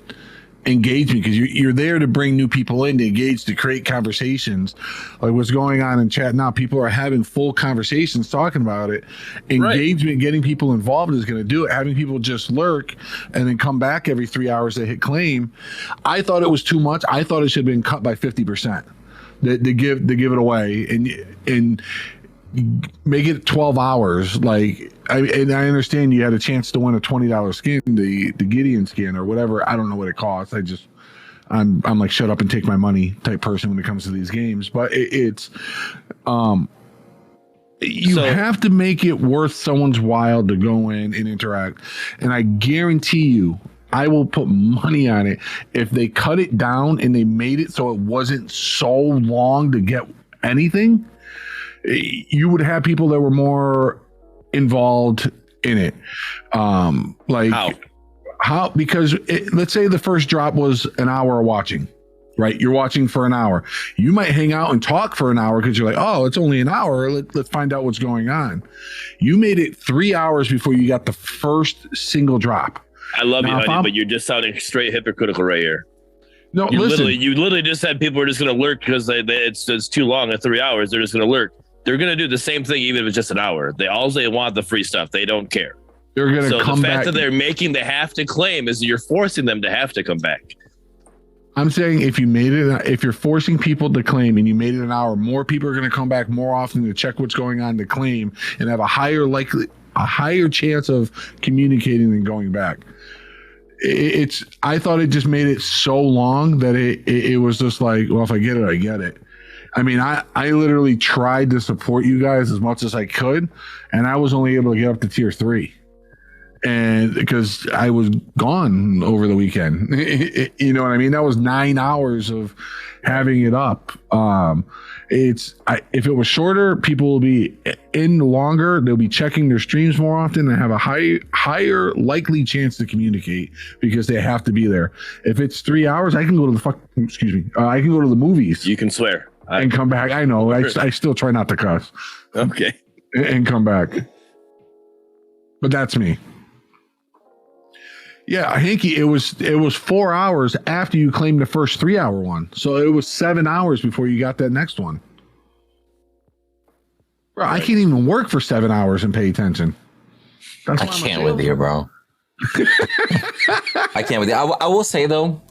D: engage me, because you're there to bring new people in, to engage, to create conversations. Like what's going on in chat now, people are having full conversations talking about it. Engagement, getting people involved is going to do it. Having people just lurk and then come back every 3 hours to hit claim, I thought it was too much. I thought it should have been cut by 50% to give it away and make it 12 hours. Like I understand you had a chance to win a $20 skin, the Gideon skin or whatever. I don't know what it costs. I'm like, shut up and take my money type person when it comes to these games. But you have to make it worth someone's while to go in and interact. And I guarantee you, I will put money on it. If they cut it down and they made it so it wasn't so long to get anything, you would have people that were more involved in it. How? Because let's say the first drop was an hour of watching, right? You're watching for an hour. You might hang out and talk for an hour because you're like, oh, it's only an hour. Let's find out what's going on. You made it 3 hours before you got the first single drop.
C: I love you, honey, but you're just sounding straight hypocritical right here.
D: No,
C: you
D: listen.
C: literally just said people are just going to lurk because it's too long at 3 hours. They're just going to lurk. They're going to do the same thing even if it's just an hour. They want the free stuff. They don't care.
D: They're going to come back. So the fact
C: that they have to claim is you're forcing them to have to come back.
D: I'm saying if you're forcing people to claim and you made it an hour, more people are going to come back more often to check what's going on to claim and have a higher chance of communicating than going back. I thought it just made it so long that it was just like, well, if I get it, I get it. I mean, I literally tried to support you guys as much as I could, and I was only able to get up to tier 3, and because I was gone over the weekend. You know what I mean? That was 9 hours of having it up. If it was shorter, people will be in longer. They'll be checking their streams more often and have a higher likely chance to communicate because they have to be there. If it's 3 hours, I can go to I can go to the movies.
C: You can swear.
D: And come back. I know. I still try not to cuss.
C: Okay.
D: And come back. But that's me. Yeah, Hanky, it was 4 hours after you claimed the first 3 hour one. So it was 7 hours before you got that next one. Bro, I can't even work for 7 hours and pay attention.
B: I can't with you, bro. I can't with you. I will say, though,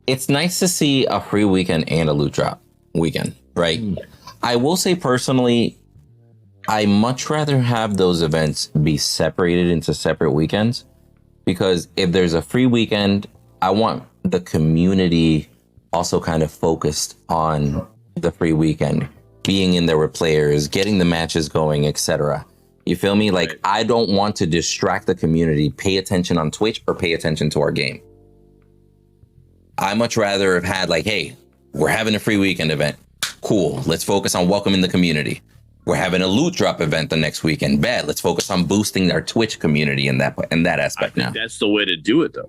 B: it's nice to see a free weekend and a loot drop weekend, right? I will say personally, I much rather have those events be separated into separate weekends, because if there's a free weekend, I want the community also kind of focused on the free weekend, being in there with players, getting the matches going, etc. You feel me? Like, I don't want to distract the community, pay attention on Twitch or pay attention to our game. I much rather have had like, hey, we're having a free weekend event. Cool. Let's focus on welcoming the community. We're having a loot drop event the next weekend. Bad. Let's focus on boosting our Twitch community in that aspect.
C: I think that's the way to do it, though.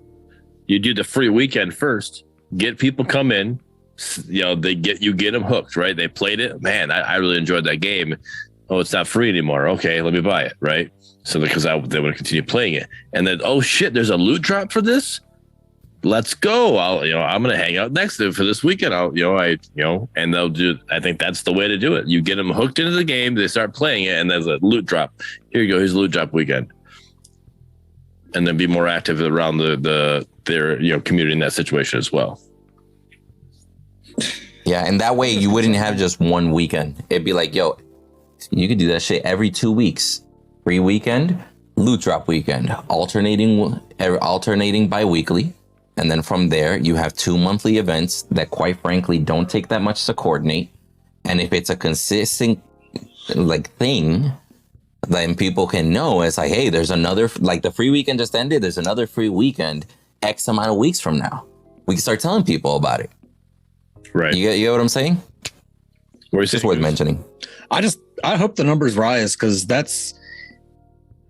C: You do the free weekend first. Get people come in. They get them hooked, right? They played it. Man, I really enjoyed that game. Oh, it's not free anymore. Okay, let me buy it, right? So because they want to continue playing it, and then oh shit, there's a loot drop for this. Let's go. I'm gonna hang out next to it for this weekend. And they'll do. I think that's the way to do it. You get them hooked into the game. They start playing it, and there's a loot drop. Here you go. Here's a loot drop weekend, and then be more active around their community in that situation as well.
B: Yeah, and that way you wouldn't have just one weekend. It'd be like, yo, you could do that shit every 2 weeks. Free weekend, loot drop weekend, alternating bi-weekly. And then from there, you have 2 monthly events that quite frankly don't take that much to coordinate. And if it's a consistent thing, then people can know it's like, hey, there's another, the free weekend just ended. There's another free weekend X amount of weeks from now. We can start telling people about it.
C: Right.
B: You get what I'm saying?
C: It's
B: worth mentioning.
A: I hope the numbers rise because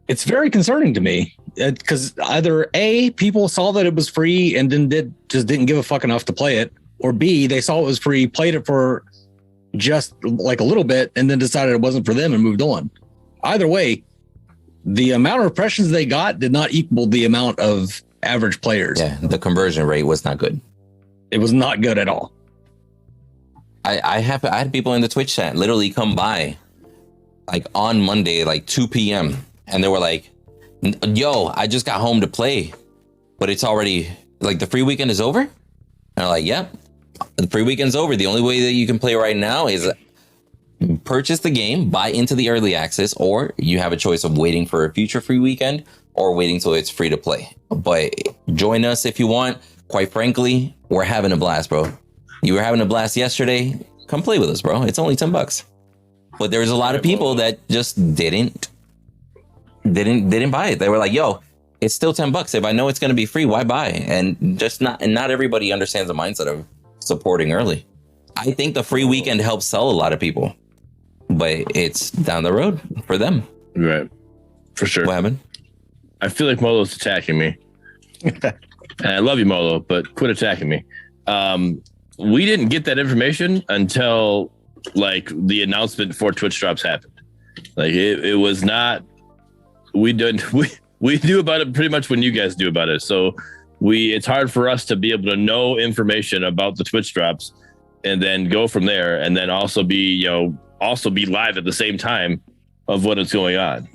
A: it's very concerning to me. Because either A, people saw that it was free and then didn't give a fuck enough to play it, or B, they saw it was free, played it for just like a little bit, and then decided it wasn't for them and moved on. Either way, the amount of impressions they got did not equal the amount of average players.
B: Yeah, the conversion rate was not good.
A: It was not good at all.
B: I had people in the Twitch chat literally come by on Monday, 2 p.m. and they were like, yo, I just got home to play, but it's already the free weekend is over. And I'm like, yep, the free weekend's over. The only way that you can play right now is purchase the game, buy into the early access, or you have a choice of waiting for a future free weekend or waiting till it's free to play. But join us if you want. Quite frankly, we're having a blast, bro. You were having a blast yesterday. Come play with us, bro. It's only $10. But there's a lot of people that just didn't buy it. They were like, yo, it's still $10. If I know it's going to be free, why buy? And not everybody understands the mindset of supporting early. I think the free weekend helps sell a lot of people, but it's down the road for them.
C: Right. For sure.
B: What happened?
C: I feel like Molo's attacking me. And I love you, Molo, but quit attacking me. We didn't get that information until the announcement for Twitch drops happened. It was not. We knew about it pretty much when you guys knew about it. So it's hard for us to be able to know information about the Twitch drops and then go from there, and then also be live at the same time of what is going on.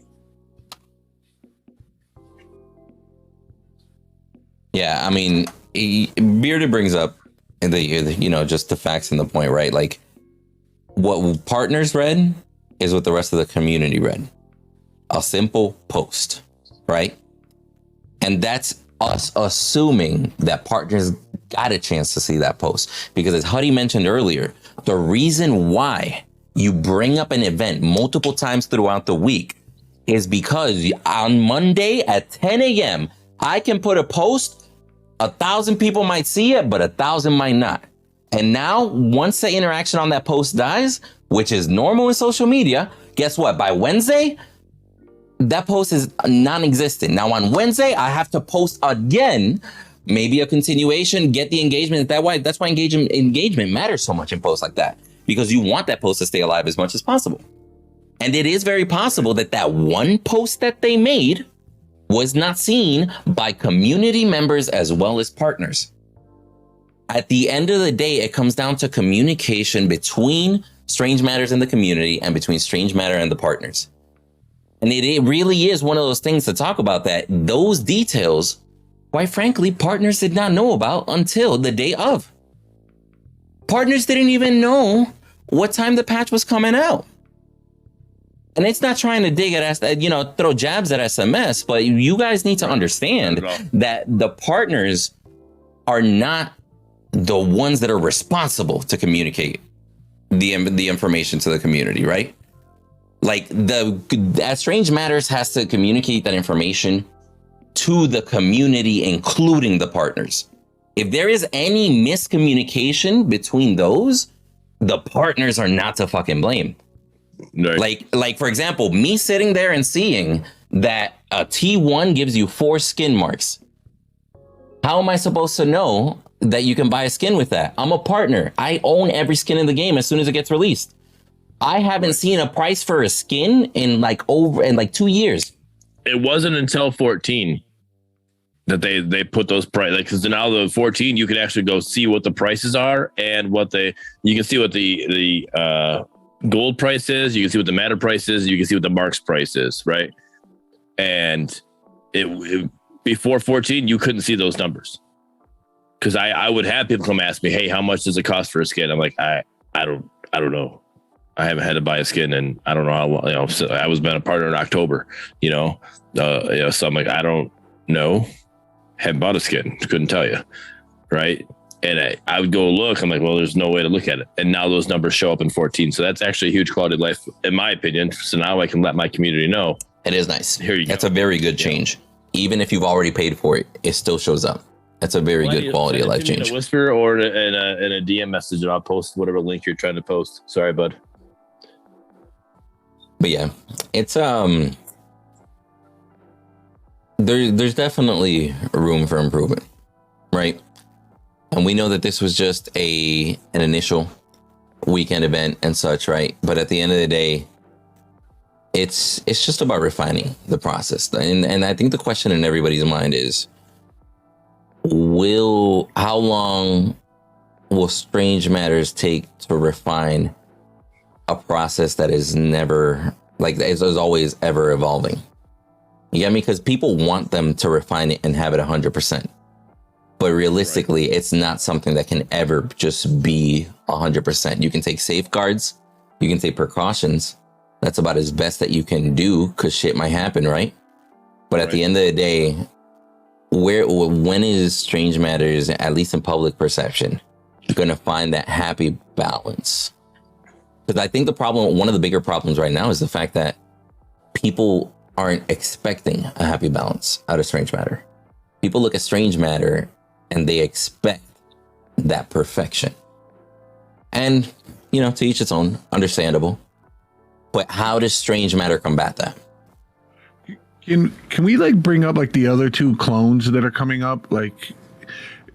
B: Yeah, I mean, Bearded brings up just the facts and the point, right? What partners read is what the rest of the community read. A simple post, right? And that's us assuming that partners got a chance to see that post. Because as Huddy mentioned earlier, the reason why you bring up an event multiple times throughout the week is because on Monday at 10 a.m., I can put a post, 1,000 people might see it, but 1,000 might not. And now, once the interaction on that post dies, which is normal in social media, guess what? By Wednesday, that post is non-existent. Now on Wednesday, I have to post again, maybe a continuation, get the engagement. That's why engagement matters so much in posts like that, because you want that post to stay alive as much as possible. And it is very possible that one post that they made was not seen by community members as well as partners. At the end of the day, it comes down to communication between Strange Matters and the community and between Strange Matter and the partners. And it really is one of those things to talk about, that those details, quite frankly, partners did not know about until the day of. Partners didn't even know what time the patch was coming out. And it's not trying to dig at, throw jabs at SMS, but you guys need to understand that the partners are not the ones that are responsible to communicate the information to the community, right? As Strange Matters has to communicate that information to the community, including the partners. If there is any miscommunication between those, the partners are not to fucking blame.
C: Right.
B: Like for example, me sitting there and seeing that a T1 gives you 4 skin marks. How am I supposed to know that you can buy a skin with that? I'm a partner. I own every skin in the game as soon as it gets released. I haven't seen a price for a skin in like 2 years.
C: It wasn't until 14 that they put those prices, because now the 14 you can actually go see what the prices are and you can see what the gold price is, you can see what the matter price is, you can see what the marks price is, right? And it before 14 you couldn't see those numbers, because I would have people come ask me, hey, how much does it cost for a skin? I'm like, I don't know. I haven't had to buy a skin, and I don't know how. So I was been a partner in October. So I'm like, I don't know. Haven't bought a skin. Couldn't tell you, right? And I would go look. I'm like, well, there's no way to look at it. And now those numbers show up in 14. So that's actually a huge quality of life, in my opinion. So now I can let my community know.
B: It is nice.
C: Here you go.
B: That's a very good change. Even if you've already paid for it, it still shows up. That's a very good quality of life change.
C: In a whisper or in a DM message, and I'll post whatever link you're trying to post. Sorry, bud.
B: But yeah, it's there's definitely room for improvement, right? And we know that this was just an initial weekend event and such, right? But at the end of the day, it's just about refining the process. And I think the question in everybody's mind is, how long will Strange Matters take to refine a process that is never, is always ever evolving? You get me? Because people want them to refine it and have it 100%. But realistically, it's not something that can ever just be 100%. You can take safeguards, you can take precautions. That's about as best that you can do, because shit might happen, right? But at the end of the day, when is Strange Matters, at least in public perception, going to find that happy balance? Because I think one of the bigger problems right now is the fact that people aren't expecting a happy balance out of Strange Matter. People look at Strange Matter and they expect that perfection. And, to each its own, understandable. But how does Strange Matter combat that?
D: Can we bring up the other 2 clones that are coming up? What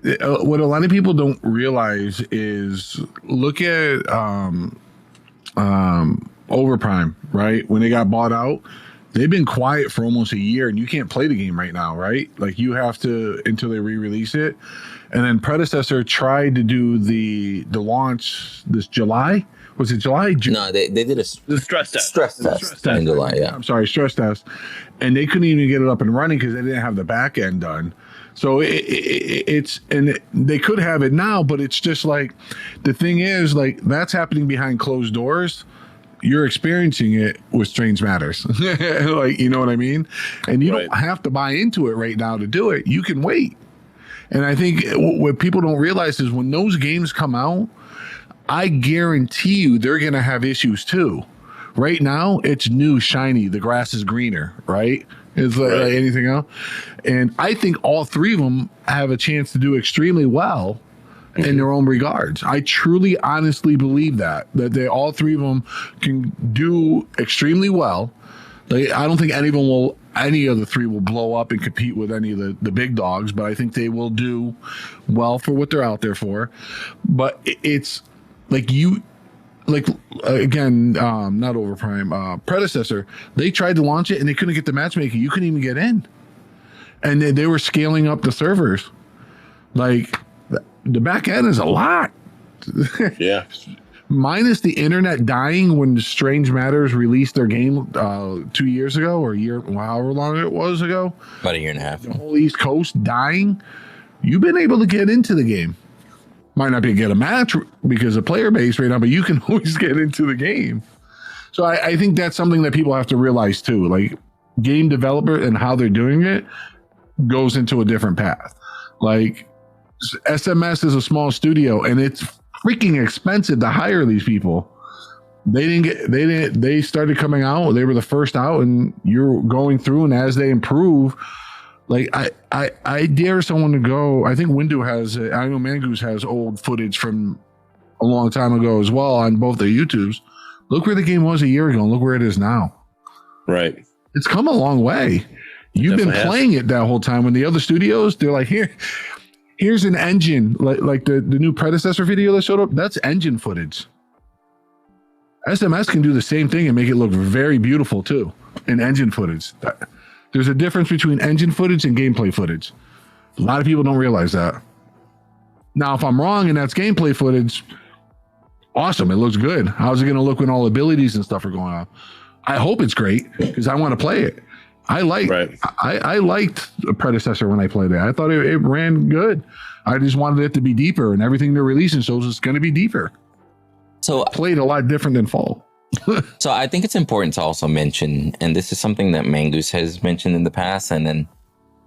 D: a lot of people don't realize is, look at Overprime, right? When they got bought out, they've been quiet for almost a year, and you can't play the game right now, right? You have to until they re-release it. And then Predecessor tried to do the launch this July. Was it July?
B: No, they did
C: the stress test.
D: Stress test
B: in July, yeah.
D: I'm sorry, stress test. And they couldn't even get it up and running because they didn't have the back end done. So they could have it now, but it's just the thing is, that's happening behind closed doors. You're experiencing it with Strange Matters. You know what I mean? And you don't have to buy into it right now to do it. You can wait. And I think what people don't realize is, when those games come out, I guarantee you they're going to have issues too. Right now, it's new, shiny. The grass is greener, right? It's like anything else. And I think all 3 of them have a chance to do extremely well in their own regards. I truly, honestly believe that they all 3 of them can do extremely well. I don't think any of the 3 will blow up and compete with any of the big dogs, but I think they will do well for what they're out there for. But it's again, not Overprime, Predecessor, they tried to launch it and they couldn't get the matchmaking. You couldn't even get in. And they were scaling up the servers. The back end is a lot.
C: Yeah.
D: Minus the internet dying when Strange Matters released their game 2 years ago, or a year, however long it was ago.
B: About a year and a half.
D: The whole East Coast dying. You've been able to get into the game. Might not be able to get a match because of player base right now, but you can always get into the game. So I think that's something that people have to realize too. Game developer and how they're doing it goes into a different path. SMS is a small studio, and it's freaking expensive to hire these people. They started coming out. They were the first out, and you're going through, and as they improve, I dare someone to go. I think Windu has it. I know Mangoose has old footage from a long time ago as well on both their YouTubes, Look where the game was a year ago and look where it is now.
C: Right.
D: It's come a long way. You've been playing it that whole time when the other studios, they're like, here's an engine, like the new Predecessor video that showed up. That's engine footage. SMS can do the same thing and make it look very beautiful too in engine footage. There's a difference between engine footage and gameplay footage. A lot of people don't realize that. Now, if I'm wrong and that's gameplay footage, awesome. It looks good. How's it going to look when all abilities and stuff are going on? I hope it's great because I want to play it. I liked a Predecessor when I played it. I thought it ran good. I just wanted it to be deeper, and everything they're releasing shows it's going to be deeper.
B: So
D: played a lot different than Fall.
B: So I think it's important to also mention, and this is something that Mangoose has mentioned in the past, and then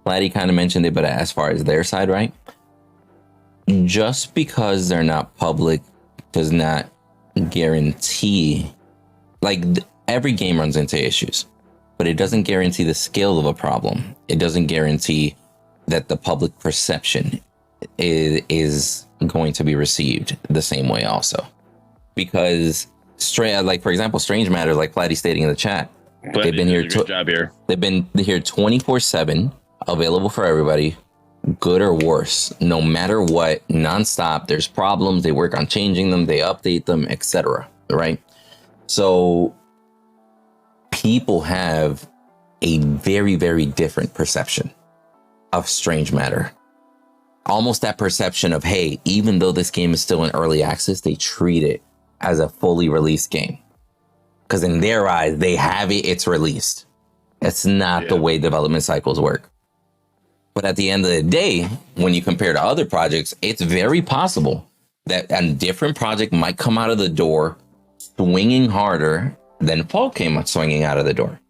B: Laddie kind of mentioned it, but as far as their side, right? Just because they're not public does not guarantee, like every game runs into issues, but it doesn't guarantee the scale of a problem. It doesn't guarantee that the public perception is going to be received the same way also. Because like for example, Strange Matters, like Platty stating in the chat, they've been here. They've been here 24/7, available for everybody, good or worse, no matter what, nonstop. There's problems. They work on changing them. They update them, etc. Right? So people have a very, very different perception of Strange Matter. Almost that perception of, hey, even though this game is still in early access, they treat it as a fully released game. Because in their eyes, they have it, it's released. It's not the way development cycles work. But at the end of the day, when you compare to other projects, it's very possible that a different project might come out of the door swinging harder than Fall came swinging out of the door.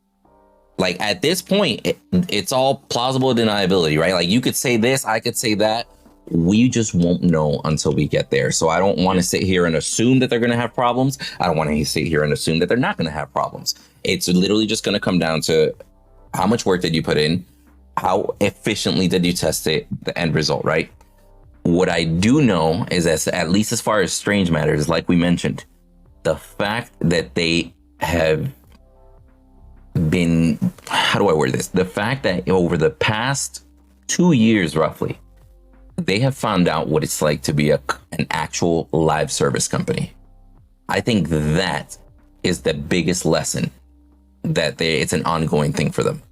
B: Like at this point, it's all plausible deniability, right? Like you could say this, I could say that. We just won't know until we get there. So I don't want to sit here and assume that they're going to have problems. I don't want to sit here and assume that they're not going to have problems. It's literally just going to come down to how much work did you put in? How efficiently did you test it? The end result, right? What I do know is that at least as far as Strange Matters, like we mentioned, the fact that they have been, how do I word this? The fact that over the past 2 years, roughly, they have found out what it's like to be an actual live service company. I think that is the biggest lesson, that it's an ongoing thing for them.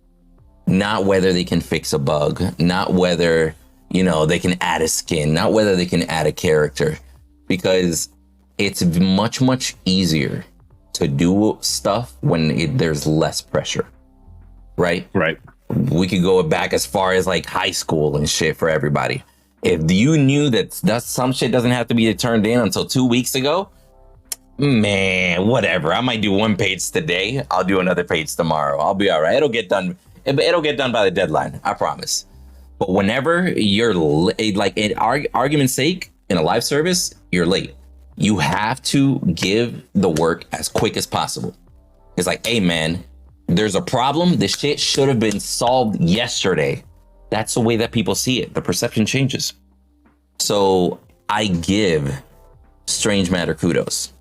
B: Not whether they can fix a bug, not whether, they can add a skin, not whether they can add a character, because it's much, much easier to do stuff when there's less pressure, right?
C: Right.
B: We could go back as far as like high school and shit for everybody. If you knew that some shit doesn't have to be turned in until 2 weeks ago, man, whatever. I might do one page today. I'll do another page tomorrow. I'll be all right. It'll get done. It'll get done by the deadline. I promise. But whenever you're like, in argument's sake, in a live service, you're late. You have to give the work as quick as possible. It's like, hey, man, there's a problem. This shit should have been solved yesterday. That's the way that people see it. The perception changes. So I give Strange Matter kudos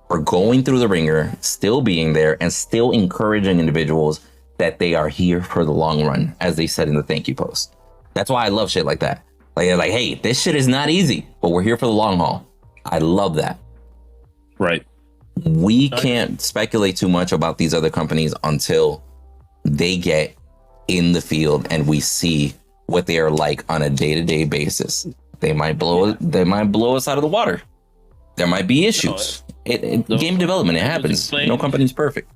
B: for going through the ringer, still being there, and still encouraging individuals that they are here for the long run, as they said in the thank you post. That's why I love shit like that. Like, they're like, hey, this shit is not easy, but we're here for the long haul. I love that.
C: Right.
B: We can't speculate too much about these other companies until they get in the field and we see what they are like on a day-to-day basis. They might blow us out of the water. There might be issues. Game development, it happens. No company's perfect.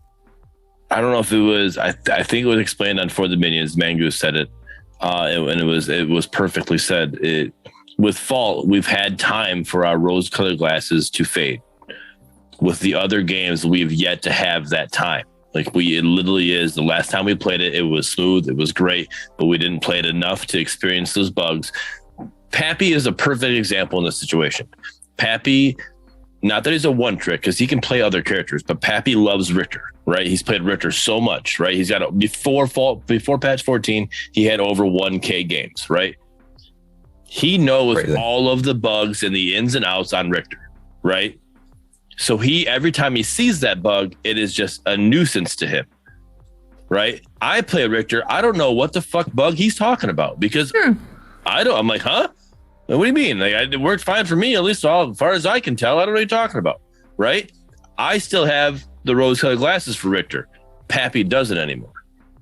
C: I don't know if it was, I think it was explained on For the Minions. Mangoose said it. And it was perfectly said. With Fall, we've had time for our rose-colored glasses to fade. With the other games, we've yet to have that time. Like it literally is. The last time we played it, it was smooth, it was great, but we didn't play it enough to experience those bugs. Pappy is a perfect example in this situation. Pappy, not that he's a one trick, because he can play other characters, but Pappy loves Richter, right? He's played Richter so much, right? He's got before patch 14, he had over 1K games, right? He knows all of the bugs and the ins and outs on Richter, right? So every time he sees that bug, it is just a nuisance to him. Right? I play Richter. I don't know what the fuck bug he's talking about because I'm like, huh? What do you mean? Like, it worked fine for me, at least as far as I can tell. I don't know what you're talking about. Right? I still have the rose-colored glasses for Richter. Pappy doesn't anymore.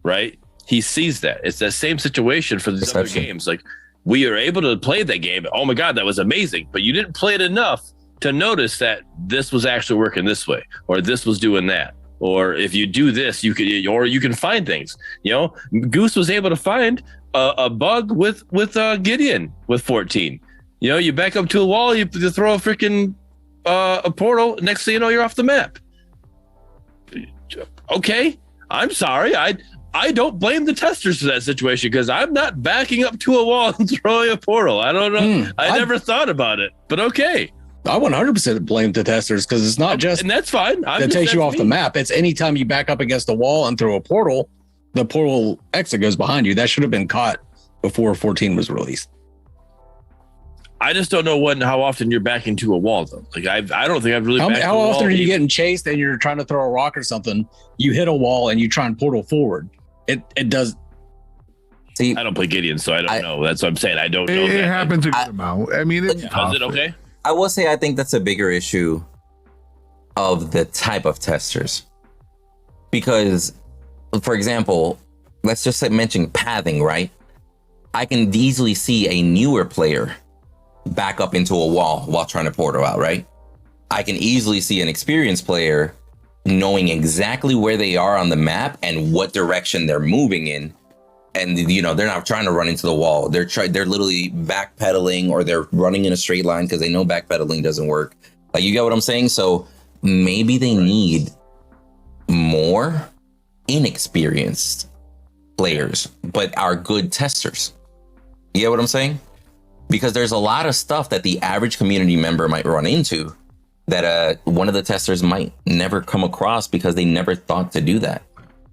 C: Right? He sees that. It's that same situation for these other games. Like, we are able to play that game. Oh my God, that was amazing. But you didn't play it enough to notice that this was actually working this way, or this was doing that. Or if you do this, you can find things. You know, Goose was able to find a bug with Gideon with 14. You know, you back up to a wall, you throw a freaking a portal. Next thing you know, you're off the map. Okay, I'm sorry. I don't blame the testers for that situation because I'm not backing up to a wall and throwing a portal. I don't know. I never thought about it, but okay.
A: I 100% blame the testers because it's not just,
C: and that's fine.
A: That takes you off the map. It's anytime you back up against a wall and throw a portal, the portal exit goes behind you. That should have been caught before 14 was released.
C: I just don't know how often you're backing to a wall though. Like I don't think I've really.
A: How often are you getting chased and you're trying to throw a rock or something? You hit a wall and you try and portal forward. It does.
B: See,
C: I don't play Gideon, so I don't know. That's what I'm saying. I don't know.
D: It happens a good amount. I mean, it's
C: does it okay?
B: I will say I think that's a bigger issue of the type of testers. Because, for example, let's just mention pathing, right? I can easily see a newer player back up into a wall while trying to portal out, right? I can easily see an experienced player knowing exactly where they are on the map and what direction they're moving in. And, you know, they're not trying to run into the wall. They're literally backpedaling, or they're running in a straight line because they know backpedaling doesn't work. Like, you get what I'm saying? So maybe they need more inexperienced players, but are good testers. You get what I'm saying? Because there's a lot of stuff that the average community member might run into that one of the testers might never come across because they never thought to do that.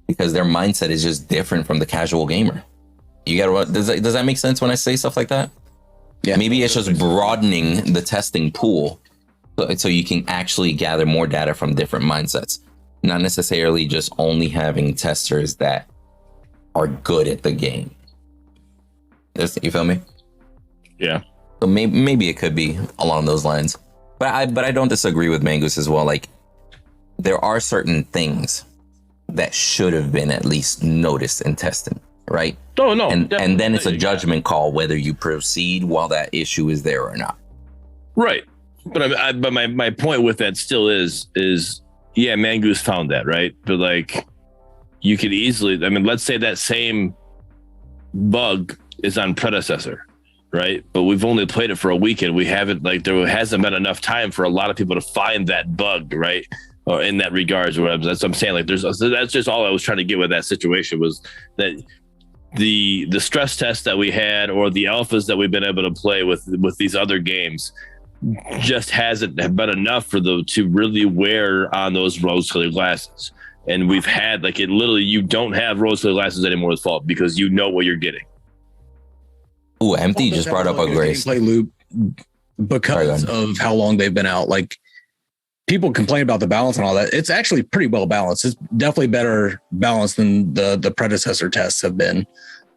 B: Because their mindset is just different from the casual gamer. You get what? Does that make sense when I say stuff like that? Yeah. Maybe it's just broadening the testing pool so you can actually gather more data from different mindsets. Not necessarily just only having testers that are good at the game. You feel me?
C: Yeah.
B: So maybe it could be along those lines. But I don't disagree with Mangoose as well. Like, there are certain things that should have been at least noticed and tested, right?
C: Oh, no.
B: And then it's a judgment call whether you proceed while that issue is there or not.
C: Right. But my point with that still is yeah, Mangoose found that, right? But like, you could easily, I mean, let's say that same bug is on Predecessor, right? But we've only played it for a weekend. We haven't, like, there hasn't been enough time for a lot of people to find that bug, right? Or in that regards, or whatever. That's what I'm saying. Like, that's just all I was trying to get with that situation, was that the stress test that we had, or the alphas that we've been able to play with these other games, just hasn't been enough for them to really wear on those rose-colored glasses. And we've had, like, it literally, you don't have rose-colored glasses anymore with Fault because you know what you're getting.
B: Ooh, Empty just brought up a Grace
A: gameplay loop because of how long they've been out. Like, people complain about the balance and all that. It's actually pretty well balanced. It's definitely better balanced than the Predecessor tests have been.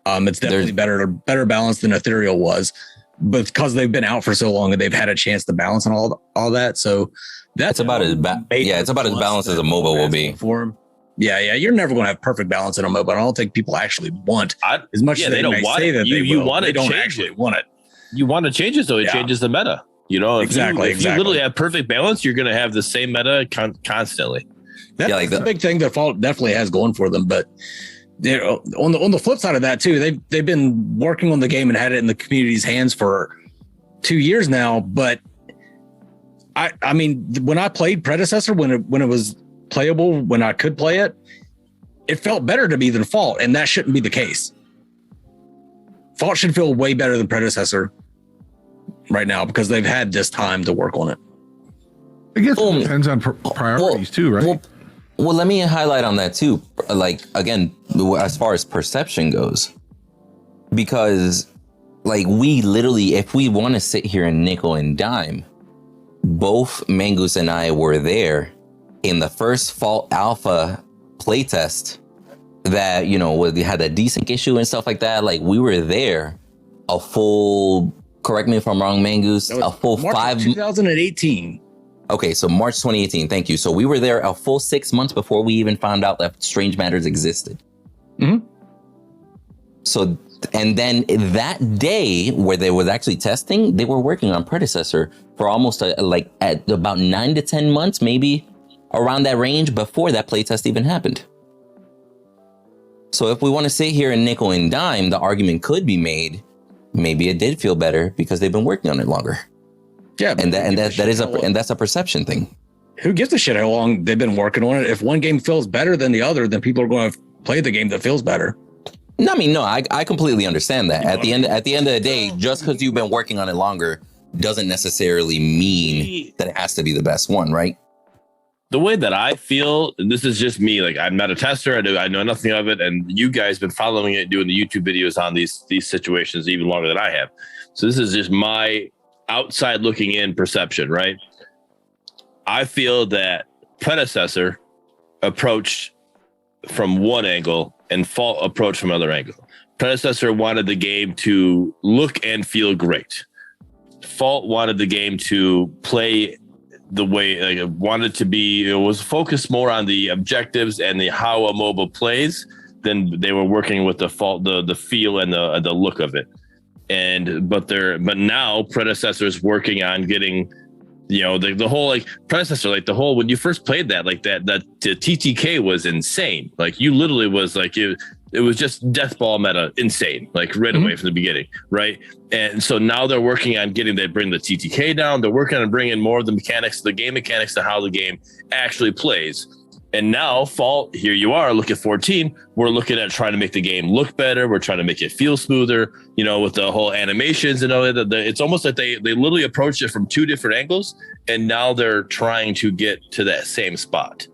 A: It's definitely better balanced than Ethereal was, but because they've been out for so long and they've had a chance to balance and all that. So that's
B: about as it's about as balanced as a MOBA will be.
A: For them. Yeah, you're never going to have perfect balance in a MOBA. I don't think people actually want as much as they don't want it.
C: You want to
A: don't
C: change
A: actually
C: it.
A: Want it.
C: You want to change it, so it changes the meta. You know, if you literally have perfect balance, you're going to have the same meta constantly.
A: That's the big thing that Fault definitely has going for them. But you know, on the flip side of that too, they've been working on the game and had it in the community's hands for 2 years now. But I mean, when I played Predecessor, when it was playable, when I could play it, it felt better to me than Fault, and that shouldn't be the case. Fault should feel way better than Predecessor right now because they've had this time to work on it.
D: I guess it depends on priorities too, right?
B: Well, let me highlight on that too. Like, again, as far as perception goes, because like, we literally, if we want to sit here and nickel and dime, both Mangoose and I were there in the first Fault Alpha playtest that, you know, had a decent issue and stuff like that. Like, we were there a full, correct me if I'm wrong, Mangoose, a full
A: March 2018.
B: Okay, so March 2018. Thank you. So we were there a full 6 months before we even found out that Strange Matters existed.
A: Mm-hmm.
B: So, and then that day where they was actually testing, they were working on Predecessor for almost at about 9 to 10 months, maybe around that range before that playtest even happened. So if we want to sit here and nickel and dime, the argument could be made, maybe it did feel better because they've been working on it longer. Yeah, that's a perception thing.
A: Who gives a shit how long they've been working on it? If one game feels better than the other, then people are going to play the game that feels better.
B: No, I mean, no, I completely understand that. At the end of the day, just because you've been working on it longer doesn't necessarily mean that it has to be the best one, right?
C: The way that I feel, and this is just me, like, I'm not a tester, I know nothing of it, and you guys been following it, doing the YouTube videos on these situations even longer than I have. So this is just my outside looking in perception, right? I feel that Predecessor approached from one angle and Fault approached from another angle. Predecessor wanted the game to look and feel great. Fault wanted the game to play the way it wanted to be. It was focused more on the objectives and the how a mobile plays than they were working with the feel and the look of it. But now Predecessor's working on getting, you know, the whole, like, Predecessor, like, the whole, when you first played that, like, that the TTK was insane. Like, you literally was like, it was just death ball meta, insane, like, right away from the beginning, right? And so now they're working on bring the TTK down. They're working on bringing more of the mechanics, the game mechanics, to how the game actually plays. And now Fault, here you are, look at 14. We're looking at trying to make the game look better. We're trying to make it feel smoother, you know, with the whole animations and all that. It's almost like they literally approached it from two different angles, and now they're trying to get to that same spot.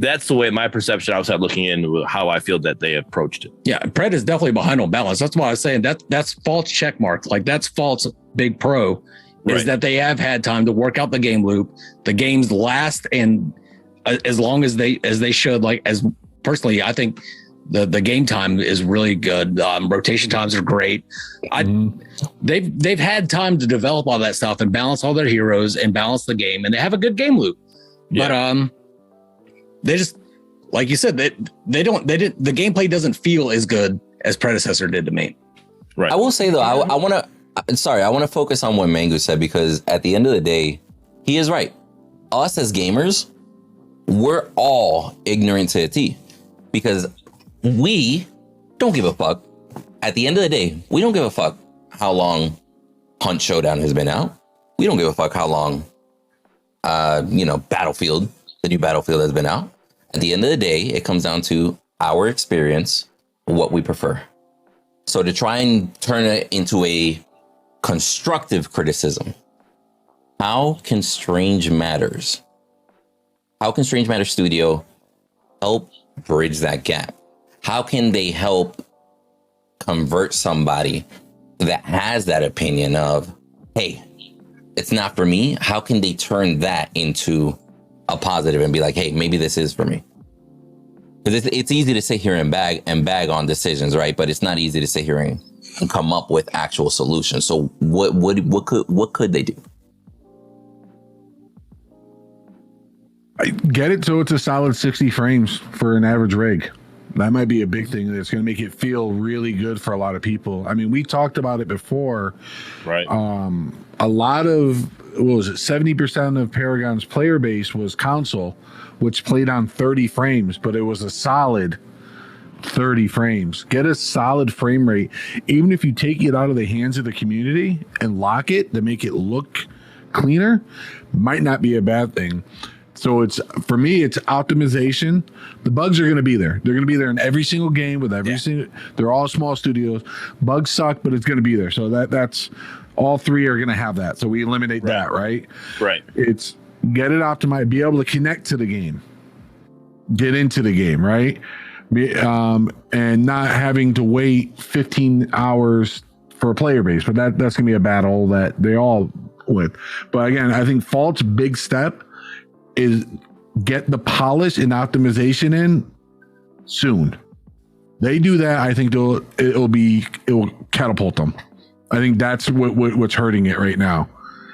C: That's the way my perception outside looking in, how I feel that they approached it.
A: Yeah, Pred is definitely behind on balance. That's why I was saying that's Fault's check mark. Like, that's Fault's big pro, is that they have had time to work out the game loop. The games last, and as long as they should. Like, as personally, I think the game time is really good. Rotation times are great. They've had time to develop all that stuff and balance all their heroes and balance the game, and they have a good game loop. Yeah. But they just, like you said, the gameplay doesn't feel as good as Predecessor did to me.
B: Right. I will say though, I want to focus on what Mango said, because at the end of the day, he is right. Us as gamers, we're all ignorant to a T, because we don't give a fuck. At the end of the day, we don't give a fuck how long Hunt Showdown has been out. We don't give a fuck how long, Battlefield, the new Battlefield, has been out. At the end of the day, it comes down to our experience, what we prefer. So to try and turn it into a constructive criticism, how can Strange Matters Studio help bridge that gap? How can they help convert somebody that has that opinion of, hey, it's not for me? How can they turn that into a positive and be like, hey, maybe this is for me? Because it's easy to sit here and bag on decisions, right? But it's not easy to sit here and come up with actual solutions. So what could they do?
D: Get it so it's a solid 60 frames for an average rig. That might be a big thing that's going to make it feel really good for a lot of people. I mean, we talked about it before. Right. A lot of, 70% of Paragon's player base was console, which played on 30 frames, but it was a solid 30 frames. Get a solid frame rate. Even if you take it out of the hands of the community and lock it to make it look cleaner, might not be a bad thing. So for me, it's optimization. The bugs are going to be there. They're going to be there in every single game with every single. They're all small studios. Bugs suck, but it's going to be there. So that's all three are going to have that. So we eliminate that, right?
C: Right.
D: It's get it optimized. Be able to connect to the game. Get into the game, right? And not having to wait 15 hours for a player base. But that's going to be a battle that they all with. But again, I think Fault's big step is get the polish and optimization in soon. They do that, I think it will catapult them. I think that's what's hurting it right now.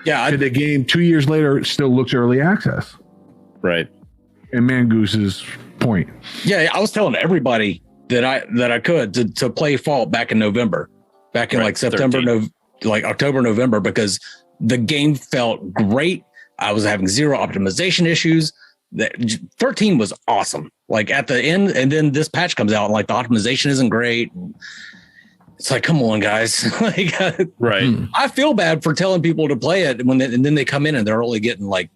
A: Yeah,
D: the game 2 years later still looks early access.
C: Right.
D: And Mangoose's point.
A: Yeah, I was telling everybody that I could to play Fault back in November, like September, like October, November, because the game felt great. I was having zero optimization issues. 13 was awesome. Like at the end, and then this patch comes out, and like the optimization isn't great. It's like, come on, guys. Like,
C: right.
A: I feel bad for telling people to play it and then they come in and they're only getting like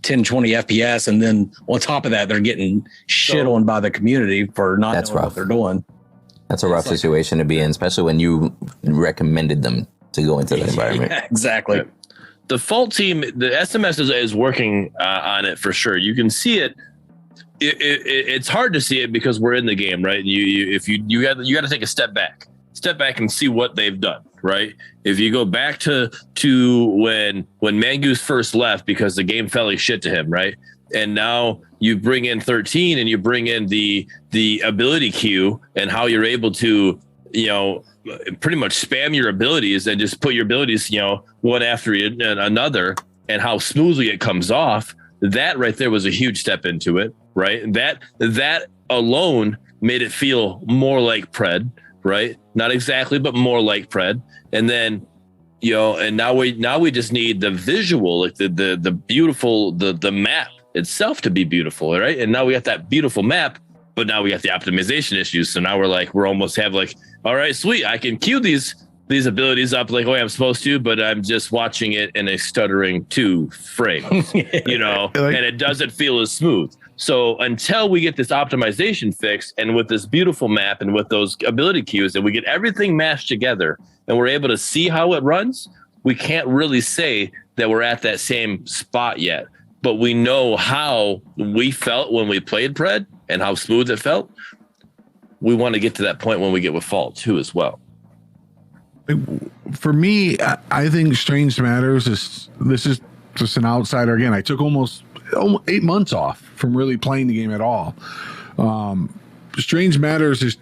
A: 10, 20 FPS. And then on top of that, they're getting shit on by the community for not knowing what they're doing.
B: That's a rough situation to be in, especially when you recommended them to go into the environment.
A: Yeah, exactly.
C: The Fault team, the SMS is working on it for sure. You can see it. It's hard to see it because we're in the game, right? You got to take a step back and see what they've done, right? If you go back to when Mangoose first left because the game fell like shit to him, right? And now you bring in 13 and you bring in the ability queue and how you're able to, pretty much spam your abilities and just put your abilities, one after another, and how smoothly it comes off. That right there was a huge step into it, right? That alone made it feel more like Pred, right? Not exactly, but more like Pred. And then, and now we just need the visual, like the beautiful, the map itself to be beautiful, right? And now we got that beautiful map, but now we got the optimization issues. So now we're almost have like, all right, sweet, I can queue these abilities up like the way I'm supposed to, but I'm just watching it in a stuttering 2 frames, and it doesn't feel as smooth. So until we get this optimization fixed, and with this beautiful map and with those ability queues, and we get everything mashed together and we're able to see how it runs, we can't really say that we're at that same spot yet. But we know how we felt when we played Pred and how smooth it felt. We want to get to that point when we get with Fault too as well.
D: For me, I think Strange Matters this is just an outsider. Again, I took almost 8 months off from really playing the game at all. Strange Matters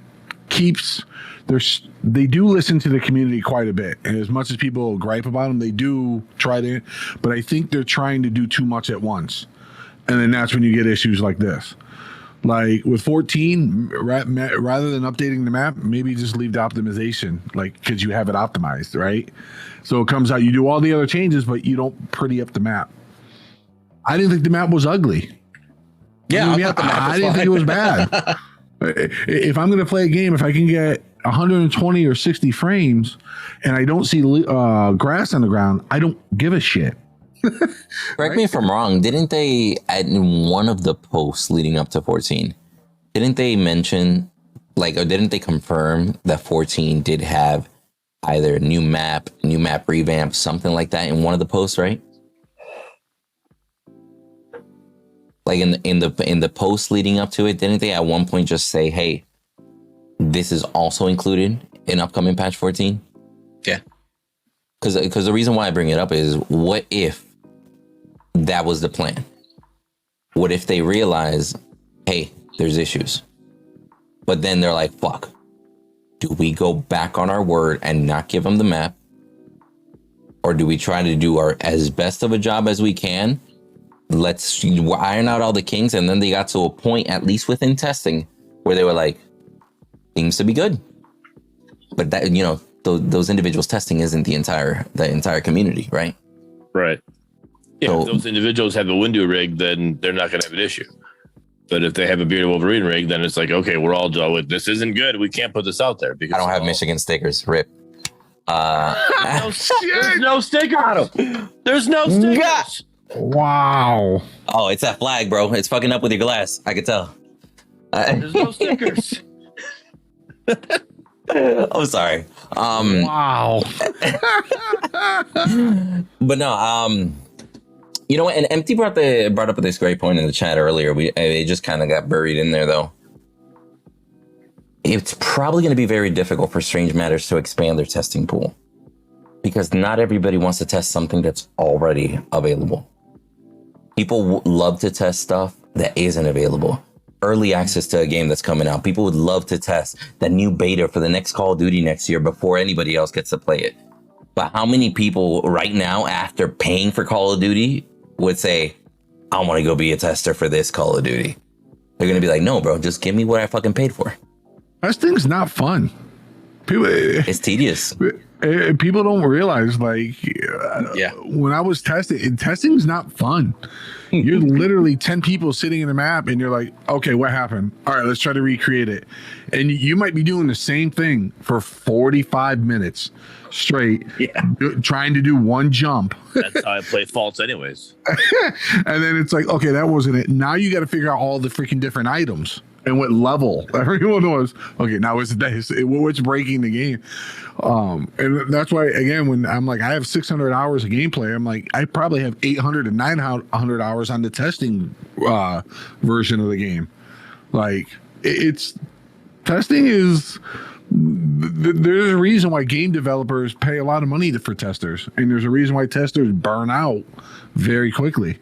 D: they do listen to the community quite a bit, and as much as people gripe about them, they do try to, but I think they're trying to do too much at once, and then that's when you get issues like this. Like with 14, rather than updating the map, maybe just leave the optimization, like, because you have it optimized, right? So it comes out, you do all the other changes, but you don't pretty up the map. I didn't think the map was ugly.
A: Yeah,
D: I didn't think it was bad. If I'm going to play a game, if I can get 120 or 60 frames and I don't see grass on the ground, I don't give a shit.
B: Correct me if I'm wrong. Didn't they, at one of the posts leading up to 14, didn't they mention, or didn't they confirm that 14 did have either new map revamp, something like that in one of the posts, right? Like in the post leading up to it, didn't they at one point just say, "Hey, this is also included in upcoming patch 14"?
A: Yeah.
B: Because the reason why I bring it up is, what if that was the plan? What if they realize, hey, there's issues, but then they're like, fuck, do we go back on our word and not give them the map, or do we try to do our as best of a job as we can? Let's iron out all the kinks. And then they got to a point, at least within testing, where they were like, seems to be good. But that, those individuals testing isn't the entire community, right?
C: Right. Yeah,
B: So,
C: if those individuals have a Windu rig, then they're not going to have an issue. But if they have a Bearded Wolverine rig, then it's like, okay, we're all done with this. Isn't good. We can't put this out there because
B: I don't have Michigan stickers. Rip.
C: There's no stickers. There's no stickers.
D: Wow.
B: Oh, it's that flag, bro. It's fucking up with your glass. I could tell.
C: There's no stickers.
B: I'm sorry.
D: Wow.
B: But no, you know what? And Empty brought up this great point in the chat earlier. It just kind of got buried in there, though. It's probably going to be very difficult for Strange Matters to expand their testing pool, Because not everybody wants to test something that's already available. People love to test stuff that isn't available. Early access to a game that's coming out. People would love to test that new beta for the next Call of Duty next year before anybody else gets to play it. But how many people right now, after paying for Call of Duty, would say, I want to go be a tester for this Call of Duty? They're going to be like, no, bro, just give me what I fucking paid for.
D: Testing's not fun.
B: It's tedious.
D: People don't realize, like, when I was testing's not fun. You're literally 10 people sitting in a map and you're like, okay, what happened? All right, let's try to recreate it. And you might be doing the same thing for 45 minutes straight, trying to do one jump.
C: That's how I play Faults anyways.
D: And then it's like, okay, that wasn't it. Now you got to figure out all the freaking different items and what level everyone was. Okay, now it's this. What's breaking the game? And that's why, again, when I'm like, I have 600 hours of gameplay, I'm like, I probably have 800 to 900 hours on the testing version of the game. Like, it's testing is. There's a reason why game developers pay a lot of money for testers, and there's a reason why testers burn out very quickly.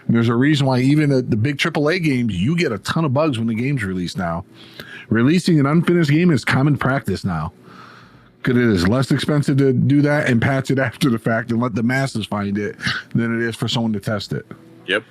D: And there's a reason why even the big AAA games, you get a ton of bugs when the game's released now. Releasing an unfinished game is common practice now, because it is less expensive to do that and patch it after the fact and let the masses find it than it is for someone to test it.
C: Yep.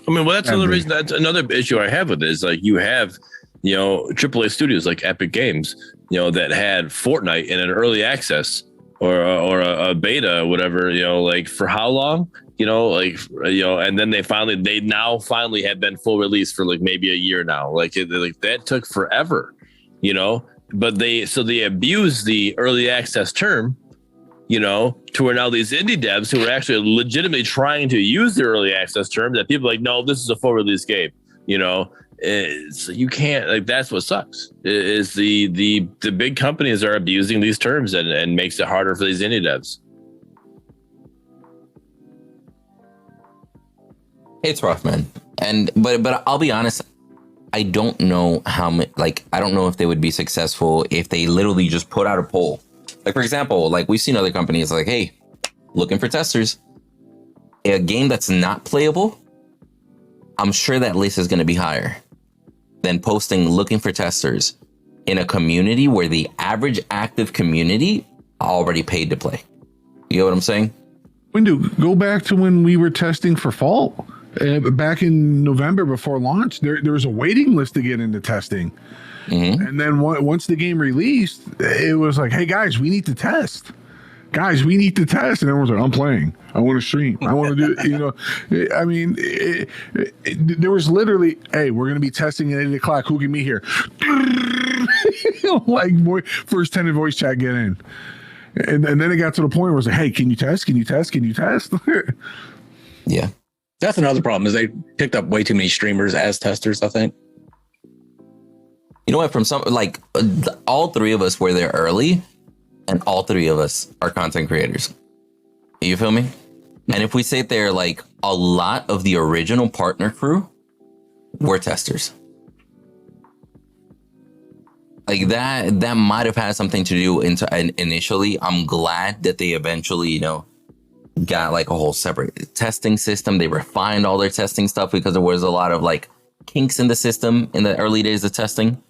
C: I mean, well, that's another reason. That's another issue I have with it is, like, you have, you know, AAA studios like Epic Games, you know, that had Fortnite in an early access or a beta or whatever, you know, like for how long, you know, like, you know, and then they now finally have been full release for like maybe a year now. Like that took forever, you know, but they abused the early access term, you know, to where now these indie devs who are actually legitimately trying to use the early access term, that people are like, no, this is a full release game, you know. So you can't, like, that's what sucks is the big companies are abusing these terms and makes it harder for these indie devs.
B: It's rough, man. But I'll be honest, I don't know how much, like, I don't know if they would be successful if they literally just put out a poll. Like, for example, like, we've seen other companies like, hey, looking for testers. A game that's not playable, I'm sure that list is going to be higher than posting looking for testers in a community where the average active community already paid to play. You know what I'm saying?
D: Windu, go back to when we were testing for Fault. Back in November before launch, there was a waiting list to get into testing. Mm-hmm. And then once the game released, it was like, hey, guys, we need to test. Guys, we need to test. And everyone's like, I'm playing. I want to stream. I want to do, you know, I mean, there was literally, hey, we're going to be testing at 8 o'clock. Who can meet here? Like, first 10 in voice chat, get in. And then it got to the point where it was like, hey, can you test? Can you test? Can you test?
B: Yeah.
A: That's another problem is they picked up way too many streamers as testers, I think.
B: You know what? From some, like, all three of us were there early, and all three of us are content creators. You feel me? And if we sit there, like, a lot of the original partner crew were testers. Like, that might have had something to do initially. I'm glad that they eventually, you know, got like a whole separate testing system. They refined all their testing stuff because there was a lot of like kinks in the system in the early days of testing.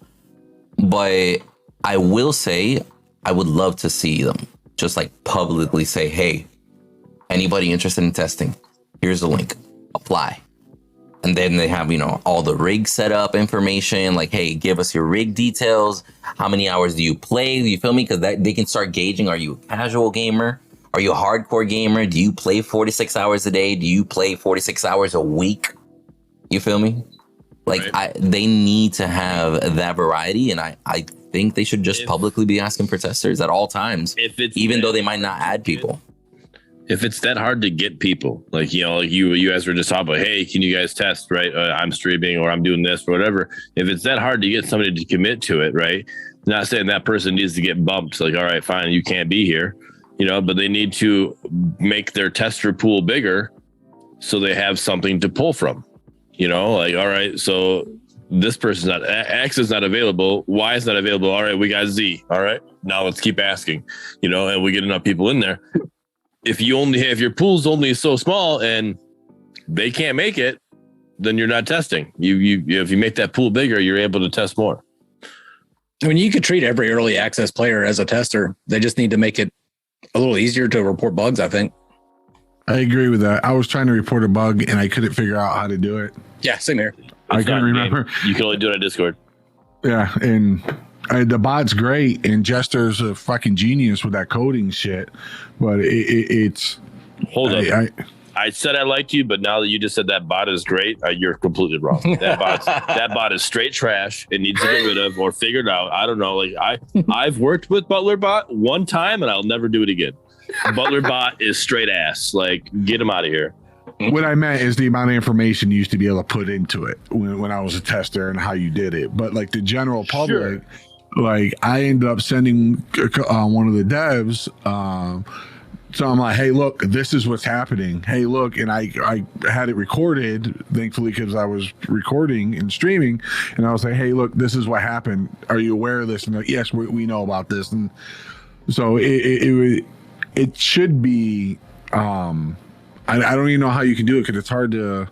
B: But I will say, I would love to see them just like publicly say, hey, anybody interested in testing, here's the link, apply. And then they have, you know, all the rig setup information, like, hey, give us your rig details. How many hours do you play? You feel me? Because they can start gauging, are you a casual gamer? Are you a hardcore gamer? Do you play 46 hours a day? Do you play 46 hours a week? You feel me? Like, right. They need to have that variety. And I think they should just publicly be asking for testers at all times, even though they might not add people.
C: If it's that hard to get people, like, you know, like you guys were just talking about, hey, can you guys test, right? I'm streaming or I'm doing this or whatever. If it's that hard to get somebody to commit to it, right? Not saying that person needs to get bumped. Like, all right, fine, you can't be here, you know, but they need to make their tester pool bigger so they have something to pull from, you know, like, all right, so this person's not, X is not available, Y is not available. All right, we got Z. All right, now let's keep asking, and we get enough people in there. If your pool's only so small and they can't make it, then you're not testing. If you make that pool bigger, you're able to test more.
A: I mean, you could treat every early access player as a tester. They just need to make it a little easier to report bugs, I think.
D: I agree with that. I was trying to report a bug and I couldn't figure out how to do it.
A: Yeah, same here.
D: I couldn't remember.
C: You can only do it on Discord.
D: Yeah, and the bot's great, and Jester's a fucking genius with that coding shit. But it's
C: hold up. I said I liked you, but now that you just said that bot is great, you're completely wrong. That bot is straight trash. It needs to get rid of or figured out. I don't know. Like I've worked with Butler Bot one time, and I'll never do it again. Butler Bot is straight ass. Like, get him out of here.
D: What I meant is the amount of information you used to be able to put into it when I was a tester and how you did it. But like the general public, like I ended up sending one of the devs. So I'm like, hey, look, this is what's happening. Hey, look. And I had it recorded, thankfully, because I was recording and streaming. And I was like, hey, look, this is what happened. Are you aware of this? And like, yes, we know about this. And so it should be, I don't even know how you can do it because it's hard to.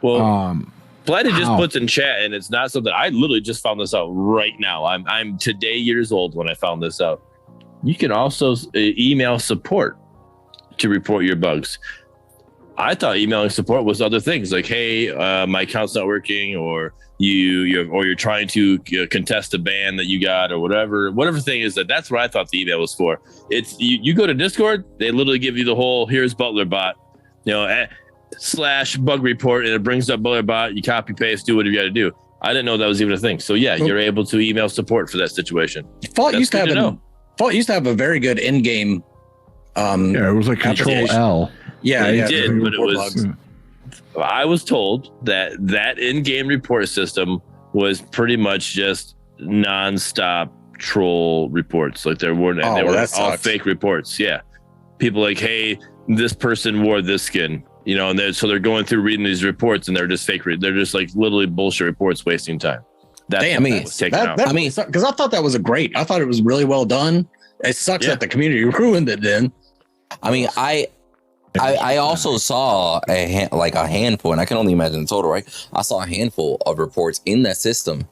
C: Well, Planet just puts in chat, and it's not something I literally just found this out right now. I'm today years old when I found this out. You can also email support to report your bugs. I thought emailing support was other things like, hey, my account's not working, or you're trying to contest a ban that you got, or whatever thing is. That's what I thought the email was for. It's you go to Discord, they literally give you the whole here's Butler Bot, / bug report, and it brings up Butler Bot. You copy paste, do whatever you got to do. I didn't know that was even a thing. So yeah, you're able to email support for that situation.
A: Fault used to have a very good in-game.
D: It was like Control L.
A: Yeah,
C: it did, but it was. Bugs. I was told that in-game report system was pretty much just non-stop troll reports. Like they were all fake reports. Yeah, people like, hey, this person wore this skin, and they're going through reading these reports, and they're just fake. They're just like literally bullshit reports, wasting time. Because I thought that was I thought it was really well done. It sucks that the community ruined it. Then,
B: I mean, I also saw a handful, and I can only imagine the total, right? I saw a handful of reports in that system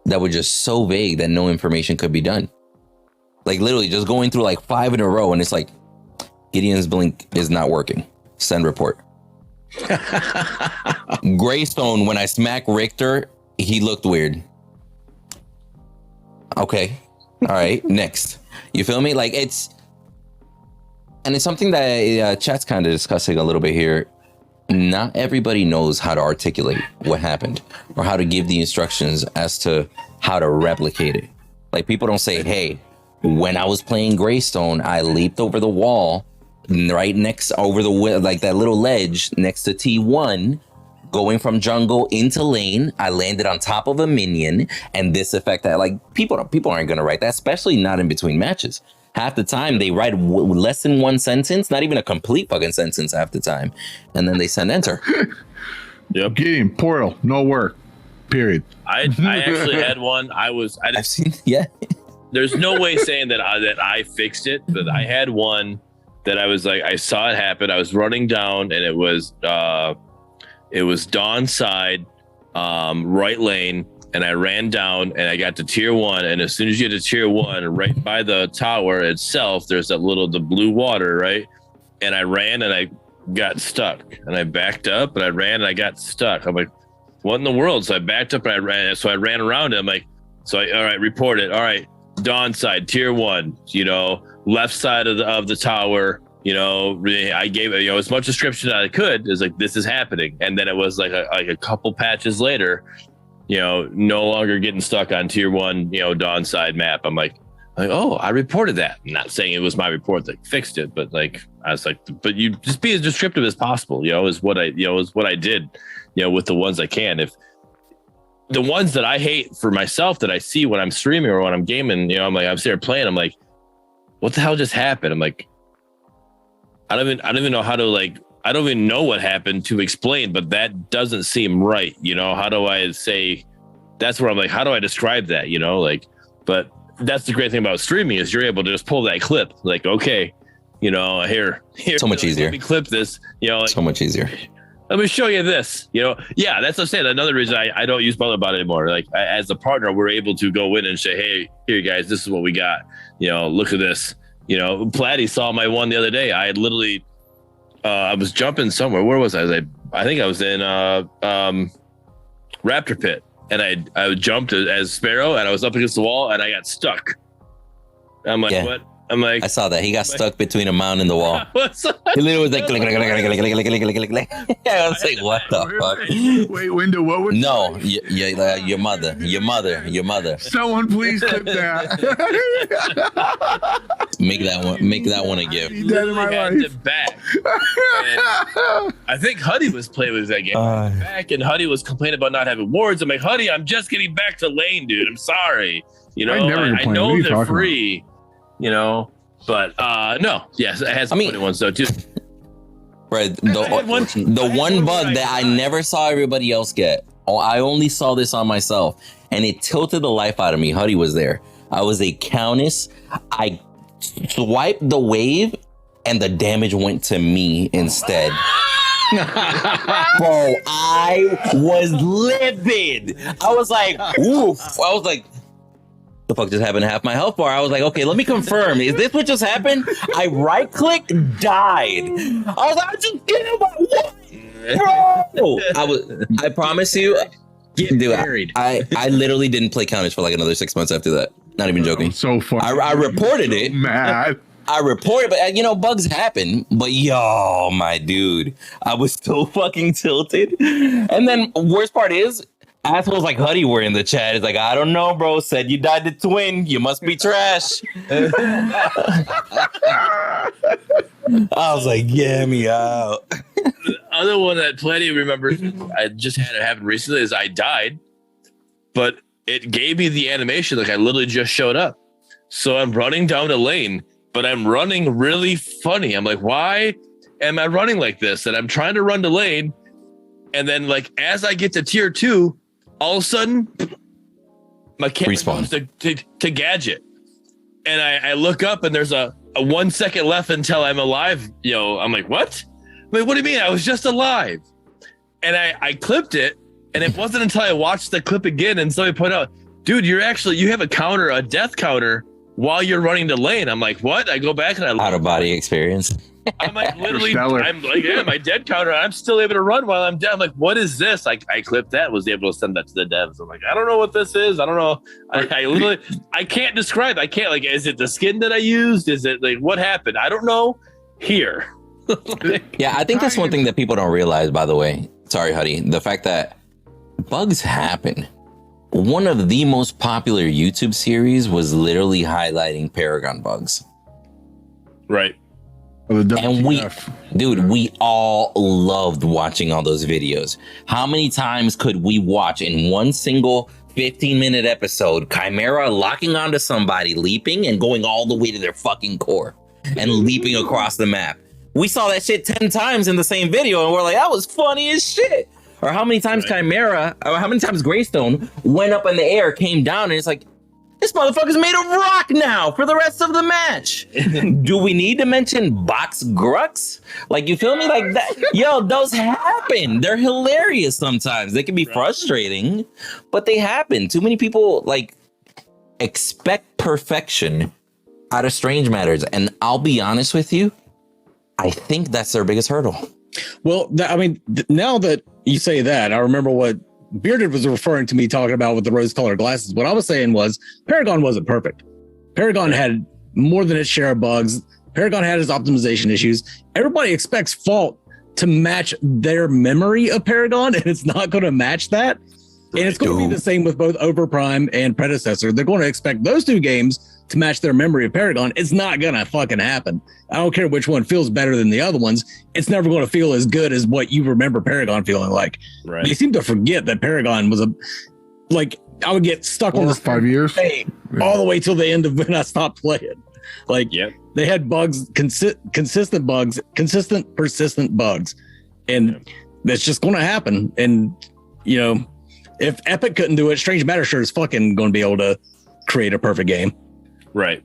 B: that were just so vague that no information could be done. Like literally just going through like 5 in a row, and it's like Gideon's blink is not working. Send report. Greystone, when I smack Richter, he looked weird. Okay. All right. Next. You feel me? Like it's something that chat's kind of discussing a little bit here. Not everybody knows how to articulate what happened or how to give the instructions as to how to replicate it. Like people don't say, hey, when I was playing Greystone, I leaped over the wall right next over like that little ledge next to T1, going from jungle into lane. I landed on top of a minion, and this effect that like people aren't going to write that, especially not in between matches. Half the time they write less than one sentence, not even a complete fucking sentence half the time, and then they send enter.
C: Yep.
D: Game portal, no work. Period.
C: I actually had one. I've
B: seen. Yeah.
C: There's no way saying that I fixed it, but I had one that I was like, I saw it happen. I was running down, and it was Dawn side, right lane. And I ran down and I got to tier 1. And as soon as you get to tier 1, right by the tower itself, there's the blue water, right? And I ran and I got stuck. And I backed up and I ran and I got stuck. I'm like, what in the world? So I backed up and I ran. So I ran around it. I'm like, all right, report it. All right, Dawn side, tier 1, left side of the tower. I gave as much description as I could. Is like, this is happening. And then it was like a couple patches later, no longer getting stuck on tier 1, Dawn side map. I'm like, oh, I reported that. I'm not saying it was my report that fixed it, but like, I was like, but you just be as descriptive as possible, is what I did, with the ones I can. If the ones that I hate for myself that I see when I'm streaming or when I'm gaming, I'm like, I'm sitting there playing. I'm like, what the hell just happened? I'm like, I don't even know how to like I don't even know what happened to explain, but that doesn't seem right. You know, how do I say? That's where I'm like, how do I describe that? You know, like, but that's the great thing about streaming is you're able to just pull that clip. Like, okay, you know, here,
B: so much easier.
C: Let me clip this. You know, like,
B: so much easier.
C: Let me show you this. You know, yeah, that's what I'm saying. Another reason I don't use ButtlerBot anymore. Like, as a partner, we're able to go in and say, hey, here, guys, this is what we got. You know, look at this. You know, Platty saw my one the other day. I had literally, I was jumping somewhere. Where was I? I think I was in Raptor Pit, and I jumped as Sparrow, and I was up against the wall, and I got stuck. I'm like, what? I'm like,
B: I saw that he got stuck between a mountain and the wall. He literally was like, click, click, click, click, click, click, click, click, click. I was like, what the fuck?
D: Wait, Windu, what was?
B: No, your mother.
D: Someone please clip that.
B: Make that one a gift.
D: Dead in my life.
C: Back. I think Huddy was playing with that game back, and Huddy was complaining about not having wards. I'm like, Huddy, I'm just getting back to lane, dude. I'm sorry. You know, I know they're free. You know, but no, yes, it has 21 though too.
B: Right, the one bug that I never saw everybody else get. Oh, I only saw this on myself, and it tilted the life out of me. Huddy was there. I was a Countess. I swiped the wave, and the damage went to me instead. Bro, I was livid. I was like, oof. I was like, the fuck just happened to half my health bar? I was like, okay, let me confirm. Is this what just happened? I right clicked, died. I was like, I just killed my wife, bro. I promise you, dude, I literally didn't play Countess for like another 6 months after that. Not even joking.
D: So far,
B: I reported it.
D: Mad.
B: I reported, but you know, bugs happen. But yo, my dude, I was so fucking tilted. And then worst part is, assholes like Huddy were in the chat. It's like, I don't know, bro. Said you died to twin. You must be trash. I was like, get me out.
C: The other one that plenty remembers, I just had it happen recently, is I died, but it gave me the animation like I literally just showed up. So I'm running down a lane, but I'm running really funny. I'm like, why am I running like this? And I'm trying to run the lane. And then like, as I get to tier 2, all of a sudden, my camera goes to gadget, and I look up, and there's a 1 second left until I'm alive. Yo, I'm like, what? I'm like, what do you mean? I was just alive, and I clipped it, and it wasn't until I watched the clip again, and somebody pointed out, dude, you have a death counter while you're running the lane. I'm like, what? I go back and I
B: out of body experience.
C: I'm like, literally, I'm like, yeah, my dead counter, I'm still able to run while I'm dead. I'm like, what is this? I clipped that, was able to send that to the devs. I'm like, I don't know what this is. I don't know. I literally, I can't describe. I can't, like, is it the skin that I used? Is it like, what happened? I don't know. Here.
B: Yeah, I think that's one thing that people don't realize, by the way. Sorry, Huddy. The fact that bugs happen. One of the most popular YouTube series was literally highlighting Paragon bugs.
C: Right.
B: And we all loved watching all those videos. How many times could we watch in one single 15-minute episode Chimera locking onto somebody, leaping and going all the way to their fucking core and leaping across the map? We saw that shit 10 times in the same video, and we're like, that was funny as shit. Or how many times Chimera, or how many times Greystone went up in the air, came down, and it's like, this motherfucker's made of rock now for the rest of the match. Do we need to mention box grucks? Like, you feel me? Like that? Yo, those happen. They're hilarious sometimes. They can be frustrating, but they happen. Too many people like expect perfection out of Strange Matters. And I'll be honest with you, I think that's their biggest hurdle.
A: Well, now that you say that, I remember what Bearded was referring to me talking about with the rose-colored glasses. What I was saying was Paragon wasn't perfect. Paragon had more than its share of bugs. Paragon had its optimization issues. Everybody expects Fault to match their memory of Paragon, and it's not going to match that. And it's going to be the same with both Overprime and Predecessor. They're going to expect those two games to match their memory of Paragon. It's not going to fucking happen. I don't care which one feels better than the other ones. It's never going to feel as good as what you remember Paragon feeling like. Right. They seem to forget that Paragon was I would get stuck on this
D: 5 years
A: all the way till the end of when I stopped playing. Like they had bugs, consistent bugs, persistent bugs, and that's just going to happen. And you know, if Epic couldn't do it, Strange Matter sure is fucking going to be able to create a perfect game.
C: Right.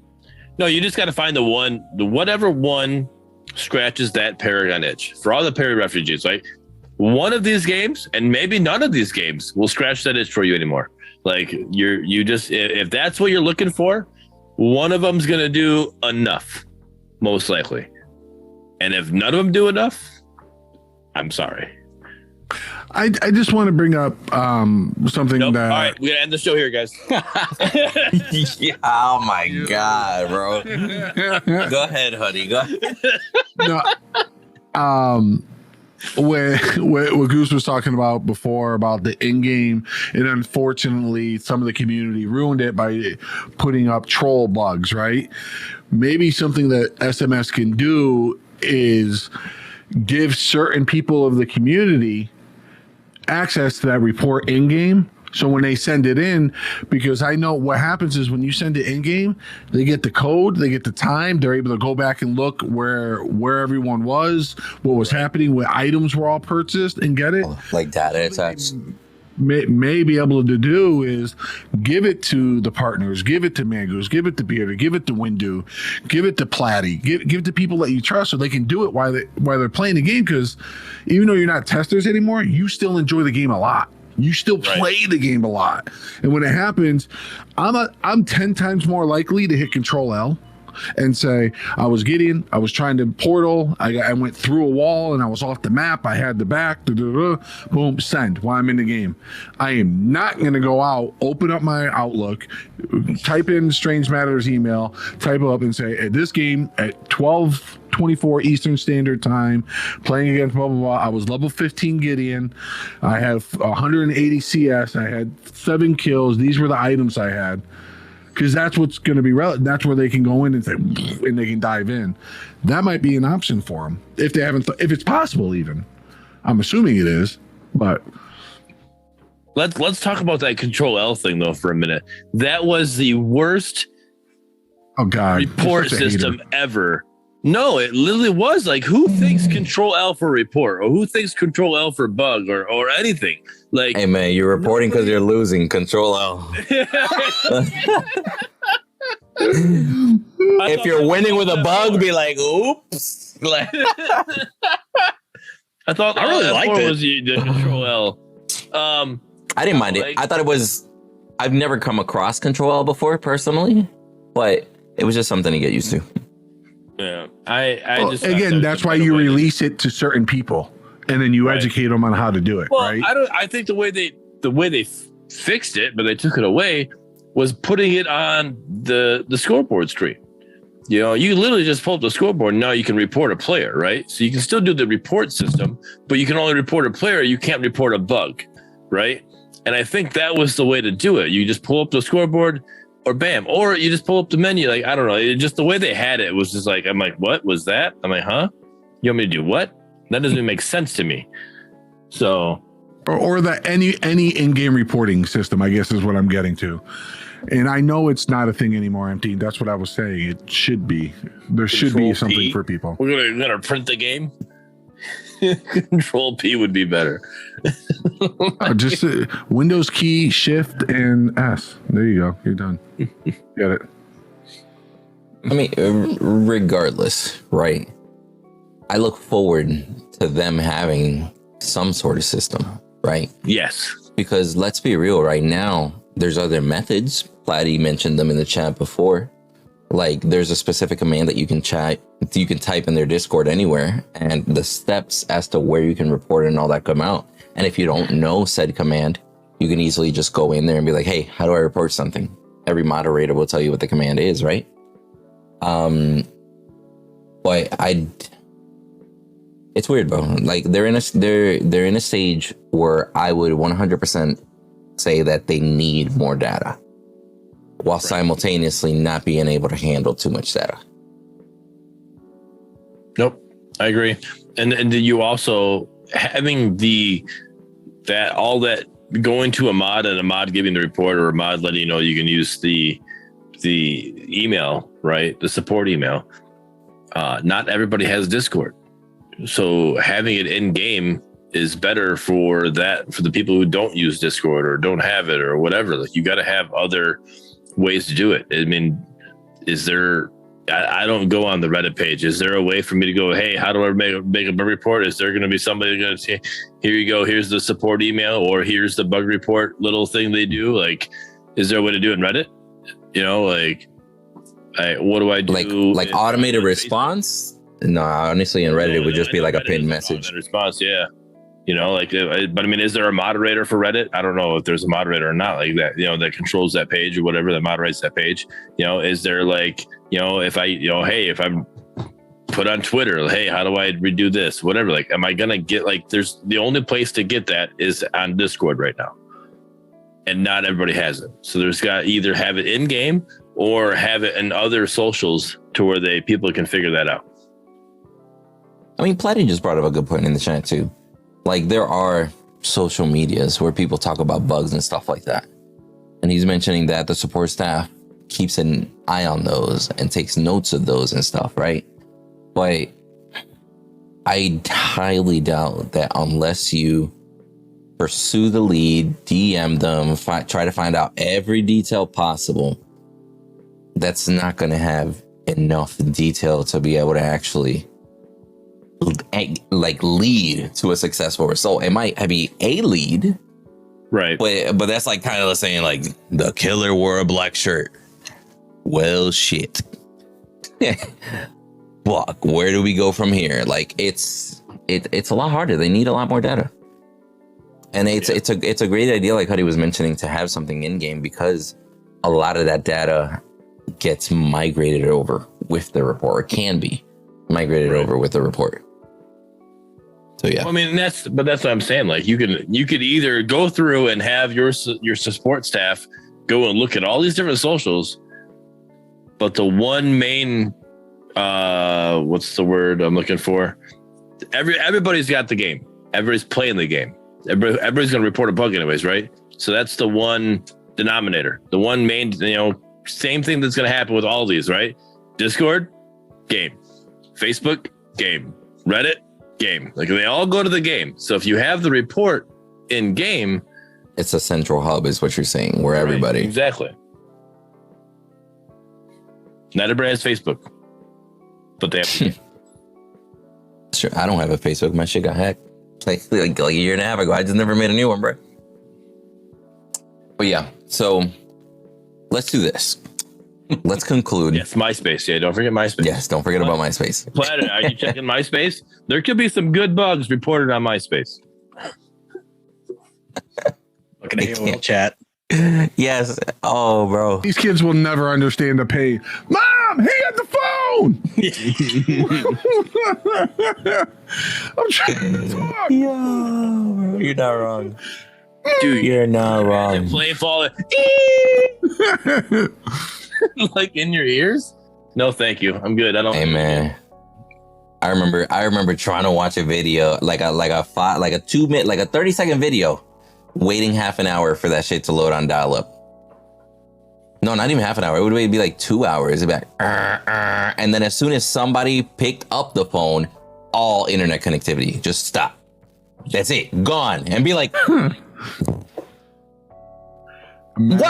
C: No, you just got to find whatever one scratches that Paragon itch for all the Perry refugees, right? One of these games, and maybe none of these games, will scratch that itch for you anymore. Like you just, if that's what you're looking for, one of them's going to do enough, most likely. And if none of them do enough, I'm sorry.
D: I just want to bring up something that.
C: All right, we're gonna end the show here, guys.
B: Yeah, oh my god, bro. Go ahead, honey. Go ahead.
D: No, what Goose was talking about before about the in-game, and unfortunately some of the community ruined it by putting up troll bugs, right? Maybe something that SMS can do is give certain people of the community access to that report in-game. So when they send it in, because I know what happens is when you send it in-game, they get the code, they get the time, they're able to go back and look where everyone was, what was happening, what items were all purchased, and get it.
B: Like data attacks.
D: May be able to do is give it to the partners, give it to Mangoose, give it to Bearder, give it to Windu, give it to Platty, give it to people that you trust so they can do it while they're playing the game. Because even though you're not testers anymore, you still enjoy the game a lot. You still play the game a lot. And when it happens, I'm 10 times more likely to hit Control L and say, I was Gideon, I was trying to portal, I went through a wall and I was off the map, I had the back, boom, send while I'm in the game. I am not going to go out, open up my Outlook, type in Strange Matters email, type up and say, at this game at 12:24 Eastern Standard Time, playing against blah, blah, blah. I was level 15 Gideon. I have 180 CS. I had 7 kills. These were the items I had. Because that's what's going to be relevant. That's where they can go in and say, and they can dive in. That might be an option for them if they haven't, if it's possible. Even I'm assuming it is, but
C: let's talk about that Control L thing though for a minute. That was the worst report system ever. No, it literally was. Like, who thinks Control L for report, or who thinks Control L for bug, or anything? Like,
B: hey man, you're reporting because you're losing. Control L. If you're winning with a bug, be like, oops. Like,
C: I thought
A: I really liked it.
C: Was the Control L.
B: I didn't mind it. I thought it was. I've never come across Control L before personally, but it was just something to get used to.
C: Yeah, I just
D: again, that's why you release it to certain people, and then you educate them on how to do it.
C: Well,
D: right?
C: I think the way they fixed it, but they took it away, was putting it on the scoreboard screen. You know, you literally just pull up the scoreboard. And now you can report a player, right? So you can still do the report system, but you can only report a player. You can't report a bug, right? And I think that was the way to do it. You just pull up the scoreboard. Or bam, or you just pull up the menu. Like, I don't know. It just the way they had it was just like, I'm like, what was that? I'm like, huh? You want me to do what? That doesn't even make sense to me. So,
D: or that any in-game reporting system, I guess, is what I'm getting to. And I know it's not a thing anymore, Empty. That's what I was saying. It should be. There should be something for people.
C: We're gonna print the game. Control P would be better.
D: Just Windows key, Shift, and S. There you go. You're done. Get it.
B: I mean, regardless, right? I look forward to them having some sort of system, right?
C: Yes.
B: Because let's be real, right now, there's other methods. Platty mentioned them in the chat before. Like, there's a specific command that you can type in their Discord anywhere, and the steps as to where you can report it and all that come out. And if you don't know said command, you can easily just go in there and be like, hey, how do I report something? Every moderator will tell you what the command is, right? But it's weird, bro. Like, they're in a stage where I would 100% say that they need more data, while simultaneously not being able to handle too much data.
C: Nope, I agree. And you also having all that going to a mod and a mod giving the report, or a mod letting you know you can use the the email, right? The support email. Not everybody has Discord. So having it in game is better for the people who don't use Discord or don't have it or whatever. Like, you got to have other ways to do it. I mean, is there, I don't go on the Reddit page. Is there a way for me to go, hey, how do I make a bug report? Is there going to be somebody going to say, here you go, here's the support email, or here's the bug report little thing they do? Like, is there a way to do it in Reddit? You know, like, what do I do?
B: Like automated response? No, honestly, in Reddit, it would just be like a pinned message.
C: Response, yeah. You know, like, but I mean, is there a moderator for Reddit? I don't know if there's a moderator or not, like that, you know, that controls that page or whatever, that moderates that page. You know, is there like, you know, if I, you know, hey, if I'm put on Twitter, hey, how do I redo this? Whatever. Like, am I going to get, like, there's the only place to get that is on Discord right now. And not everybody has it. So there's got either have it in game or have it in other socials to where people can figure that out.
B: I mean, Platy just brought up a good point in the chat too. Like, there are social medias where people talk about bugs and stuff like that. And he's mentioning that the support staff keeps an eye on those and takes notes of those and stuff, right? But I highly doubt that unless you pursue the lead, DM them, try to find out every detail possible, that's not going to have enough detail to be able to actually like lead to a successful result. It might be a lead,
C: right?
B: But that's like kind of saying like the killer wore a black shirt. Well, shit. Fuck, where do we go from here? Like, it's a lot harder. They need a lot more data, and it's a great idea, like Huddy was mentioning, to have something in game, because a lot of that data gets migrated over with the report, or can be migrated over with the report. So yeah,
C: well, I mean, that's what I'm saying. Like, you could either go through and have your support staff go and look at all these different socials, but the one main, what's the word I'm looking for? Everybody's got the game. Everybody's playing the game. Everybody's going to report a bug anyways, right? So that's the one denominator, the one main, you know, same thing that's going to happen with all these, right? Discord, game. Facebook, game. Reddit, game. Like, they all go to the game. So if you have the report in game,
B: it's a central hub, is what you're saying, where everybody.
C: Exactly. Not everybody has Facebook, but they have the game.
B: Sure, I don't have a Facebook. My shit got hacked like a year and a half ago. I just never made a new one, bro. But yeah, so let's do this. Let's conclude.
C: Yes, MySpace. Yeah, don't forget MySpace.
B: Yes, don't forget about MySpace.
C: Planet, are you checking MySpace? There could be some good bugs reported on MySpace.
A: Looking at your chat.
B: Yes. Oh, bro.
D: These kids will never understand the pain. Mom, hang up the phone. I'm trying to talk.
B: Yo, bro, you're not wrong.
C: Dude,
B: you're not wrong.
C: Play fall like in your ears? No, thank you. I'm good. I don't.
B: Hey, man. I remember trying to watch a video, like a 2-minute, like a 30-second video, waiting half an hour for that shit to load on dial-up. No, not even half an hour. It would be like 2 hours. It'd be like, and then as soon as somebody picked up the phone, all internet connectivity just stop. That's it, gone. And be like, why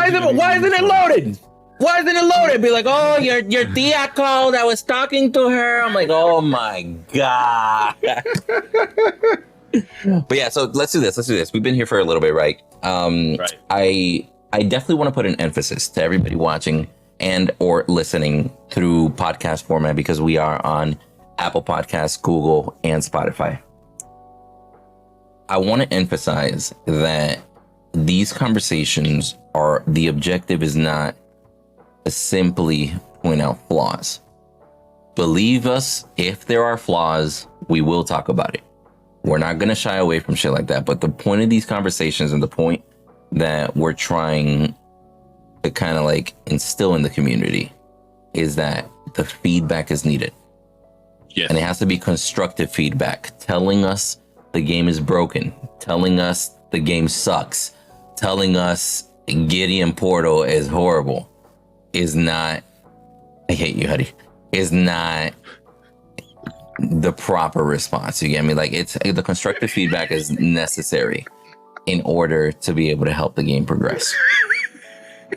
B: isn't it loaded? Why isn't it loaded? Be like, oh, your tia called. I was talking to her. I'm like, oh my god. But yeah, so let's do this. We've been here for a little bit, right? Right. I definitely want to put an emphasis to everybody watching and or listening through podcast format, because we are on Apple Podcasts, Google, and Spotify. I want to emphasize that these conversations are, the objective is not to simply point out flaws. Believe us, if there are flaws, we will talk about it. We're not going to shy away from shit like that. But the point of these conversations, and the point that we're trying to kind of like instill in the community, is that the feedback is needed.
C: Yes.
B: And it has to be constructive feedback, telling us the game is broken, telling us the game sucks, telling us Gideon Portal is horrible. is not, I hate you, Huddy, is not the proper response. You get me? Like, it's the constructive feedback is necessary in order to be able to help the game progress.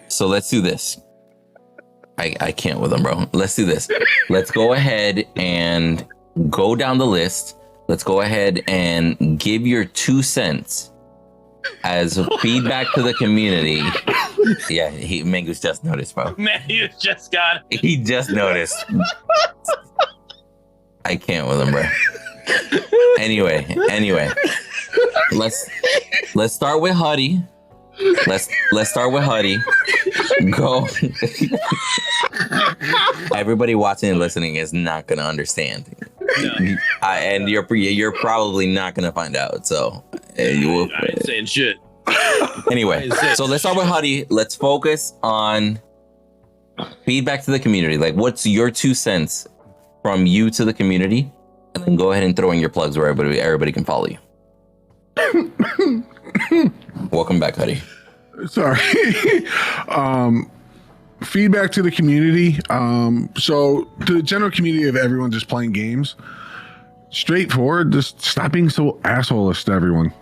B: So let's do this. I can't with them, bro. Let's do this. Let's go ahead and go down the list. Let's go ahead and give your 2 cents as feedback to the community. Yeah, Mangus just noticed, bro.
C: Mangus just got it.
B: He just noticed. I can't with him, bro. Anyway, let's start with Huddy. Let's start with Huddy. Go. Everybody watching and listening is not gonna understand, no. And you're probably not gonna find out. So
C: I ain't saying shit.
B: Anyway, so let's start with Huddy. Let's focus on feedback to the community. Like, what's your 2 cents from you to the community? And then go ahead and throw in your plugs where everybody can follow you. Welcome back, Huddy.
D: Sorry. Feedback to the community. So to the general community of everyone just playing games, straightforward, just stop being so assholeless to everyone.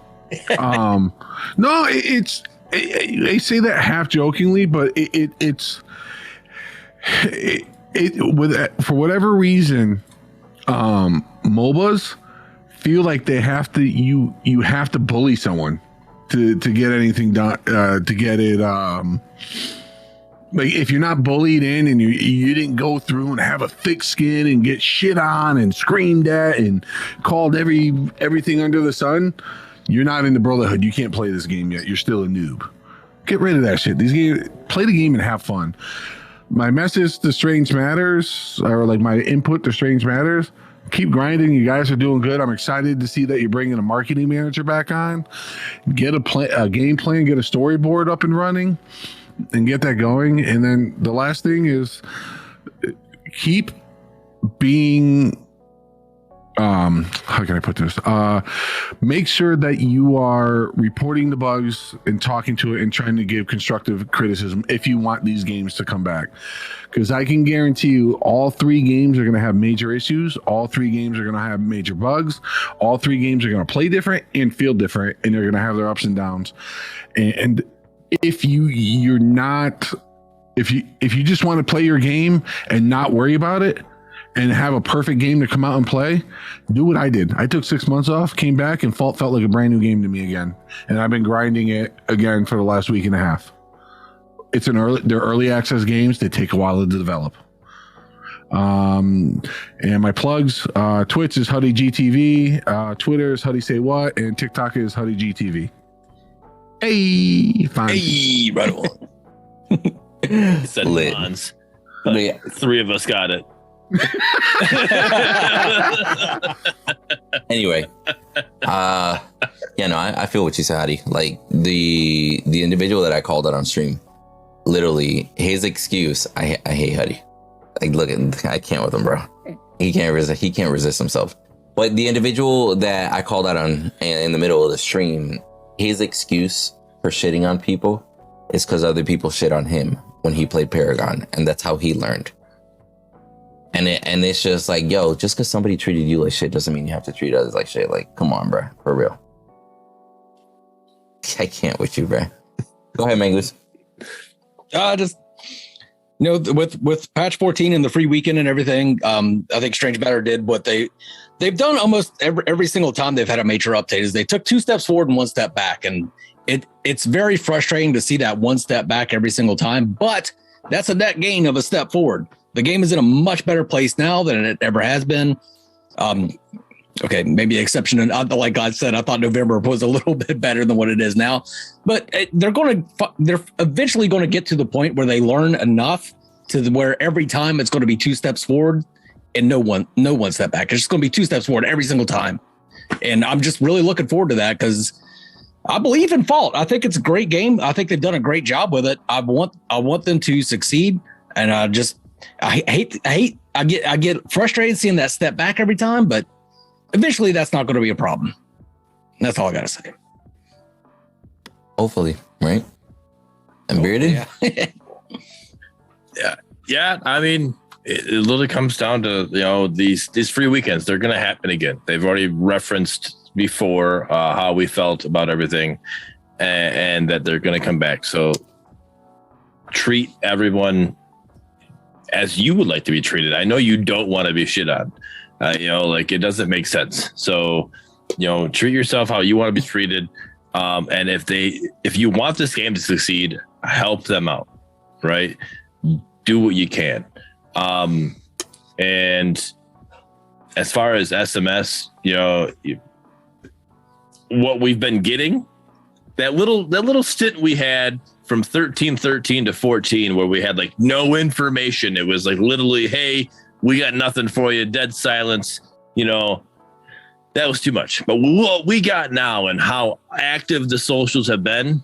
D: No, I say that half jokingly, but it's for whatever reason, MOBAs feel like they have to, you have to bully someone to get anything done, to get it, like if you're not bullied in and you didn't go through and have a thick skin and get shit on and screamed at and called everything under the sun, you're not in the brotherhood. You can't play this game yet. You're still a noob. Get rid of that shit. Play the game and have fun. My message to Strange Matters, or like my input to Strange Matters, keep grinding. You guys are doing good. I'm excited to see that you're bringing a marketing manager back on. Get a game plan, get a storyboard up and running, and get that going. And then the last thing is keep being, how can I put this? Make sure that you are reporting the bugs and talking to it and trying to give constructive criticism if you want these games to come back. Because I can guarantee you all 3 games are going to have major issues. All 3 games are going to have major bugs. All 3 games are going to play different and feel different, and they're going to have their ups and downs. And if you just want to play your game and not worry about it and have a perfect game to come out and play, do what I did. I took 6 months off, came back, and felt like a brand new game to me again. And I've been grinding it again for the last week and a half. They're early access games. They take a while to develop. And my plugs, Twitch is Huddy GTV, Twitter is Huddy Say What, and TikTok is Huddy GTV. Hey, fine.
A: Hey, right on.
C: Said
B: Lit.
C: Bonds.
B: Yeah.
C: 3 of us got it.
B: Anyway, I feel what you said, Huddy. Like the individual that I called out on stream, literally his excuse. I hate Huddy. Like, look, I can't with him, bro. He can't resist himself. But the individual that I called out on in the middle of the stream, his excuse for shitting on people is because other people shit on him when he played Paragon, and that's how he learned. And it's just like, yo, just because somebody treated you like shit doesn't mean you have to treat others like shit. Like, come on, bro, for real. I can't with you, bro. Go ahead, Mangus.
A: Just with patch 14 and the free weekend and everything, I think Strange Matter did what they've done almost every single time they've had a major update. Is they took 2 steps forward and 1 step back, and it's very frustrating to see that 1 step back every single time. But that's a net gain of a step forward. The game is in a much better place now than it ever has been. Okay, maybe exception. And like God said, I thought November was a little bit better than what it is now. But they're eventually going to get to the point where they learn enough to where every time it's going to be 2 steps forward and no one step back. It's just going to be 2 steps forward every single time. And I'm just really looking forward to that because I believe in Fault. I think it's a great game. I think they've done a great job with it. I want them to succeed, and I get frustrated seeing that step back every time, but eventually that's not going to be a problem. That's all I got to say.
B: Hopefully, right? And Bearded?
A: Yeah.
C: Yeah. I mean, it literally comes down to, these free weekends. They're going to happen again. They've already referenced before how we felt about everything and that they're going to come back. So treat everyone as you would like to be treated. I know you don't want to be shit on, it doesn't make sense. So, treat yourself how you want to be treated. And if you want this game to succeed, help them out, right? Do what you can. And as far as SMS, what we've been getting, that little stint we had from 13 to 14, where we had like no information. It was like literally, hey, we got nothing for you, dead silence, that was too much. But what we got now and how active the socials have been,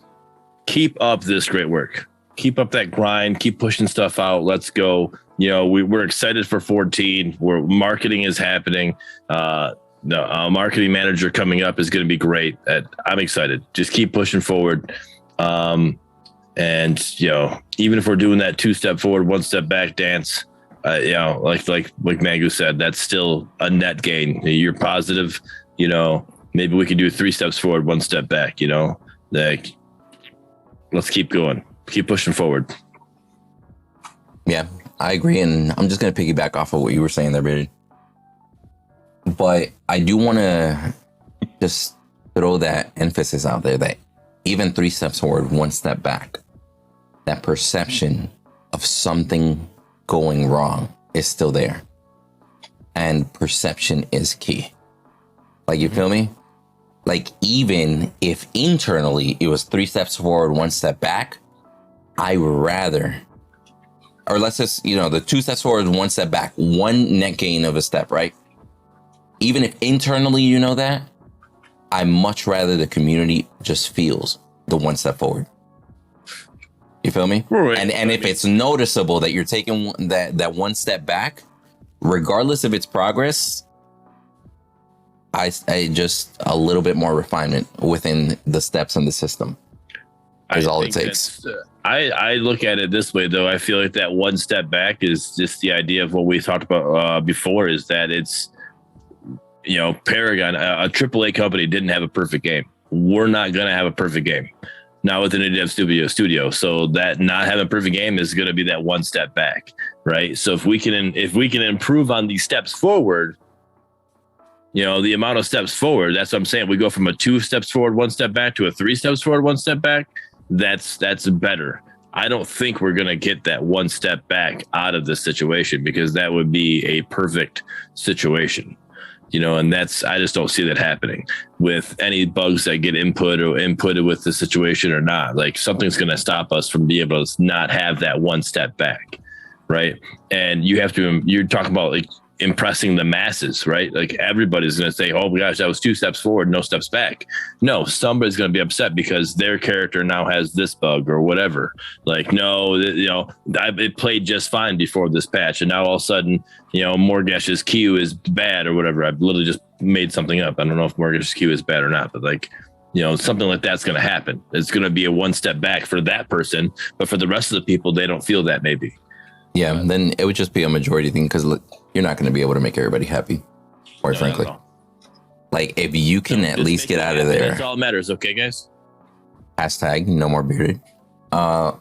C: keep up this great work. Keep up that grind. Keep pushing stuff out. Let's go. We're excited for 14. Marketing is happening. The marketing manager coming up is going to be great. I'm excited. Just keep pushing forward. And even if we're doing that 2-step forward, 1-step back dance, like Magu said, that's still a net gain. You're positive. Maybe we could do 3 steps forward, 1 step back. Let's keep going. Keep pushing forward.
B: Yeah, I agree. And I'm just going to piggyback off of what you were saying there, Brady. But I do want to just throw that emphasis out there that even 3 steps forward, 1 step back, that perception of something going wrong is still there. And perception is key. Like, you feel me? Like, even if internally it was 3 steps forward, 1 step back, I would rather, or let's just, the 2 steps forward, 1 step back, 1 net gain of a step, right? Even if internally that, I much rather the community just feels the 1 step forward. You feel me?
C: Right.
B: And if it's noticeable that you're taking that 1 step back, regardless of its progress, I just a little bit more refinement within the steps in the system is all it takes.
C: I look at it this way, though. I feel like that 1 step back is just the idea of what we talked about before, is that it's, Paragon, a AAA company, didn't have a perfect game. We're not going to have a perfect game. Not with an indie studio. So that not having a perfect game is going to be that 1 step back, right? So if we can improve on these steps forward, the amount of steps forward, that's what I'm saying. We go from a 2 steps forward, 1 step back to a 3 steps forward, 1 step back. That's better. I don't think we're going to get that 1 step back out of this situation, because that would be a perfect situation. And I just don't see that happening with any bugs that get inputted with the situation or not. Like, something's going to stop us from being able to not have that 1 step back. Right. And you're talking about like impressing the masses, right? Like, everybody's going to say, oh my gosh, that was 2 steps forward, no steps back. No, somebody's going to be upset because their character now has this bug or whatever. Like, no, it played just fine before this patch, and now all of a sudden, Morgash's Q is bad or whatever. I've literally just made something up. I don't know if Morgash's Q is bad or not, but like, something like that's going to happen. It's going to be a 1 step back for that person, but for the rest of the people, they don't feel that maybe.
B: Yeah, then it would just be a majority thing, because you're not going to be able to make everybody happy, quite frankly. Like, if you can at least get out of there.
C: That's all that matters, okay, guys?
B: Hashtag no more bearded. Aye.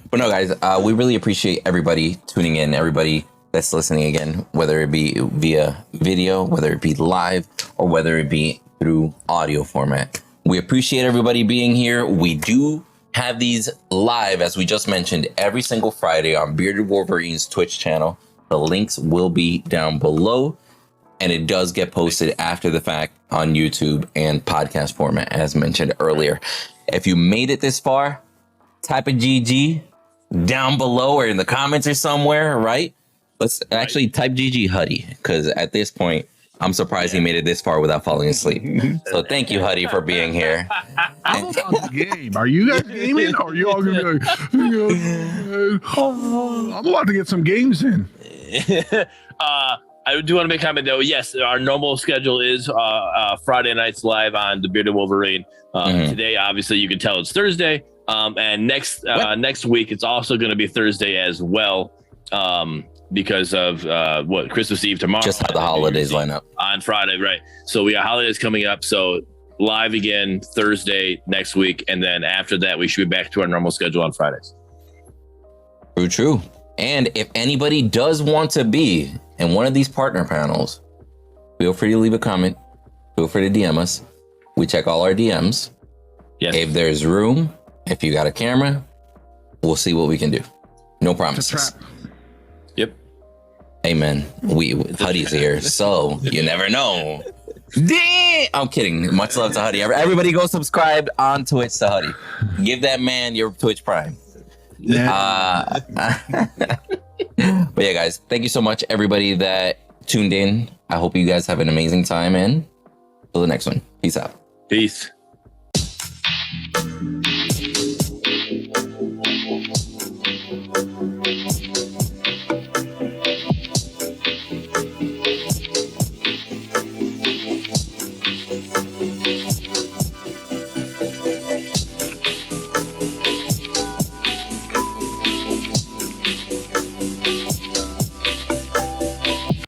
B: But no, guys, we really appreciate everybody tuning in, everybody that's listening again, whether it be via video, whether it be live, or whether it be through audio format. We appreciate everybody being here. We do have these live, as we just mentioned, every single Friday on Bearded Wolverine's Twitch channel. The links will be down below, and it does get posted after the fact on YouTube and podcast format, as mentioned earlier. If you made it this far, type a GG down below or in the comments or somewhere, right? Let's actually type GG Huddy, because at this point, I'm surprised he made it this far without falling asleep. So thank you, Huddy, for being here.
D: How about the game? Are you guys gaming? Or are you all going to be like, I'm about to get some games in.
C: I do want to make a comment, though. Yes, our normal schedule is Friday nights live on the Bearded Wolverine. Today, obviously, you can tell it's Thursday. And next week it's also going to be Thursday as well, because of Christmas Eve tomorrow.
B: Just how the holidays line up
C: on Friday, right? So we got holidays coming up. So live again Thursday next week, and then after that we should be back to our normal schedule on Fridays.
B: True. And if anybody does want to be in one of these partner panels, feel free to leave a comment. Feel free to DM us. We check all our DMs.
C: Yes.
B: If there's room, if you got a camera, we'll see what we can do. No promises.
C: Yep.
B: Amen. Huddy's here, so you never know. Damn! I'm kidding. Much love to Huddy. Everybody go subscribe on Twitch to Huddy. Give that man your Twitch Prime. But yeah, guys, thank you so much, everybody that tuned in. I hope you guys have an amazing time, and till the next one. Peace out.
C: Peace.